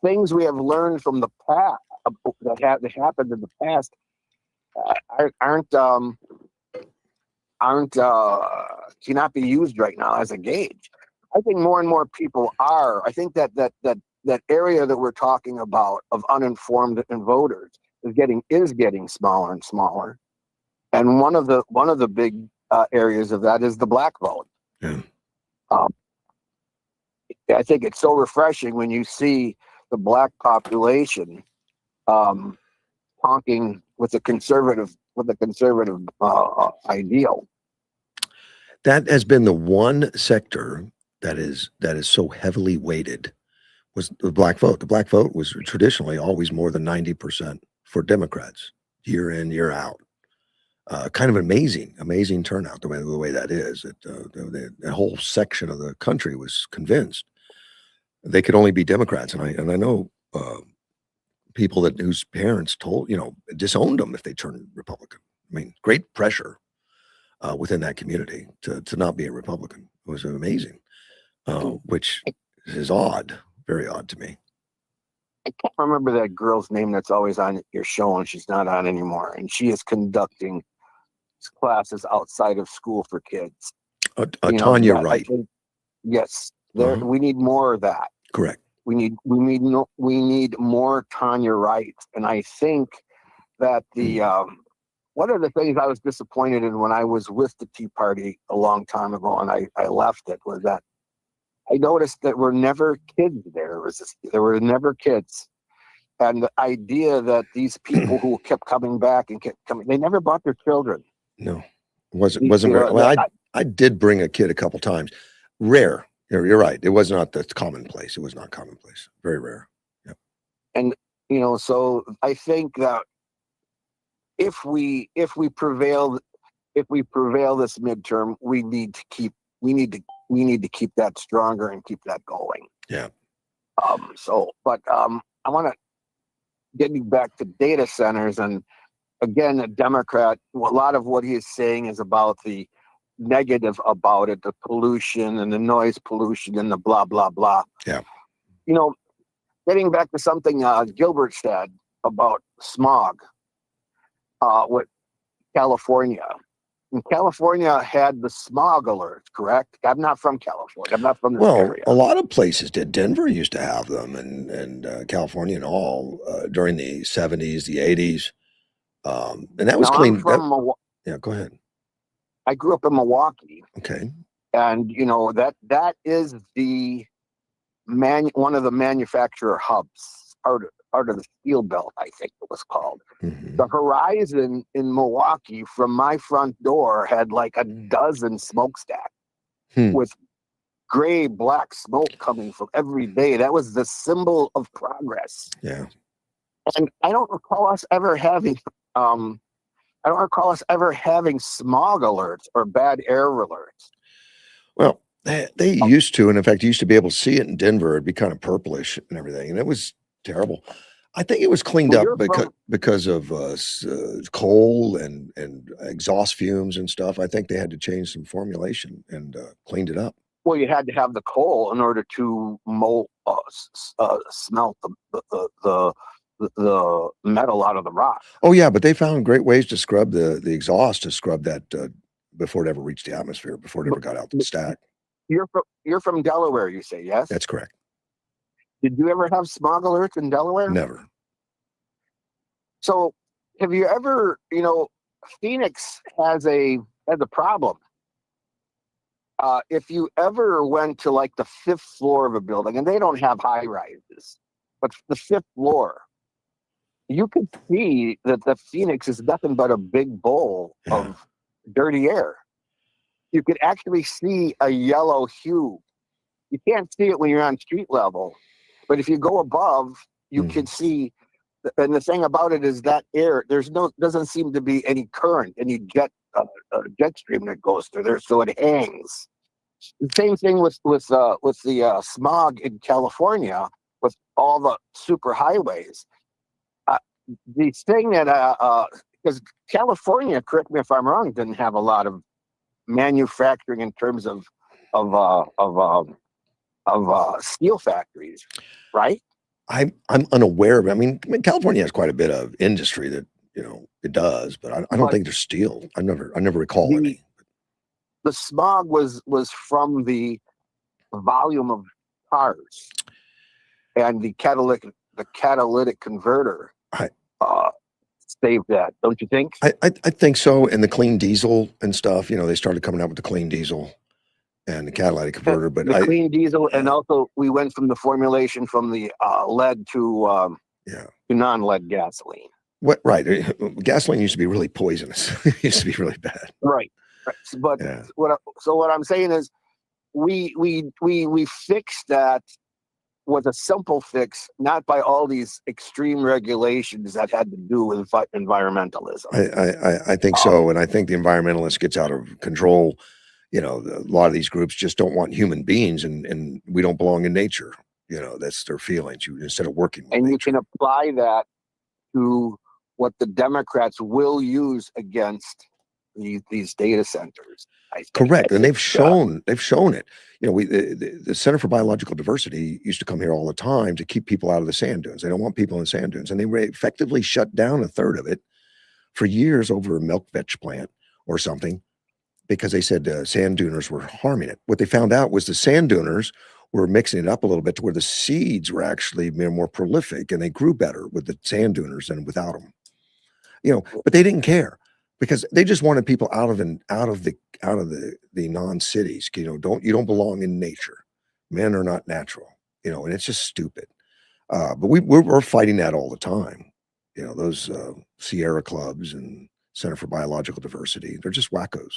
things we have learned from the past that happened in the past cannot be used right now as a gauge. I think more and more people are. I think that area that we're talking about of uninformed and voters is getting smaller and smaller. And one of the big areas of that is the black vote. Yeah. I think it's so refreshing when you see the black population talking with a conservative ideal. That has been the one sector that is so heavily weighted, was the black vote. The black vote was traditionally always more than 90% for Democrats, year in, year out. Kind of amazing turnout the way that is. The whole section of the country was convinced they could only be Democrats, and I know people whose parents disowned them if they turned Republican. I mean, great pressure within that community to not be a Republican. It was amazing, which is odd, very odd to me. I can't remember that girl's name that's always on your show, and she's not on anymore. And she is conducting classes outside of school for kids. Tanya Wright. Yes, we need more of that. Correct. We need more Tanya Wright, and I think that one of the things I was disappointed in when I was with the Tea Party a long time ago, and I left it, was that I noticed that were never kids there. There were never kids. And the idea that these people who kept coming back and kept coming, they never brought their children. No, wasn't very, well, I did bring a kid a couple times. Rare. You're right. It was not the commonplace. It was not commonplace. Very rare. Yep. And so I think that if we prevail this midterm, we need to keep that stronger and keep that going. Yeah. I want to get back to data centers, and again, a Democrat. A lot of what he is saying is about the negative about it, the pollution and the noise pollution and the blah blah blah. Yeah. getting back to something Gilbert said about smog with California. And California had the smog alert, correct? I'm not from California. I'm not from this Well, area. a lot of places did. Denver used to have them, and California and all during the 70s, the 80s, and that was Now, clean. Yeah, go ahead. I grew up in Milwaukee, Okay. and that is the one of the manufacturer hubs out of the steel belt, I think it was called. Mhm. The horizon in Milwaukee from my front door had like a dozen smokestacks with gray black smoke coming from every day. That was the symbol of progress. Yeah. And I don't recall us ever having smog alerts or bad air alerts. Well, they used to, and in fact, you used to be able to see it in Denver. It'd be kind of purplish and everything, and it was terrible. I think it was cleaned Well, up because of coal and exhaust fumes and stuff. I think they had to change some formulation and cleaned it up. Well, you had to have the coal in order to smelt the metal out of the rock. Oh yeah, but they found great ways to scrub the exhaust, to scrub that before it ever reached the atmosphere, before it ever got out the stack. You're from Delaware, you say, yes? That's correct. Did you ever have smog alerts in Delaware? Never. So have you ever, Phoenix has a problem. If you ever went to like the 5th floor of a building, and they don't have high rises, but the 5th floor, you could see that the Phoenix is nothing but a big bowl of dirty air. You could actually see a yellow hue. You can't see it when you're on street level, but if you go above, you can see. And the thing about it is that air, doesn't seem to be any current, any jet stream that goes through there, so it hangs. The same thing with the smog in California, with all the super highways. The thing that because California, correct me if I'm wrong, didn't have a lot of manufacturing in terms of steel factories, right? I'm unaware of it. I mean, California has quite a bit of industry that it does, but I don't think there's steel. I never recall any. The smog was from the volume of cars and the catalytic converter. Saved that, don't you think? I think so. And the clean diesel and stuff, they started coming out with the clean diesel and the catalytic converter. But the clean diesel, and also we went from the formulation from the lead to non-lead gasoline. What? Right. Gasoline used to be really poisonous. It used to be really bad. Right. But what I'm saying is, we fixed that with a simple fix, not by all these extreme regulations that had to do with environmentalism. I think so, and I think the environmentalist gets out of control. A lot of these groups just don't want human beings, and we don't belong in nature. That's their feelings. Instead of working with and nature. You can apply that to what the Democrats will use against these data centers. Correct, and they've shown it. The Center for Biological Diversity used to come here all the time to keep people out of the sand dunes. They don't want people in sand dunes, and they effectively shut down a third of it for years over a milk vetch plant or something, because they said sand duners were harming it. What they found out was the sand duners were mixing it up a little bit to where the seeds were actually more prolific, and they grew better with the sand duners than without them. But they didn't care, because they just wanted people out of the non-cities. You don't belong in nature. Men are not natural. And it's just stupid. But we're fighting that all the time. Those Sierra clubs and Center for Biological Diversity, they're just wackos.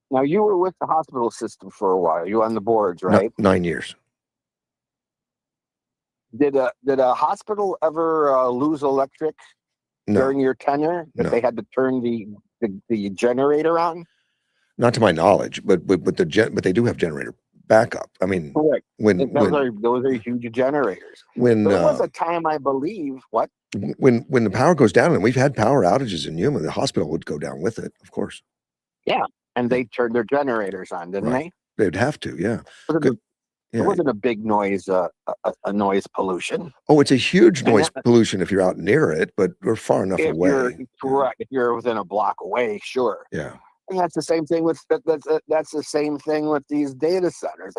Now, you were with the hospital system for a while. You were on the boards, right? 9 years. Did a hospital ever lose electric during your tenure? That they had to turn the generator on? Not to my knowledge, but they do have generator backup. I mean, correct. Those are huge generators. There was a time, I believe, when the power goes down, and we've had power outages in Yuma, the hospital would go down with it, of course. Yeah, and they turned their generators on, didn't they? They'd have to, yeah. It wasn't a big noise, a noise pollution. Oh, it's a huge And noise that, pollution if you're out near it, but we're far enough if you're away. correct, if you're within a block away, sure. Yeah. And that's the same thing with that's the same thing with these data centers.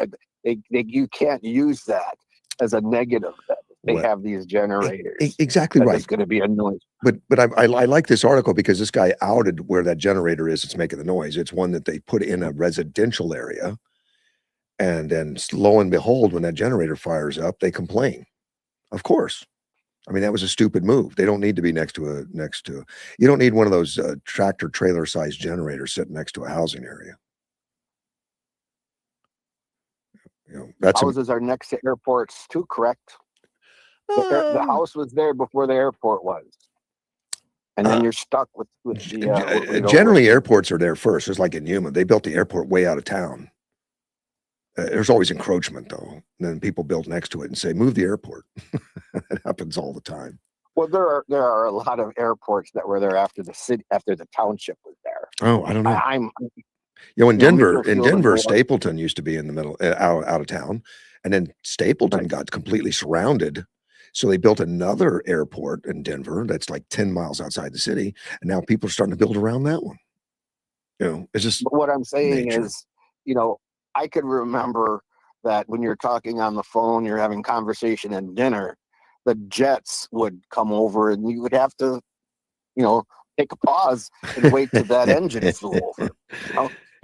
You can't use that as a negative. That they What? have these generators. Exactly That right. it's going to be a noise. But I like this article because this guy outed where that generator is. It's making the noise. It's one that they put in a residential area, and then lo and behold, when that generator fires up, they complain. Of course. I mean, that was a stupid move. They don't need to be next to. You don't need one of those tractor trailer sized generators sitting next to a housing area. That's houses are next to airports too. Correct. The house was there before the airport was, and then you're stuck with the. Generally, airports are there first. It's like in Yuma, they built the airport way out of town. There's always encroachment, though. And then people build next to it and say, "Move the airport." It happens all the time. Well, there are a lot of airports that were there after the township was there. Oh, I don't know. I'm in Denver, Field Stapleton used to be in the middle, out of town, and then Stapleton Right. got completely surrounded. So they built another airport in Denver that's like 10 miles outside the city, and now people are starting to build around that one. It's just But what I'm saying nature. is, I could remember that when you're talking on the phone, you're having conversation and dinner, the jets would come over and you would have to, take a pause and wait till that engine flew over.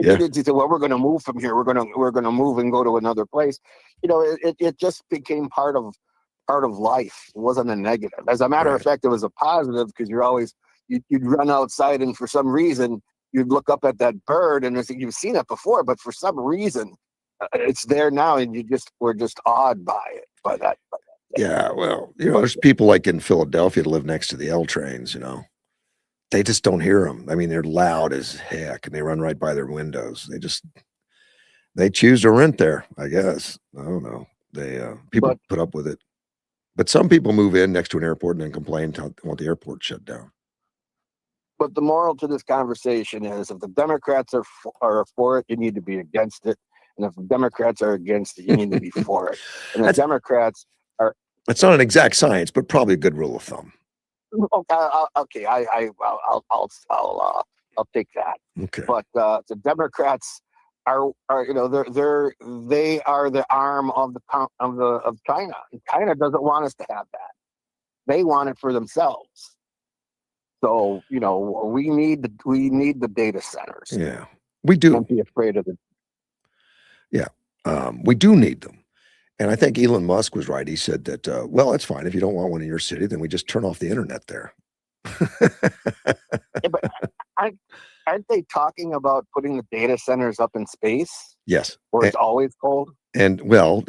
Yeah. You say, well, we're going to move from here. We're going to move and go to another place. It just became part of life. It wasn't a negative. As a matter of fact, it was a positive because you'd run outside and for some reason you'd look up at that bird and you've seen it before, but for some reason it's there now, and we're just awed by it, by that. Yeah, well, there's people like in Philadelphia that live next to the L trains. They just don't hear them. I mean, they're loud as heck, and they run right by their windows. They choose to rent there, I guess. I don't know. People put up with it, but some people move in next to an airport and then complain they want the airport shut down. But the moral to this conversation is, if the Democrats are for it, you need to be against it, and if the Democrats are against it, you need to be for it. And the Democrats are. It's not an exact science, but probably a good rule of thumb. Okay, I'll take that. Okay. But the Democrats are they are the arm of China. And China doesn't want us to have that. They want it for themselves. So we need the data centers. Yeah, we do. Don't be afraid of it. Yeah, we do need them. And I think Elon Musk was right. He said that, well, it's fine. If you don't want one in your city, then we just turn off the internet there. Yeah, but aren't they talking about putting the data centers up in space? Yes. Where it's always cold? And well,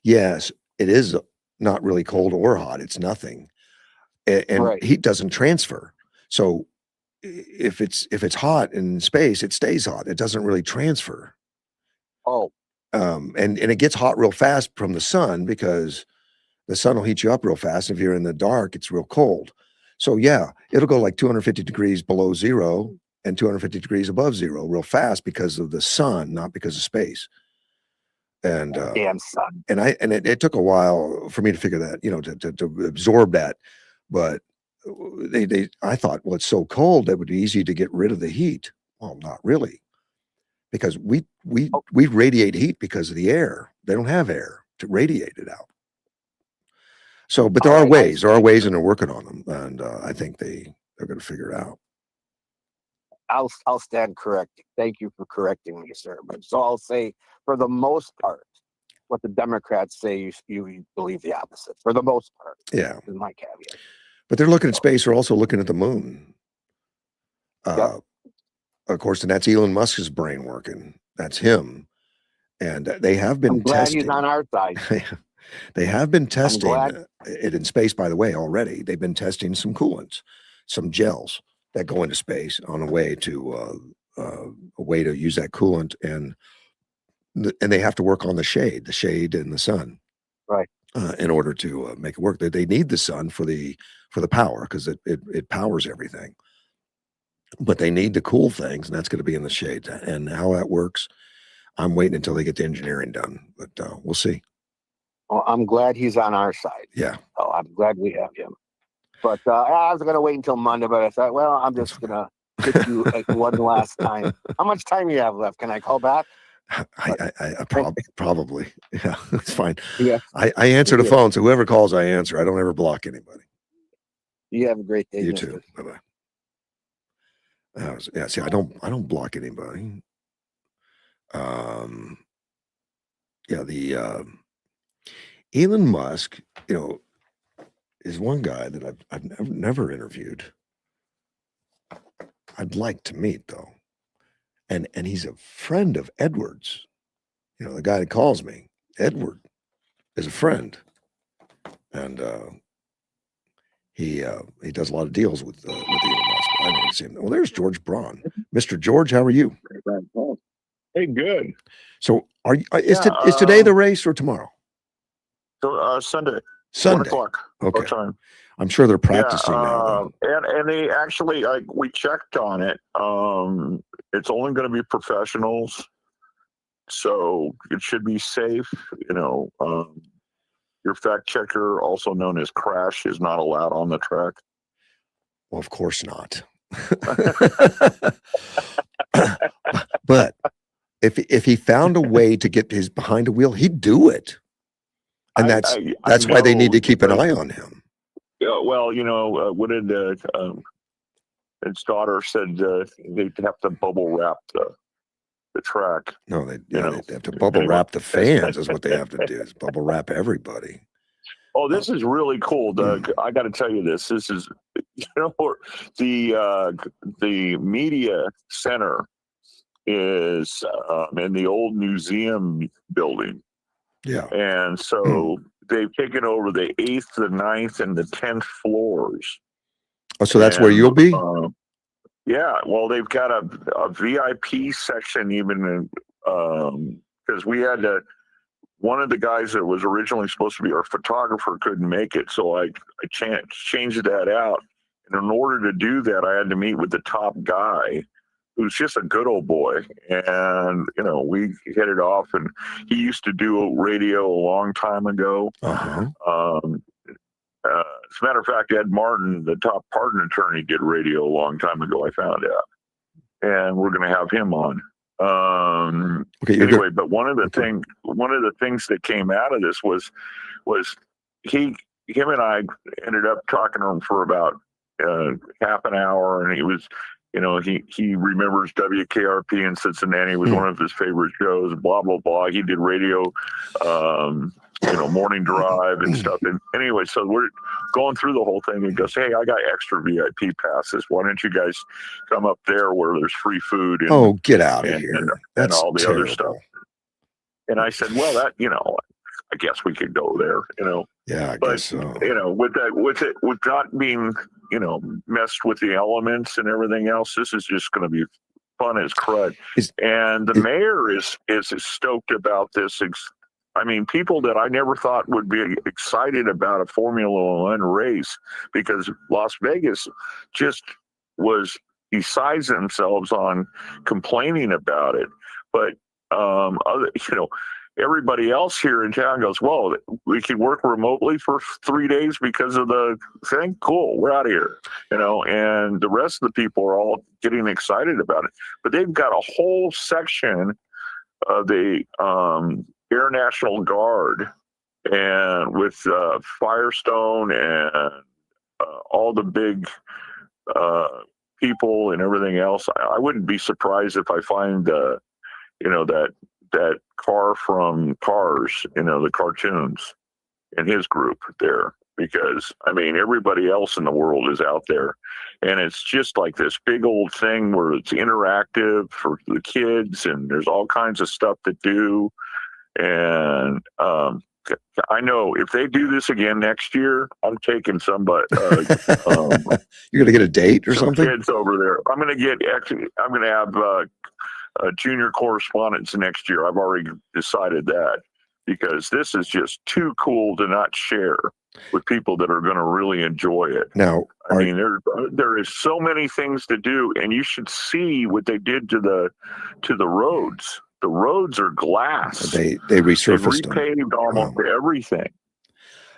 yes, it is not really cold or hot. It's nothing. And heat doesn't transfer. So if it's hot in space, it stays hot. It doesn't really transfer. Oh. And it gets hot real fast from the sun because the sun will heat you up real fast. If you're in the dark, it's real cold. So yeah, it'll go like 250 degrees below zero and 250 degrees above zero real fast because of the sun, not because of space. And damn sun. And it took a while for me to figure that, to absorb that. But I thought, well, it's so cold that it would be easy to get rid of the heat. Well, not really. Because we radiate heat because of the air. They don't have air to radiate it out. So, but there are ways, and they're working on them, and I think they're going to figure it out. I'll stand corrected. Thank you for correcting me, sir. But so I'll say, for the most part, what the Democrats say, you believe the opposite. For the most part, yeah, is my caveat. But they're looking at space. They're also looking at the moon. Of course, and that's Elon Musk's brain working. That's him. And they have been testing. He's on our side. They have been testing it in space, by the way, already. They've been testing some coolants, some gels that go into space on a way to use that coolant. And they have to work on the shade and the sun. Right. In order to make it work. They need the sun for the power because it powers everything. But they need to cool things, and that's going to be in the shade. And how that works, I'm waiting until they get the engineering done, but we'll see. Well, I'm glad he's on our side. Yeah. Oh, I'm glad we have him. But I was going to wait until Monday, but I thought, well, I'm just going to get you one last time. How much time do you have left? Can I call back? I probably. Yeah, it's fine. Yeah. I answer the phone, so whoever calls, I answer. I don't ever block anybody. You have a great day. You mister. too. Bye bye. Yeah. See, I don't block anybody. Yeah. The Elon Musk, is one guy that I've never interviewed. I'd like to meet though, and he's a friend of Edward's. The guy that calls me, Edward, is a friend, and he does a lot of deals with Elon Musk. I never see him. Well, there's George Braun, Mr. George. How are you? Hey, good. So, is today the race or tomorrow? So Sunday. Sunday. 1 o'clock. Okay. Time. I'm sure they're practicing now. And they actually, we checked on it. It's only going to be professionals, so it should be safe. Your fact checker, also known as Crash, is not allowed on the track. Well, of course not. But if he found a way to get his behind a wheel, he'd do it. And that's why they need to keep an eye on him. Well, what did his daughter said? They'd have to bubble wrap the track. No, they have to bubble wrap the fans. Is what they have to do. Is bubble wrap everybody. Oh, this is really cool, Doug. I got to tell you this. This is, the media center is in the old museum building. Yeah. And so they've taken over the 8th, the 9th, and the 10th floors. Oh, so that's where you'll be? Yeah. Well, they've got a VIP section even because we had one of the guys that was originally supposed to be our photographer couldn't make it. So I changed that out. And in order to do that, I had to meet with the top guy, who's just a good old boy. And, we hit it off, and he used to do radio a long time ago. Uh-huh. As a matter of fact, Ed Martin, the top pardon attorney, did radio a long time ago, I found out. And we're going to have him on. Okay, anyway, but one of the things that came out of this was him and I ended up talking to him for about half an hour, and he was, he remembers WKRP in Cincinnati. It was one of his favorite shows, blah, blah, blah. He did radio, morning drive and stuff. And anyway, so we're going through the whole thing. He goes, hey, I got extra VIP passes. Why don't you guys come up there where there's free food? And, get out of here. And all the other stuff. And I said, well, I guess we could go there, Yeah, I guess so. With not being, messed with the elements and everything else, this is just going to be fun as crud. And the mayor is stoked about this. People that I never thought would be excited about a Formula One race, because Las Vegas just was besides themselves on complaining about it. But everybody else here in town goes, well, we can work remotely for 3 days because of the thing. Cool, we're out of here. And the rest of the people are all getting excited about it. But they've got a whole section of the Air National Guard, and with Firestone and all the big people and everything else. I wouldn't be surprised if I find that car from Cars, the cartoons, in his group there, because everybody else in the world is out there, and it's just like this big old thing where it's interactive for the kids, and there's all kinds of stuff to do. And I know if they do this again next year, I'm taking somebody. You're gonna get a date or something? Kids over there. I'm gonna have junior correspondents next year. I've already decided that, because this is just too cool to not share with people that are going to really enjoy it. Now, there is so many things to do, and you should see what they did to the roads. The roads are glass. They They've resurfaced them. repaved almost everything.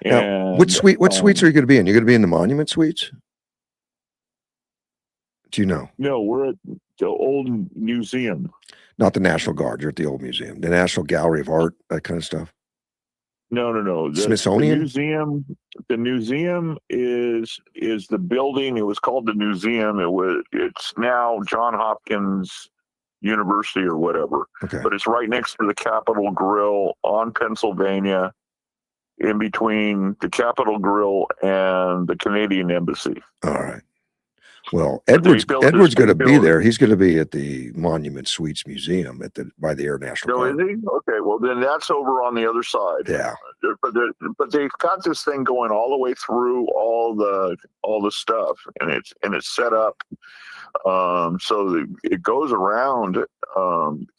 Now, And what suites are you going to be in? You're going to be in the Monument Suites? Do you know? No, we're at the old museum. Not the National Guard. You're at the old museum, the National Gallery of Art, that kind of stuff. No. Smithsonian? The museum is the building. It was called the museum. It's now John Hopkins University or whatever. Okay. But it's right next to the Capitol Grill on Pennsylvania, in between the Capitol Grill and the Canadian Embassy. All right. Well, Edward's going to be there. He's going to be at the Monument Suites Museum by the Air National Guard. Is he? Okay, well then that's over on the other side. Yeah. But they've got this thing going all the way through all the stuff, and it's set up so it goes around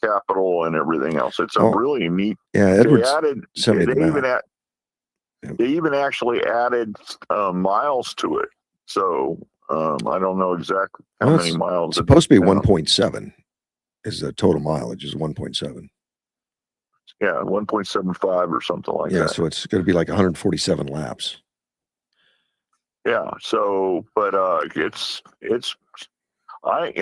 Capitol and everything else. It's a really neat. Yeah, Edward sent me the map. They even actually added miles to it. So I don't know exactly how many miles. It's supposed to be 1.7 is the total mileage is 1.7. Yeah, 1.75 or something like that. Yeah, so it's going to be like 147 laps. Yeah, so but it's I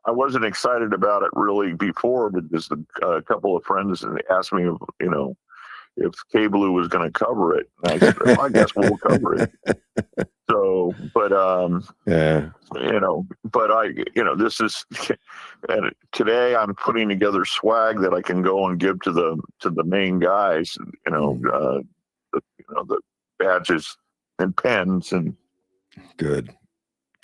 wasn't excited about it really before, but just a couple of friends asked me if K-Blue was going to cover it. And I said, I guess we'll cover it. So, but this is, and today I'm putting together swag that I can go and give to the main guys. The badges and pens and good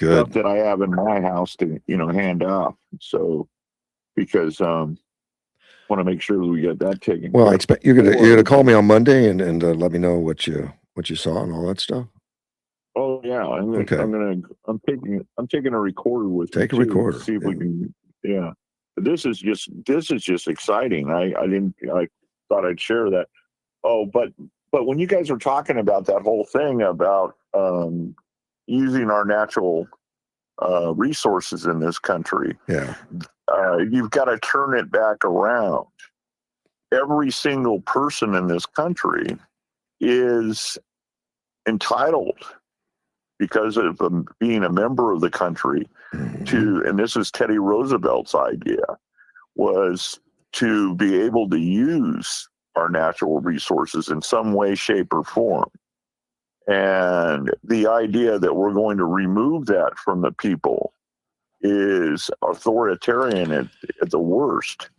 stuff that I have in my house to hand off. So because want to make sure that we get that taken. Well, I expect you're gonna call me on Monday and let me know what you saw and all that stuff. Oh yeah, I'm taking a recorder with me. Take a recorder. See if we can. Yeah, but this is just exciting. I thought I'd share that. Oh, but when you guys were talking about that whole thing about using our natural resources in this country, yeah, you've got to turn it back around. Every single person in this country is entitled, because of being a member of the country, and this is Teddy Roosevelt's idea, was to be able to use our natural resources in some way, shape, or form. And the idea that we're going to remove that from the people is authoritarian at the worst.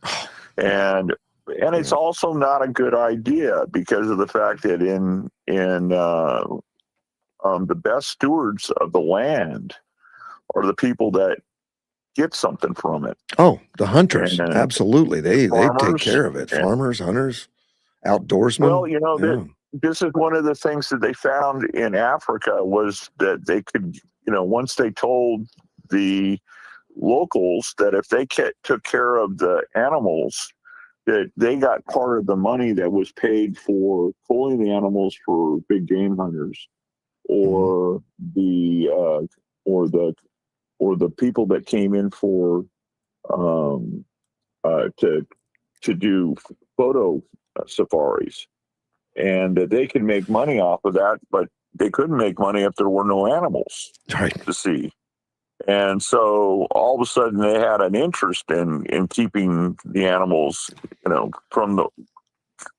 And it's also not a good idea because of the fact that in the best stewards of the land are the people that get something from it. Oh, the hunters. Absolutely. They take care of it. Farmers, hunters, outdoorsmen. Well, this is one of the things that they found in Africa was that they could, once they told the locals that if they took care of the animals, that they got part of the money that was paid for pulling the animals for big game hunters, or the people that came in for to do photo safaris, and that they could make money off of that, but they couldn't make money if there were no animals to see. And so all of a sudden they had an interest in keeping the animals,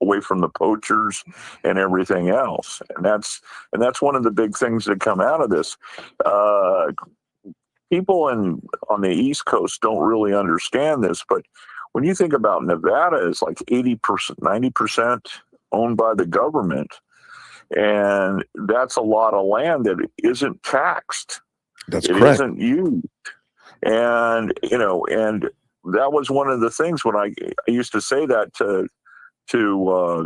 away from the poachers and everything else. And that's one of the big things that come out of this. People on the East Coast don't really understand this, but when you think about Nevada, it's like 80%, 90% owned by the government. And that's a lot of land that isn't taxed. That's correct. It isn't used. And, and that was one of the things when I used to say that well,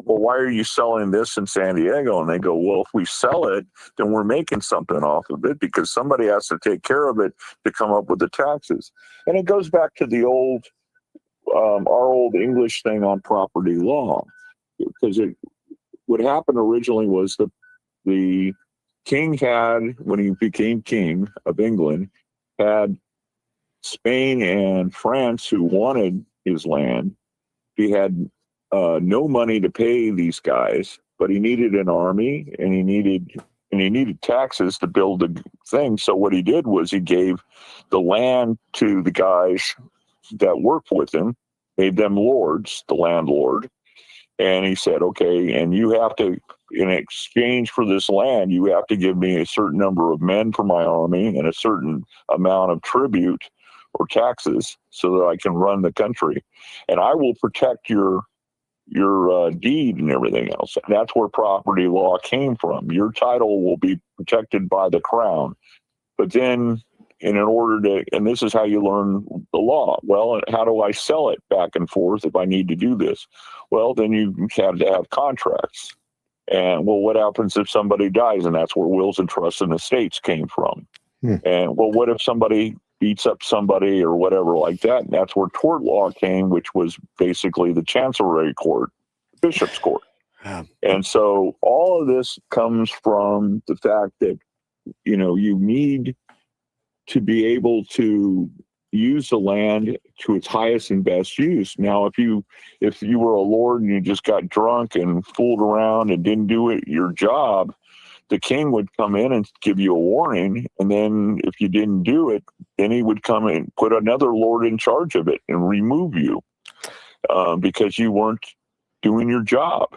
why are you selling this in San Diego? And they go, well, if we sell it, then we're making something off of it because somebody has to take care of it to come up with the taxes. And it goes back to the old, our old English thing on property law, because what happened originally was the king had, when he became king of England, had Spain and France who wanted his land. He had no money to pay these guys, but he needed an army, and he needed taxes to build the thing. So what he did was he gave the land to the guys that worked with him, made them lords, the landlord. And he said, okay, and you have to, in exchange for this land, you have to give me a certain number of men for my army and a certain amount of tribute or taxes so that I can run the country. And I will protect your deed and everything else. And that's where property law came from. Your title will be protected by the crown. But then, in order to, and this is how you learn the law. Well, how do I sell it back and forth if I need to do this? Well, then you have to have contracts. And well, what happens if somebody dies? And that's where wills and trusts and estates came from. And well, what if somebody beats up somebody or whatever like that? And that's where tort law came, which was basically the chancery court, bishop's court. And so all of this comes from the fact that, you need to be able to use the land to its highest and best use. Now, if you were a lord and you just got drunk and fooled around and didn't do your job, the king would come in and give you a warning. And then if you didn't do it, then he would come and put another lord in charge of it and remove you because you weren't doing your job.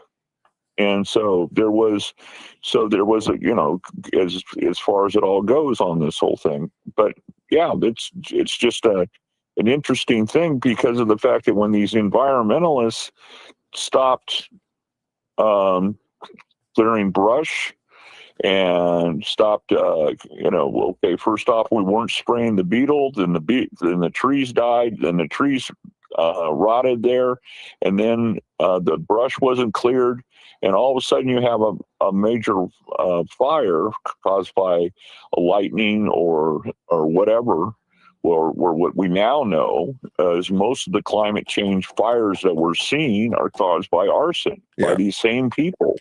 And so there was a, as far as it all goes on this whole thing. But yeah, it's just an interesting thing because of the fact that when these environmentalists stopped clearing brush and stopped, okay, first off, we weren't spraying the beetle, then the trees died, then the trees rotted there, and then the brush wasn't cleared, and all of a sudden you have a major fire caused by a lightning or whatever, or what we now know is most of the climate change fires that we're seeing are caused by arson, by these same people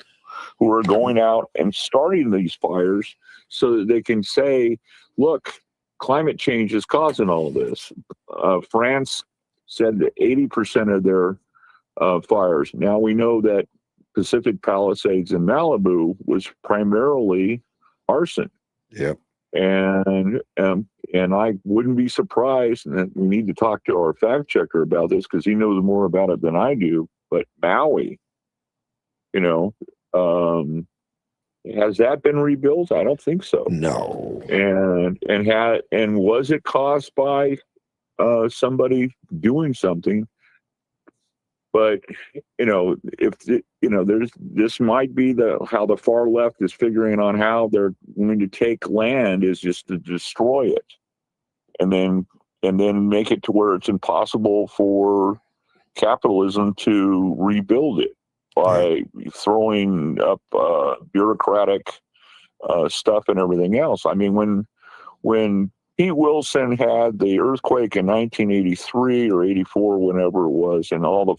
who are going out and starting these fires so that they can say, look, climate change is causing all of this. France said that 80% of their fires. Now we know that Pacific Palisades in Malibu was primarily arson. Yep. And I wouldn't be surprised, and we need to talk to our fact checker about this because he knows more about it than I do, but Maui, has that been rebuilt? I don't think so. No. And was it caused by somebody doing something? But this might be how the far left is figuring on how they're going to take land is just to destroy it, and then make it to where it's impossible for capitalism to rebuild it by throwing up bureaucratic stuff and everything else. I mean, when Pete Wilson had the earthquake in 1983 or 84, whenever it was, and all the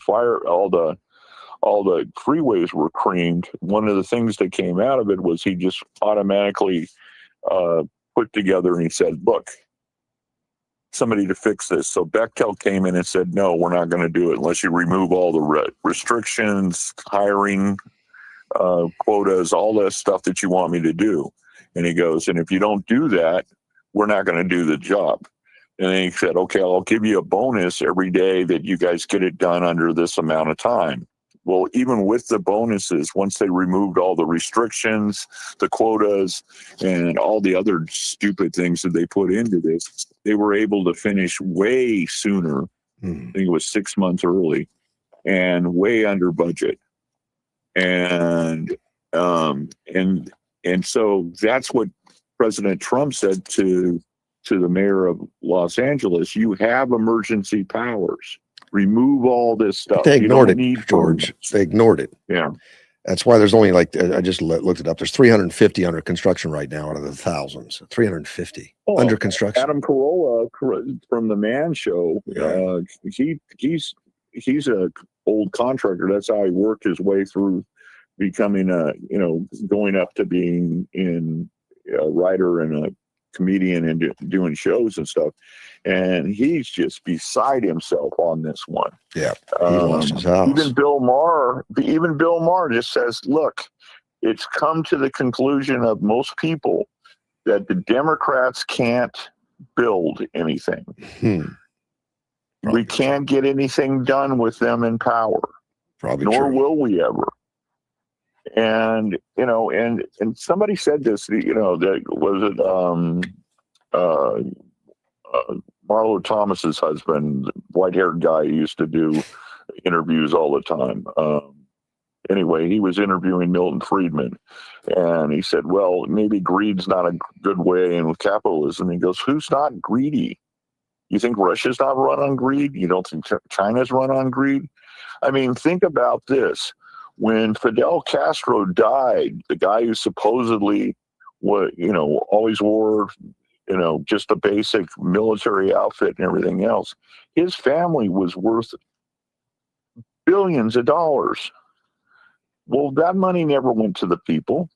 freeways were creamed, one of the things that came out of it was he just automatically put together and he said, look, somebody to fix this. So Bechtel came in and said, no, we're not going to do it unless you remove all the restrictions, hiring, quotas, all that stuff that you want me to do. And he goes, and if you don't do that, we're not going to do the job. And then he said, okay, I'll give you a bonus every day that you guys get it done under this amount of time. Well, even with the bonuses, once they removed all the restrictions, the quotas, and all the other stupid things that they put into this, they were able to finish way sooner. I think it was 6 months early and way under budget. And so that's what President Trump said to the mayor of Los Angeles. You have emergency powers. Remove all this stuff. They ignored it, George. They ignored it. Yeah. That's why there's only I just looked it up. There's 350 under construction right now out of the thousands. 350 under construction. Adam Carolla from the Man Show. Yeah. He's a old contractor. That's how he worked his way through becoming going up to being a writer and comedian and doing shows and stuff, and he's just beside himself on this one. Yeah, he lost his house. Even Bill Maher just says, "Look, it's come to the conclusion of most people that the Democrats can't build anything. We can't get anything done with them in power. Probably nor true. will we ever." And and somebody said this, that was it Marlo Thomas's husband, white-haired guy who used to do interviews all the time. Anyway, he was interviewing Milton Friedman, and he said, well, maybe greed's not a good way in with capitalism. He goes, who's not greedy? You think Russia's not run on greed? You don't think China's run on greed? I mean, think about this. When Fidel Castro died, the guy who supposedly always wore, just a basic military outfit and everything else, his family was worth billions of dollars. Well, that money never went to the people.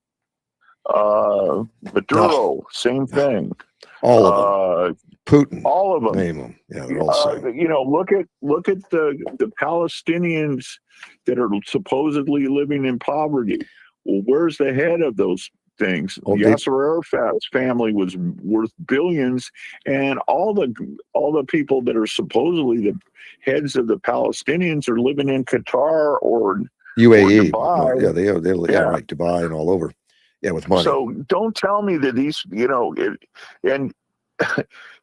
Maduro, same thing. All of them. Putin. All of them. Name them. Yeah, they're all the same. Look at the Palestinians that are supposedly living in poverty. Well, where's the head of those things? Yasser Arafat's family was worth billions, and all the people that are supposedly the heads of the Palestinians are living in Qatar or UAE. Dubai. Yeah, they like Dubai and all over. Yeah, with money. So don't tell me that these,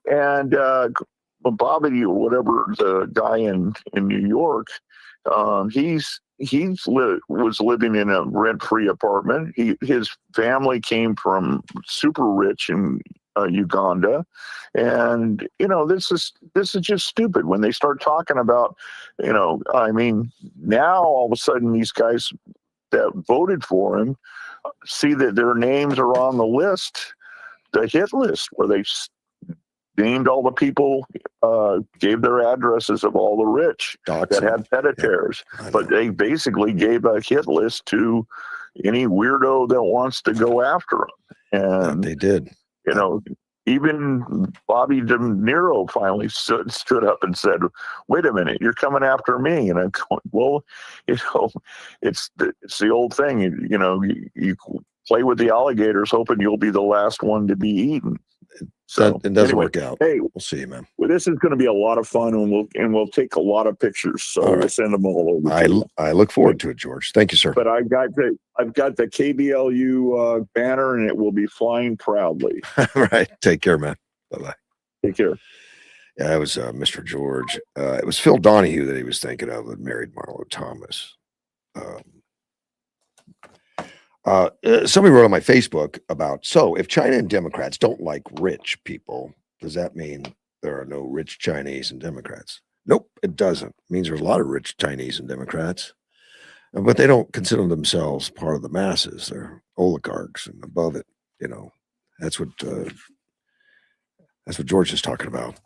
and Bobby or whatever, the guy in New York, was living in a rent-free apartment. His family came from super rich in Uganda, and this is just stupid when they start talking about, I mean, now all of a sudden these guys that voted for him see that their names are on the list, the hit list, where they named all the people, gave their addresses of all the rich that had pedicures, but they basically gave a hit list to any weirdo that wants to go after them. And they did. Even Bobby De Niro finally stood up and said, wait a minute, you're coming after me. And I'm going, well, it's the old thing. You play with the alligators hoping you'll be the last one to be eaten. So it doesn't work out. Hey, we'll see, man. Well, this is going to be a lot of fun, and we'll take a lot of pictures. So we'll send them all over. I look forward to it, George. Thank you, sir. But I've got the KBLU banner, and it will be flying proudly. All right. Take care, man. Bye-bye. Take care. Yeah, that was Mr. George. It was Phil Donahue that he was thinking of that married Marlo Thomas. Somebody wrote on my Facebook about, so if China and Democrats don't like rich people, does that mean there are no rich Chinese and Democrats? Nope, it doesn't. It means there's a lot of rich Chinese and Democrats, but they don't consider themselves part of the masses. They're oligarchs and above it. That's what George is talking about.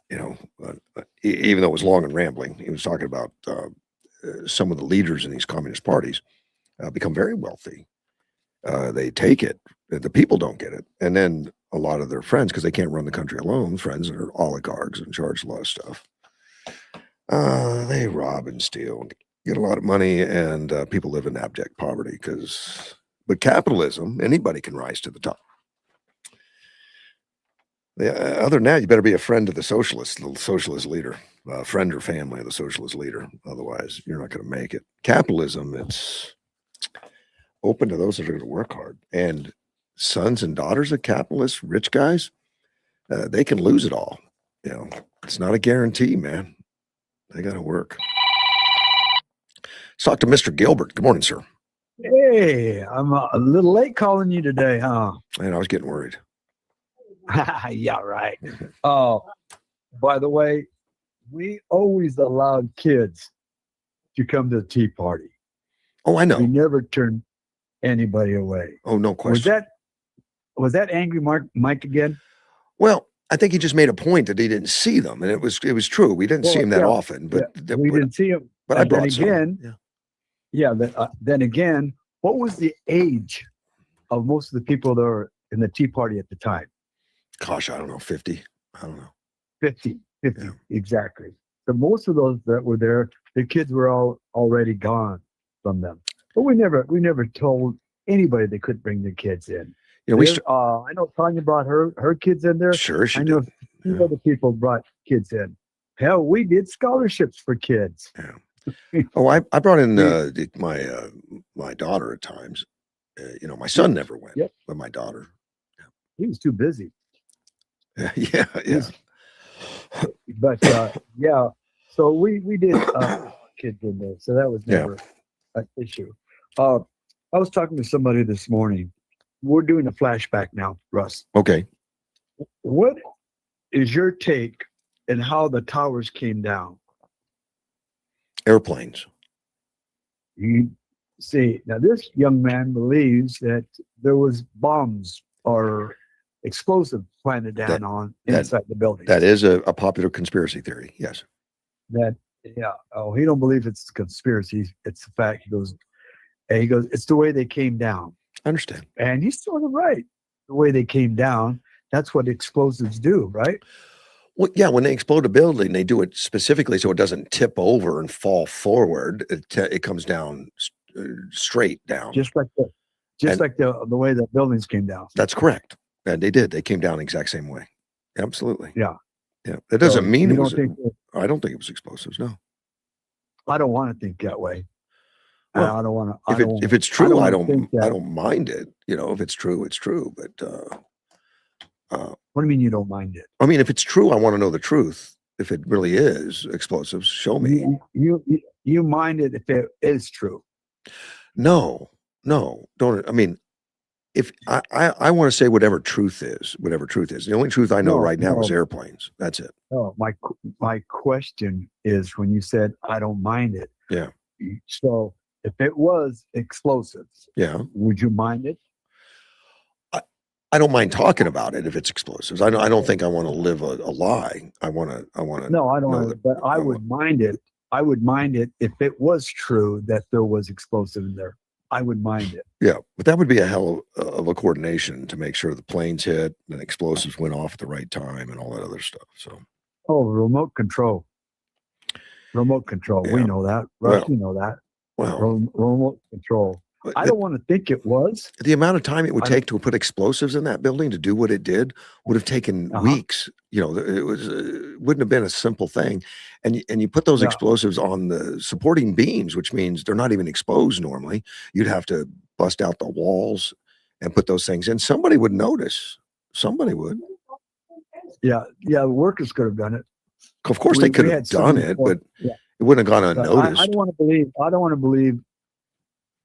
Even though it was long and rambling, he was talking about some of the leaders in these communist parties become very wealthy. They take it. The people don't get it. And then a lot of their friends, because they can't run the country alone, friends are oligarchs and charge a lot of stuff. They rob and steal and get a lot of money, and people live in abject poverty but capitalism, anybody can rise to the top. Other than that, you better be a friend of the socialist leader, friend or family of the socialist leader. Otherwise, you're not going to make it. Capitalism, it's open to those that are going to work hard. And sons and daughters of capitalists, rich guys, they can lose it all. It's not a guarantee, man. They got to work. Let's talk to Mr. Gilbert. Good morning, sir. Hey, I'm a little late calling you today, huh? And I was getting worried. Yeah, right. By the way, we always allowed kids to come to the Tea Party. Oh, I know. We never turned anybody away. Oh, no question. Was that angry Mike again? Well, I think he just made a point that he didn't see them, and it was true. We didn't see him that often, but we didn't see him. But I brought again, some. Then again, what was the age of most of the people that were in the Tea Party at the time? Gosh, I don't know, 50. I don't know. 50, Yeah. exactly. So most of those that were there, the kids were all already gone from them. But we never told anybody they couldn't bring their kids in. You know, we I know Tanya brought her kids in there. sure she I know did. a few other people brought kids in. Hell, we did scholarships for kids. Yeah. Oh, I brought in my daughter at times. You know, my son never went, Yep. but my daughter. He was too busy. Yeah, yeah. But yeah, so we did kids in there, so that was never an issue. I was talking to somebody this morning. We're doing a flashback now, Russ. Okay. What is your take on how the towers came down? Airplanes. You see, now this young man believes that there was bombs or explosives planted down inside the building. That is a popular conspiracy theory. Yes. He don't believe it's a conspiracy. It's a fact. He goes, it's the way they came down. I understand. And he's sort of right. The way they came down, that's what explosives do, right? Well, yeah, when they explode a building, they do it specifically so it doesn't tip over and fall forward. It comes down straight down. Just like the way the buildings came down. That's correct. And they did. They came down the exact same way. Absolutely. Yeah. Yeah. That doesn't mean it was. I don't think it was explosives. No. I don't want to think that way. Well, I don't want to. If it's true, I don't mind it. You know, if it's true, it's true. But what do you mean you don't mind it? I mean, if it's true, I want to know the truth. If it really is explosives, show me. You mind it if it is true. No, don't. I mean, if I want to say whatever truth is. The only truth I know right now is airplanes. That's it. No, my question is when you said I don't mind it. Yeah. So if it was explosives, yeah, would you mind it? I don't mind talking about it if it's explosives. I don't think I want to live a lie. I want to. No, I don't. But I would mind it. I would mind it if it was true that there was explosive in there. I would mind it. Yeah, but that would be a hell of a coordination to make sure the planes hit and explosives went off at the right time and all that other stuff. So. Oh, remote control. Remote control. Yeah. We know that. Russ, you know that. Well, remote control. I don't want to think it was. The amount of time it would take to put explosives in that building to do what it did would have taken weeks. You know, it wouldn't have been a simple thing. And you put those explosives on the supporting beams, which means they're not even exposed normally. You'd have to bust out the walls and put those things in. Somebody would notice. Somebody would. Yeah. The workers could have done it. Of course, they could have done it, but it wouldn't have gone unnoticed. I don't want to believe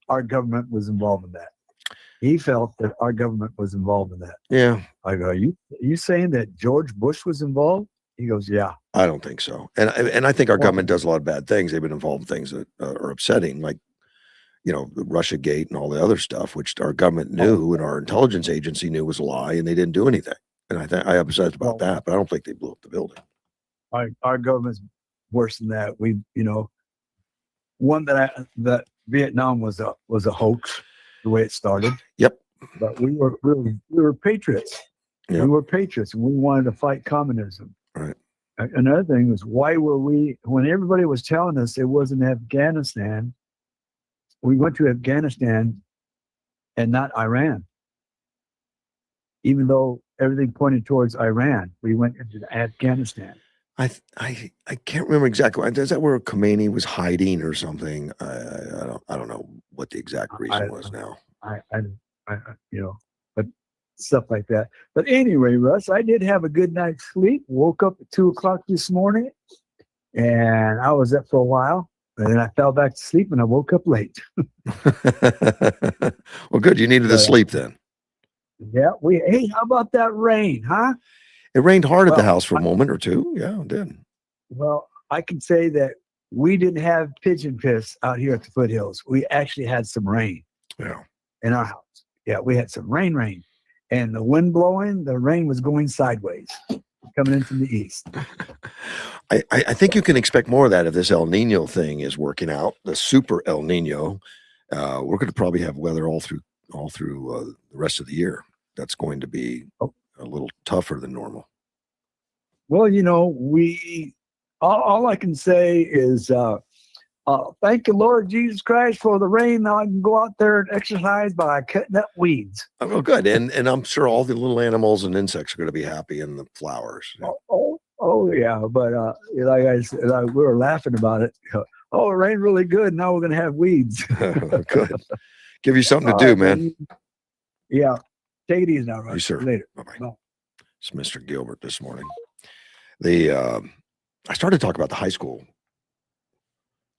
our government was involved in that. He felt that our government was involved in that. Yeah. I go, are you saying that George Bush was involved? He goes, yeah. I don't think so. And I think our government does a lot of bad things. They've been involved in things that are upsetting, like, you know, the Russiagate and all the other stuff, which our government knew and our intelligence agency knew was a lie, and they didn't do anything. And I upset about that, but I don't think they blew up the building. Our government's worse than that. One that Vietnam was a hoax, the way it started. Yep. But we were patriots. Yep. We were patriots, and we wanted to fight communism. Right. Another thing was, why were we, when everybody was telling us it wasn't Afghanistan, we went to Afghanistan and not Iran. Even though everything pointed towards Iran, we went into Afghanistan. I can't remember exactly. Is that where Khomeini was hiding or something? I don't know what the exact reason was now. I but stuff like that. But anyway, Russ, I did have a good night's sleep. Woke up at 2:00 this morning, and I was up for a while. And then I fell back to sleep, and I woke up late. Well, good. You needed to sleep then. Yeah. Hey, how about that rain, huh? It rained hard at the house for a moment or two. Yeah, it did. Well, I can say that we didn't have pigeon piss out here at the foothills. We actually had some rain. Yeah. In our house. Yeah, we had some rain. And the wind blowing, the rain was going sideways, coming in from the east. I think you can expect more of that if this El Nino thing is working out. The super El Nino. We're going to probably have weather all through the rest of the year. That's going to be a little tougher than normal? Well, all I can say is, thank you, Lord Jesus Christ, for the rain. Now I can go out there and exercise by cutting up weeds. Oh, good. And I'm sure all the little animals and insects are going to be happy in the flowers. Oh, yeah. But like I said, we were laughing about it. Oh, it rained really good. Now we're going to have weeds. Good. Give you something to All do, right, man. Yeah. Take it easy now, Russ. You, sir. Later. Bye-bye. Bye. It's Mr. Gilbert this morning. I started talking about the high school,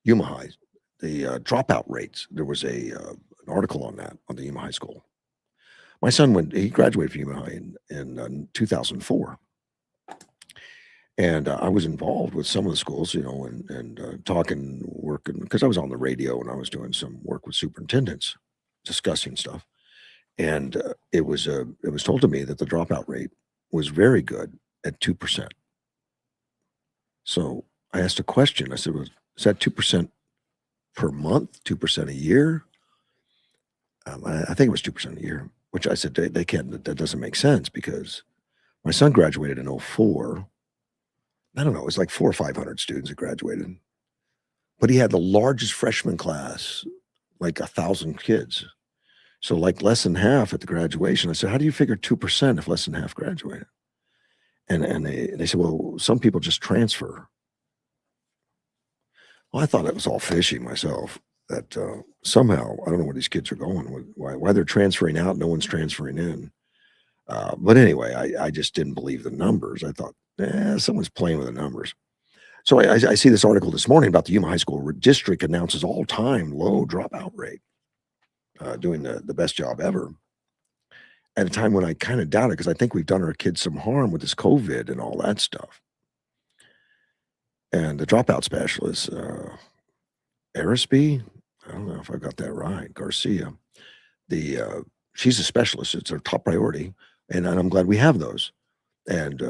Yuma High, the dropout rates. There was an article on that on the Yuma High School. My son he graduated from Yuma High in 2004. And I was involved with some of the schools, and working, because I was on the radio and I was doing some work with superintendents, discussing stuff. And it was told to me that the dropout rate was very good at 2%. So I asked a question. I said, is that 2% per month, 2% a year? I think it was 2% a year, which I said, they can't, that doesn't make sense, because my son graduated in 04. I don't know, it was like 400 or 500 students that graduated. But he had the largest freshman class, like 1,000 kids. So like less than half at the graduation. I said, how do you figure 2% if less than half graduated? And they said, well, some people just transfer. Well, I thought it was all fishy myself, that somehow, I don't know where these kids are going, why they're transferring out, no one's transferring in. But anyway, I just didn't believe the numbers. I thought, someone's playing with the numbers. So I see this article this morning about the Yuma High School district announces all-time low dropout rate, doing the best job ever. At a time when I kind of doubt it, because I think we've done our kids some harm with this COVID and all that stuff. And the dropout specialist, Arisby, I don't know if I got that right, Garcia, she's a specialist. It's her top priority, and I'm glad we have those. And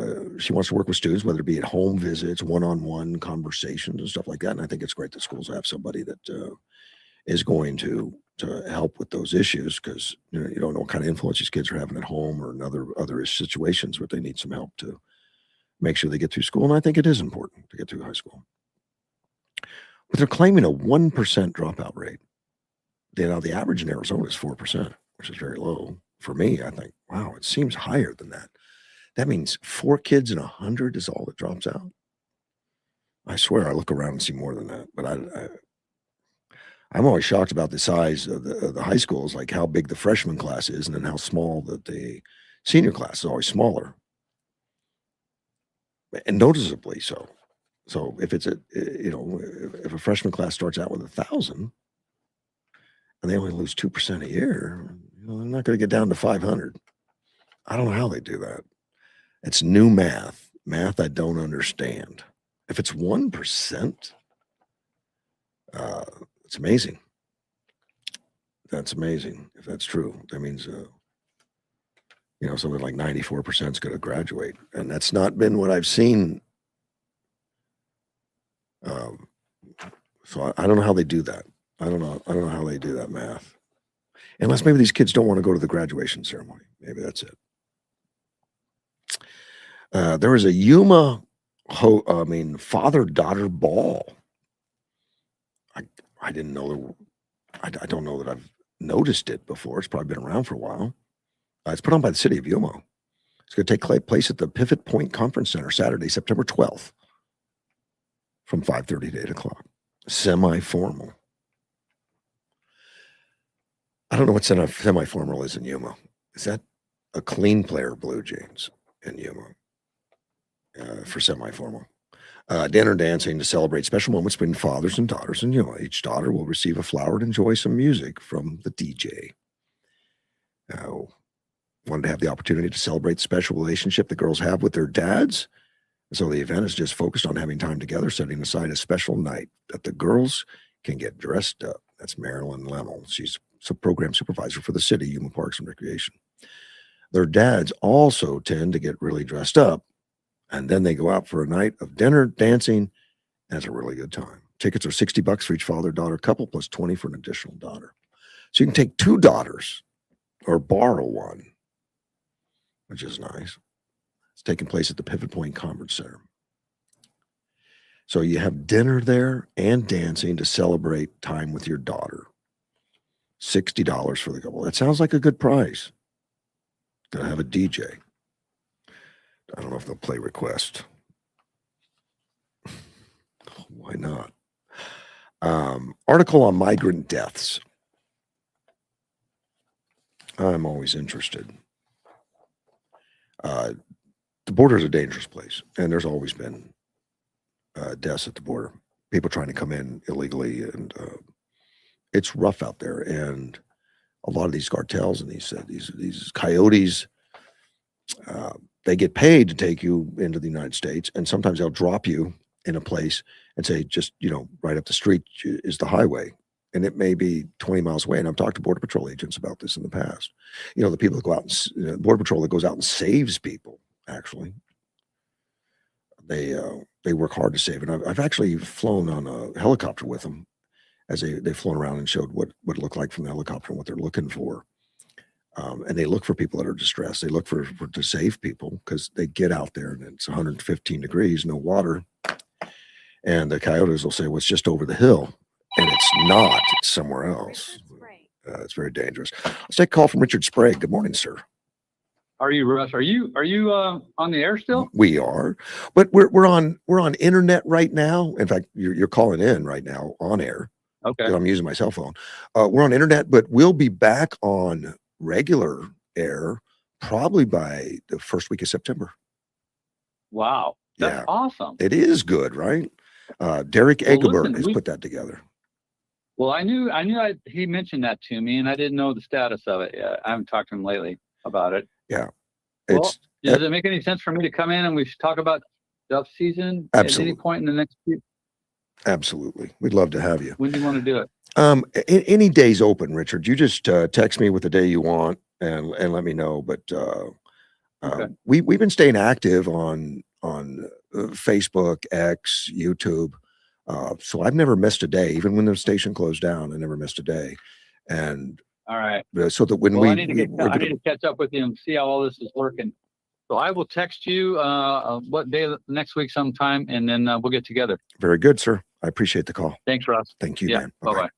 she wants to work with students, whether it be at home visits, one-on-one conversations and stuff like that. And I think it's great that schools have somebody that is going to help with those issues, because you don't know what kind of influence these kids are having at home or in other situations where they need some help to make sure they get through school. And I think it is important to get through high school. But they're claiming a 1% dropout rate. The average in Arizona is 4%, which is very low. For me, I think, wow, it seems higher than that. That means 4 kids in 100 is all that drops out. I swear I look around and see more than that. But I'm always shocked about the size of the high schools, like how big the freshman class is, and then how small the senior class is, always smaller. And noticeably so. So if it's if a freshman class starts out with 1,000 and they only lose 2% a year, they're not going to get down to 500. I don't know how they do that. It's new math I don't understand. If it's 1%, it's amazing. That's amazing if that's true. That means something like 94% is going to graduate, and that's not been what I've seen. So I don't know how they do that. I don't know how they do that math, unless maybe these kids don't want to go to the graduation ceremony. Maybe that's it. There was a Yuma, father-daughter ball. I didn't know. I don't know that I've noticed it before. It's probably been around for a while. It's put on by the city of Yuma. It's going to take place at the Pivot Point Conference Center Saturday, September 12th, from 5:30 to 8 o'clock. Semi-formal. I don't know what semi-formal is in Yuma. Is that a clean player blue jeans in Yuma for semi-formal? Dinner dancing to celebrate special moments between fathers and daughters in Yuma. Each daughter will receive a flower and enjoy some music from the DJ. Wanted to have the opportunity to celebrate the special relationship the girls have with their dads. So the event is just focused on having time together, setting aside a special night that the girls can get dressed up. That's Marilyn Lemmel. She's a program supervisor for the city, Yuma Parks and Recreation. Their dads also tend to get really dressed up, and then they go out for a night of dinner, dancing, and it's a really good time. Tickets are $60 for each father-daughter couple, plus $20 for an additional daughter. So you can take 2 daughters or borrow one, which is nice. It's taking place at the Pivot Point Conference Center. So you have dinner there and dancing to celebrate time with your daughter. $60 for the couple. That sounds like a good price. Gonna have a DJ. I don't know if they'll play request. Why not? Article on migrant deaths. I'm always interested. The border is a dangerous place, and there's always been deaths at the border. People trying to come in illegally, and it's rough out there. And a lot of these cartels and these coyotes, they get paid to take you into the United States, and sometimes they'll drop you in a place and say, just, right up the street is the highway. And it may be 20 miles away. And I've talked to Border Patrol agents about this in the past. The people that go out and Border Patrol that goes out and saves people, actually. They work hard to save. And I've actually flown on a helicopter with them as they've flown around and showed what it looked like from the helicopter and what they're looking for. And they look for people that are distressed. They look for to save people because they get out there and it's 115 degrees, no water. And the coyotes will say, well, it's just over the hill. And it's not. It's somewhere else. It's very dangerous. Let's take a call from Richard Sprague. Good morning, sir. How are you, Russ? Are you on the air still? We are, but we're on internet right now. In fact, you're calling in right now on air. Okay. I'm using my cell phone. We're on internet, but we'll be back on regular air probably by the first week of September. Wow, that's Yeah. awesome. It is good, right? Derek Well, Egelberg listen, has put that together. Well, he mentioned that to me, and I didn't know the status of it yet. I haven't talked to him lately about it. Yeah. Well, does it make any sense for me to come in and we should talk about dove season Absolutely. at any point in the next few? Absolutely. We'd love to have you. When do you want to do it? Any day's open, Richard. You just text me with the day you want and let me know. But Okay. we've been staying active on Facebook, X, YouTube. So I've never missed a day, even when the station closed down. I never missed a day. And All right. so that when Well, I need to catch up with you and see how all this is working. So I will text you what day next week sometime, and then we'll get together. Very good, sir. I appreciate the call. Thanks, Russ. Thank you, Yeah. man. Bye-bye. Of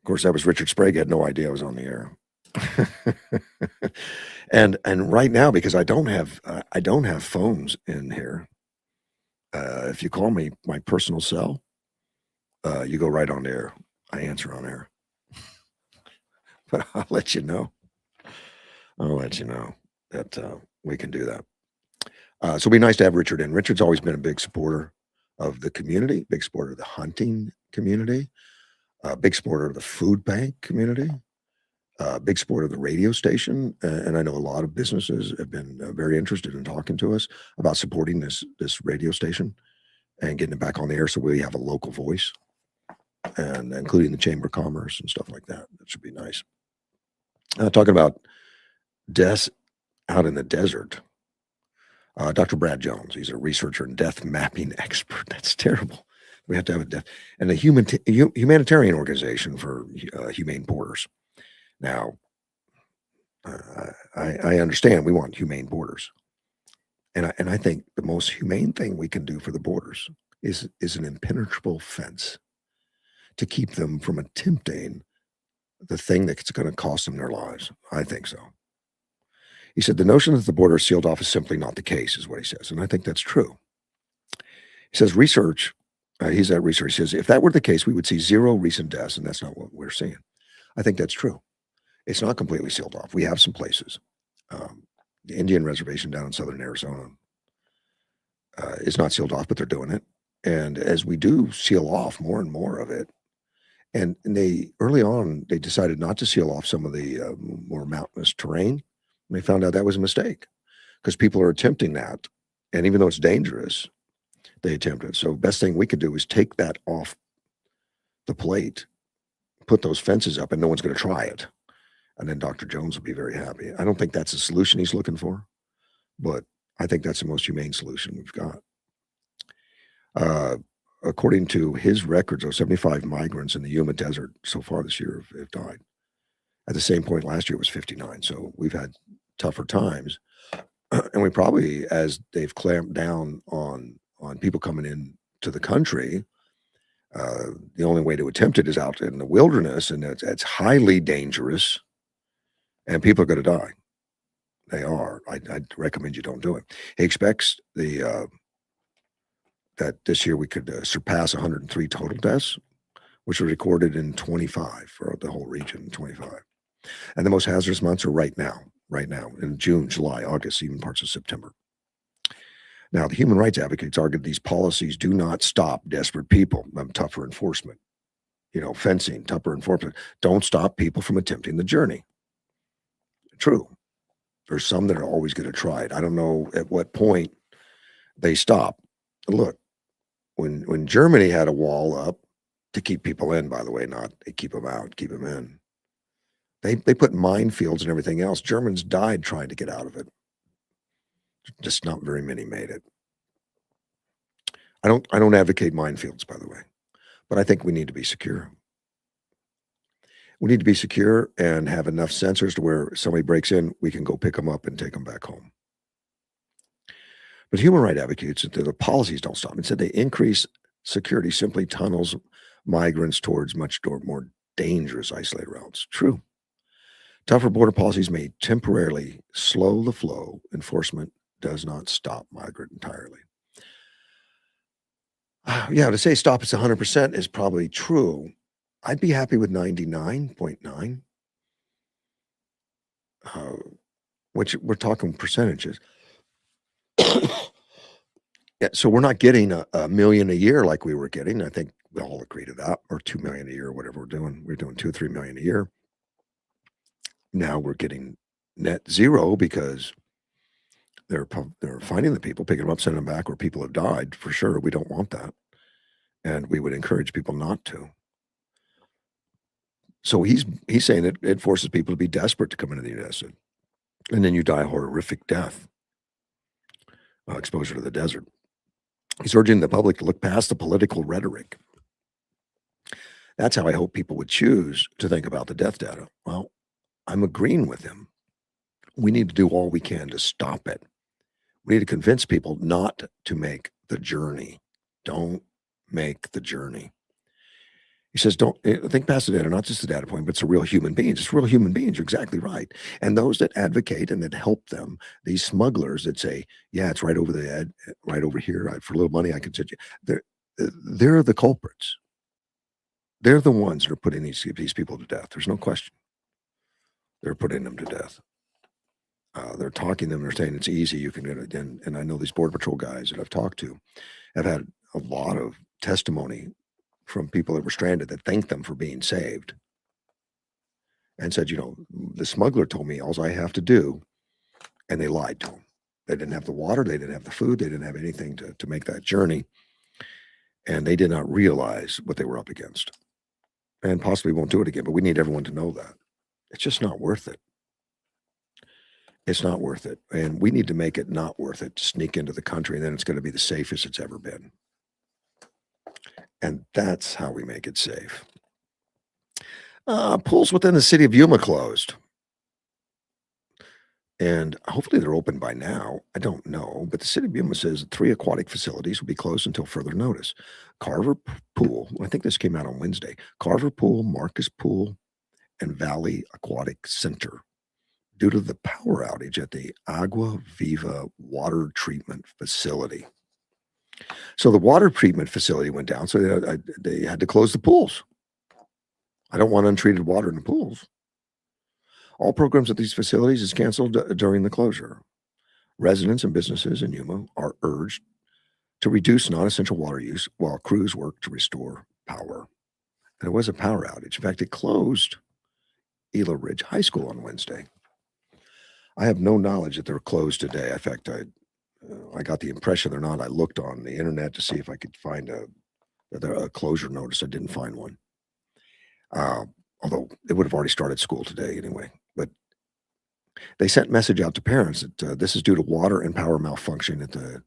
course, that was Richard Sprague. I had no idea I was on the air. and right now, because I don't have phones in here. If you call me my personal cell, you go right on air. I answer on air. But I'll let you know. That we can do that. So it'd be nice to have Richard in. Richard's always been a big supporter of the community, big supporter of the hunting community, big supporter of the food bank community, big supporter of the radio station. And I know a lot of businesses have been very interested in talking to us about supporting this radio station and getting it back on the air so we have a local voice, and including the Chamber of Commerce and stuff like that. That should be nice. Talking about deaths out in the desert. Dr. Brad Jones, he's a researcher and death mapping expert. That's terrible. We have to have a death and a humanitarian organization for humane borders. Now, I understand we want humane borders, and I think the most humane thing we can do for the borders is an impenetrable fence to keep them from attempting the thing that's going to cost them their lives. I think so. He said the notion that the border is sealed off is simply not the case, is what he says. And I think that's true. He says research, he's at research, he says, if that were the case, we would see zero recent deaths, and that's not what we're seeing. I think that's true. It's not completely sealed off. We have some places. The Indian reservation down in southern Arizona is not sealed off, but they're doing it. And as we do seal off more and more of it, and they early on, they decided not to seal off some of the more mountainous terrain. And they found out that was a mistake because people are attempting that. And even though it's dangerous, they attempt it. So best thing we could do is take that off the plate, put those fences up, and no one's going to try it. And then Dr. Jones will be very happy. I don't think that's the solution he's looking for, but I think that's the most humane solution we've got. According to his records, 75 migrants in the Yuma Desert so far this year have died. At the same point last year, it was 59. So we've had tougher times. And we probably, as they've clamped down on people coming in to the country, the only way to attempt it is out in the wilderness, and it's highly dangerous, and people are going to die. They are. I'd recommend you don't do it. He expects that this year we could surpass 103 total deaths, which were recorded in 25 for the whole region, 25. And the most hazardous months are right now, in June, July, August, even parts of September. Now, the human rights advocates argue these policies do not stop desperate people. Tougher enforcement, fencing, tougher enforcement, don't stop people from attempting the journey. True. There's some that are always going to try it. I don't know at what point they stop. Look, when Germany had a wall up to keep people in, by the way, not they keep them out, keep them in. They put minefields and everything else. Germans died trying to get out of it. Just not very many made it. I don't advocate minefields, by the way, but I think we need to be secure. We need to be secure and have enough sensors to where somebody breaks in, we can go pick them up and take them back home. But human rights advocates that the policies don't stop. Instead, they increase security, simply tunnels migrants towards much more dangerous isolated routes. True. Tougher border policies may temporarily slow the flow. Enforcement does not stop migrant entirely. Yeah, to say stop it's 100% is probably true. I'd be happy with 99.9, which we're talking percentages. Yeah, so we're not getting a million a year like we were getting. I think we all agree to that, or 2 million a year, or whatever we're doing. We're doing 2 or 3 million a year. Now we're getting net zero because they're finding the people, picking them up, sending them back where people have died. For sure, we don't want that, and we would encourage people not to. So he's saying it forces people to be desperate to come into the United States, and then you die a horrific death, exposure to the desert. He's urging the public to look past the political rhetoric. That's how I hope people would choose to think about the death data. Well, I'm agreeing with him. We need to do all we can to stop it. We need to convince people not to make the journey. Don't make the journey. He says, don't think past the data, not just the data point, but it's real human beings. It's real human beings. You're exactly right. And those that advocate and that help them, these smugglers that say, yeah, it's right over right over here. For a little money, I can send you. They're the culprits. They're the ones that are putting these people to death. There's no question. They're putting them to death. They're talking to them. They're saying it's easy. You can get it. And I know these Border Patrol guys that I've talked to have had a lot of testimony from people that were stranded that thanked them for being saved and said, the smuggler told me all I have to do, and they lied to him. They didn't have the water. They didn't have the food. They didn't have anything to make that journey. And they did not realize what they were up against and possibly won't do it again. But we need everyone to know that. It's just not worth it. It's not worth it. And we need to make it not worth it to sneak into the country, and then it's going to be the safest it's ever been. And that's how we make it safe. Pools within the city of Yuma closed. And hopefully they're open by now. I don't know. But the city of Yuma says 3 aquatic facilities will be closed until further notice. Carver Pool, I think this came out on Wednesday. Carver Pool, Marcus Pool, and Valley Aquatic Center, due to the power outage at the Agua Viva water treatment facility. So the water treatment facility went down, so they had to close the pools. I don't want untreated water in the pools. All programs at these facilities is canceled during the closure. Residents and businesses in Yuma are urged to reduce non-essential water use while crews work to restore power. And it was a power outage. In fact, it closed Gila Ridge High School on Wednesday. I have no knowledge that they're closed today. In fact, I got the impression they're not. I looked on the internet to see if I could find a closure notice. I didn't find one. Although it would have already started school today anyway. But they sent a message out to parents that this is due to water and power malfunction at the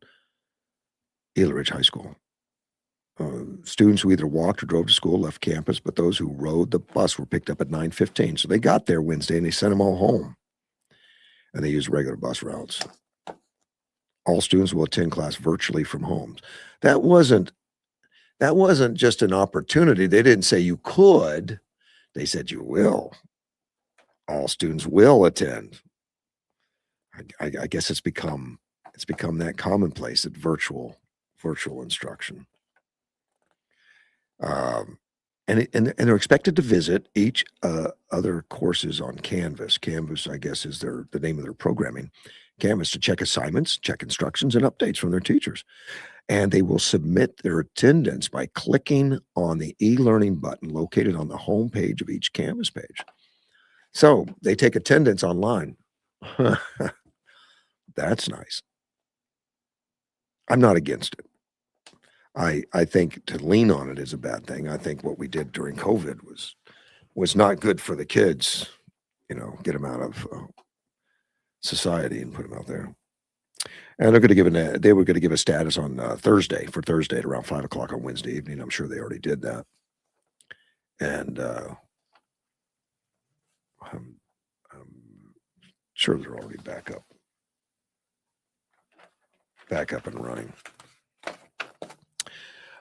Gila Ridge High School. Students who either walked or drove to school left campus, but those who rode the bus were picked up at 9:15. So they got there Wednesday and they sent them all home. and they use regular bus routes. All students will attend class virtually from homes. That wasn't just an opportunity. They didn't say you could. They said you will. All students will attend. I guess it's become that commonplace that virtual instruction. And they're expected to visit each other courses on Canvas. Canvas, I guess, is the name of their programming. Canvas to check assignments, check instructions, and updates from their teachers. And they will submit their attendance by clicking on the e-learning button located on the home page of each Canvas page. So they take attendance online. That's nice. I'm not against it. I think to lean on it is a bad thing. I think what we did during COVID was not good for the kids. Get them out of society and put them out there. And they were going to give a status on Thursday at around 5:00 on Wednesday evening. I'm sure they already did that. And I'm sure they're already back up and running.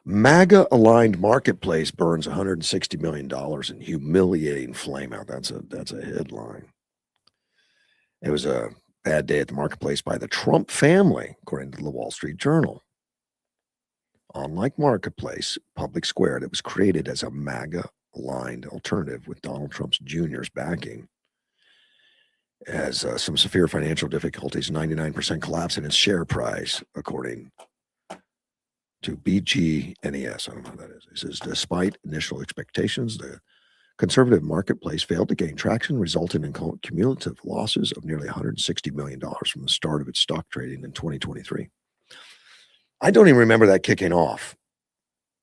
MAGA-aligned marketplace burns $160 million in humiliating flameout. That's a headline. It was a bad day at the marketplace by the Trump family, according to the Wall Street Journal. Unlike Marketplace, Public Square, that was created as a MAGA-aligned alternative with Donald Trump's Jr.'s backing, has some severe financial difficulties, 99% collapse in its share price, according to BGNES. I don't know who that is. It says, despite initial expectations, the conservative marketplace failed to gain traction, resulting in cumulative losses of nearly $160 million from the start of its stock trading in 2023. I don't even remember that kicking off.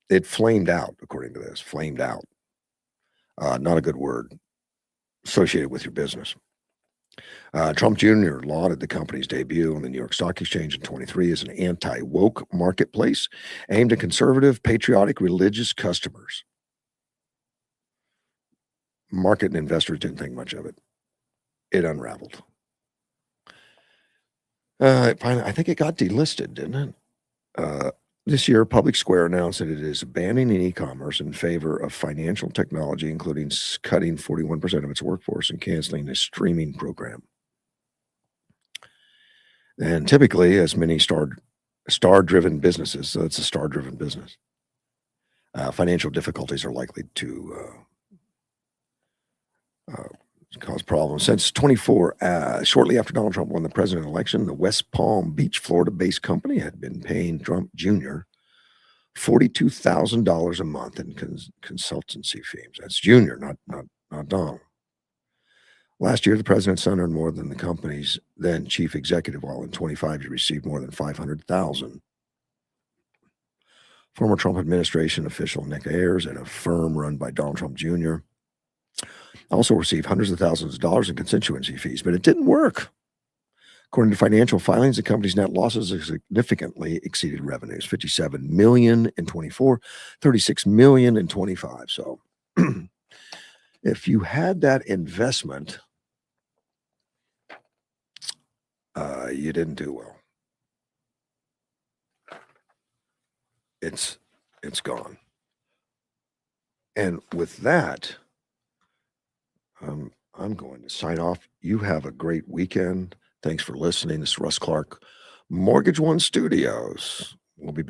It flamed out, according to this. Flamed out. Not a good word associated with your business. Trump Jr. lauded the company's debut on the New York Stock Exchange in 23 as an anti-woke marketplace aimed at conservative, patriotic, religious customers. Market and investors didn't think much of it. It unraveled. I think it got delisted, didn't it? This year, Public Square announced that it is abandoning e-commerce in favor of financial technology, including cutting 41% of its workforce and canceling a streaming program. And typically, as many star-driven businesses, so it's a star-driven business, financial difficulties are likely to cause problems. Since 24, shortly after Donald Trump won the presidential election, the West Palm Beach, Florida-based company had been paying Trump Jr. $42,000 a month in consultancy fees. That's Jr., not Donald. Last year, the president's son earned more than the company's then chief executive, while in 25 he received more than $500,000. Former Trump administration official Nick Ayers at a firm run by Donald Trump Jr. also received hundreds of thousands of dollars in constituency fees, but it didn't work. According to financial filings, the company's net losses have significantly exceeded revenues, $57 million in 24, $36 million in 25. So if you had that investment, you didn't do well. It's gone. And with that, I'm going to sign off. You have a great weekend. Thanks for listening. This is Russ Clark, Mortgage One Studios. We'll be back.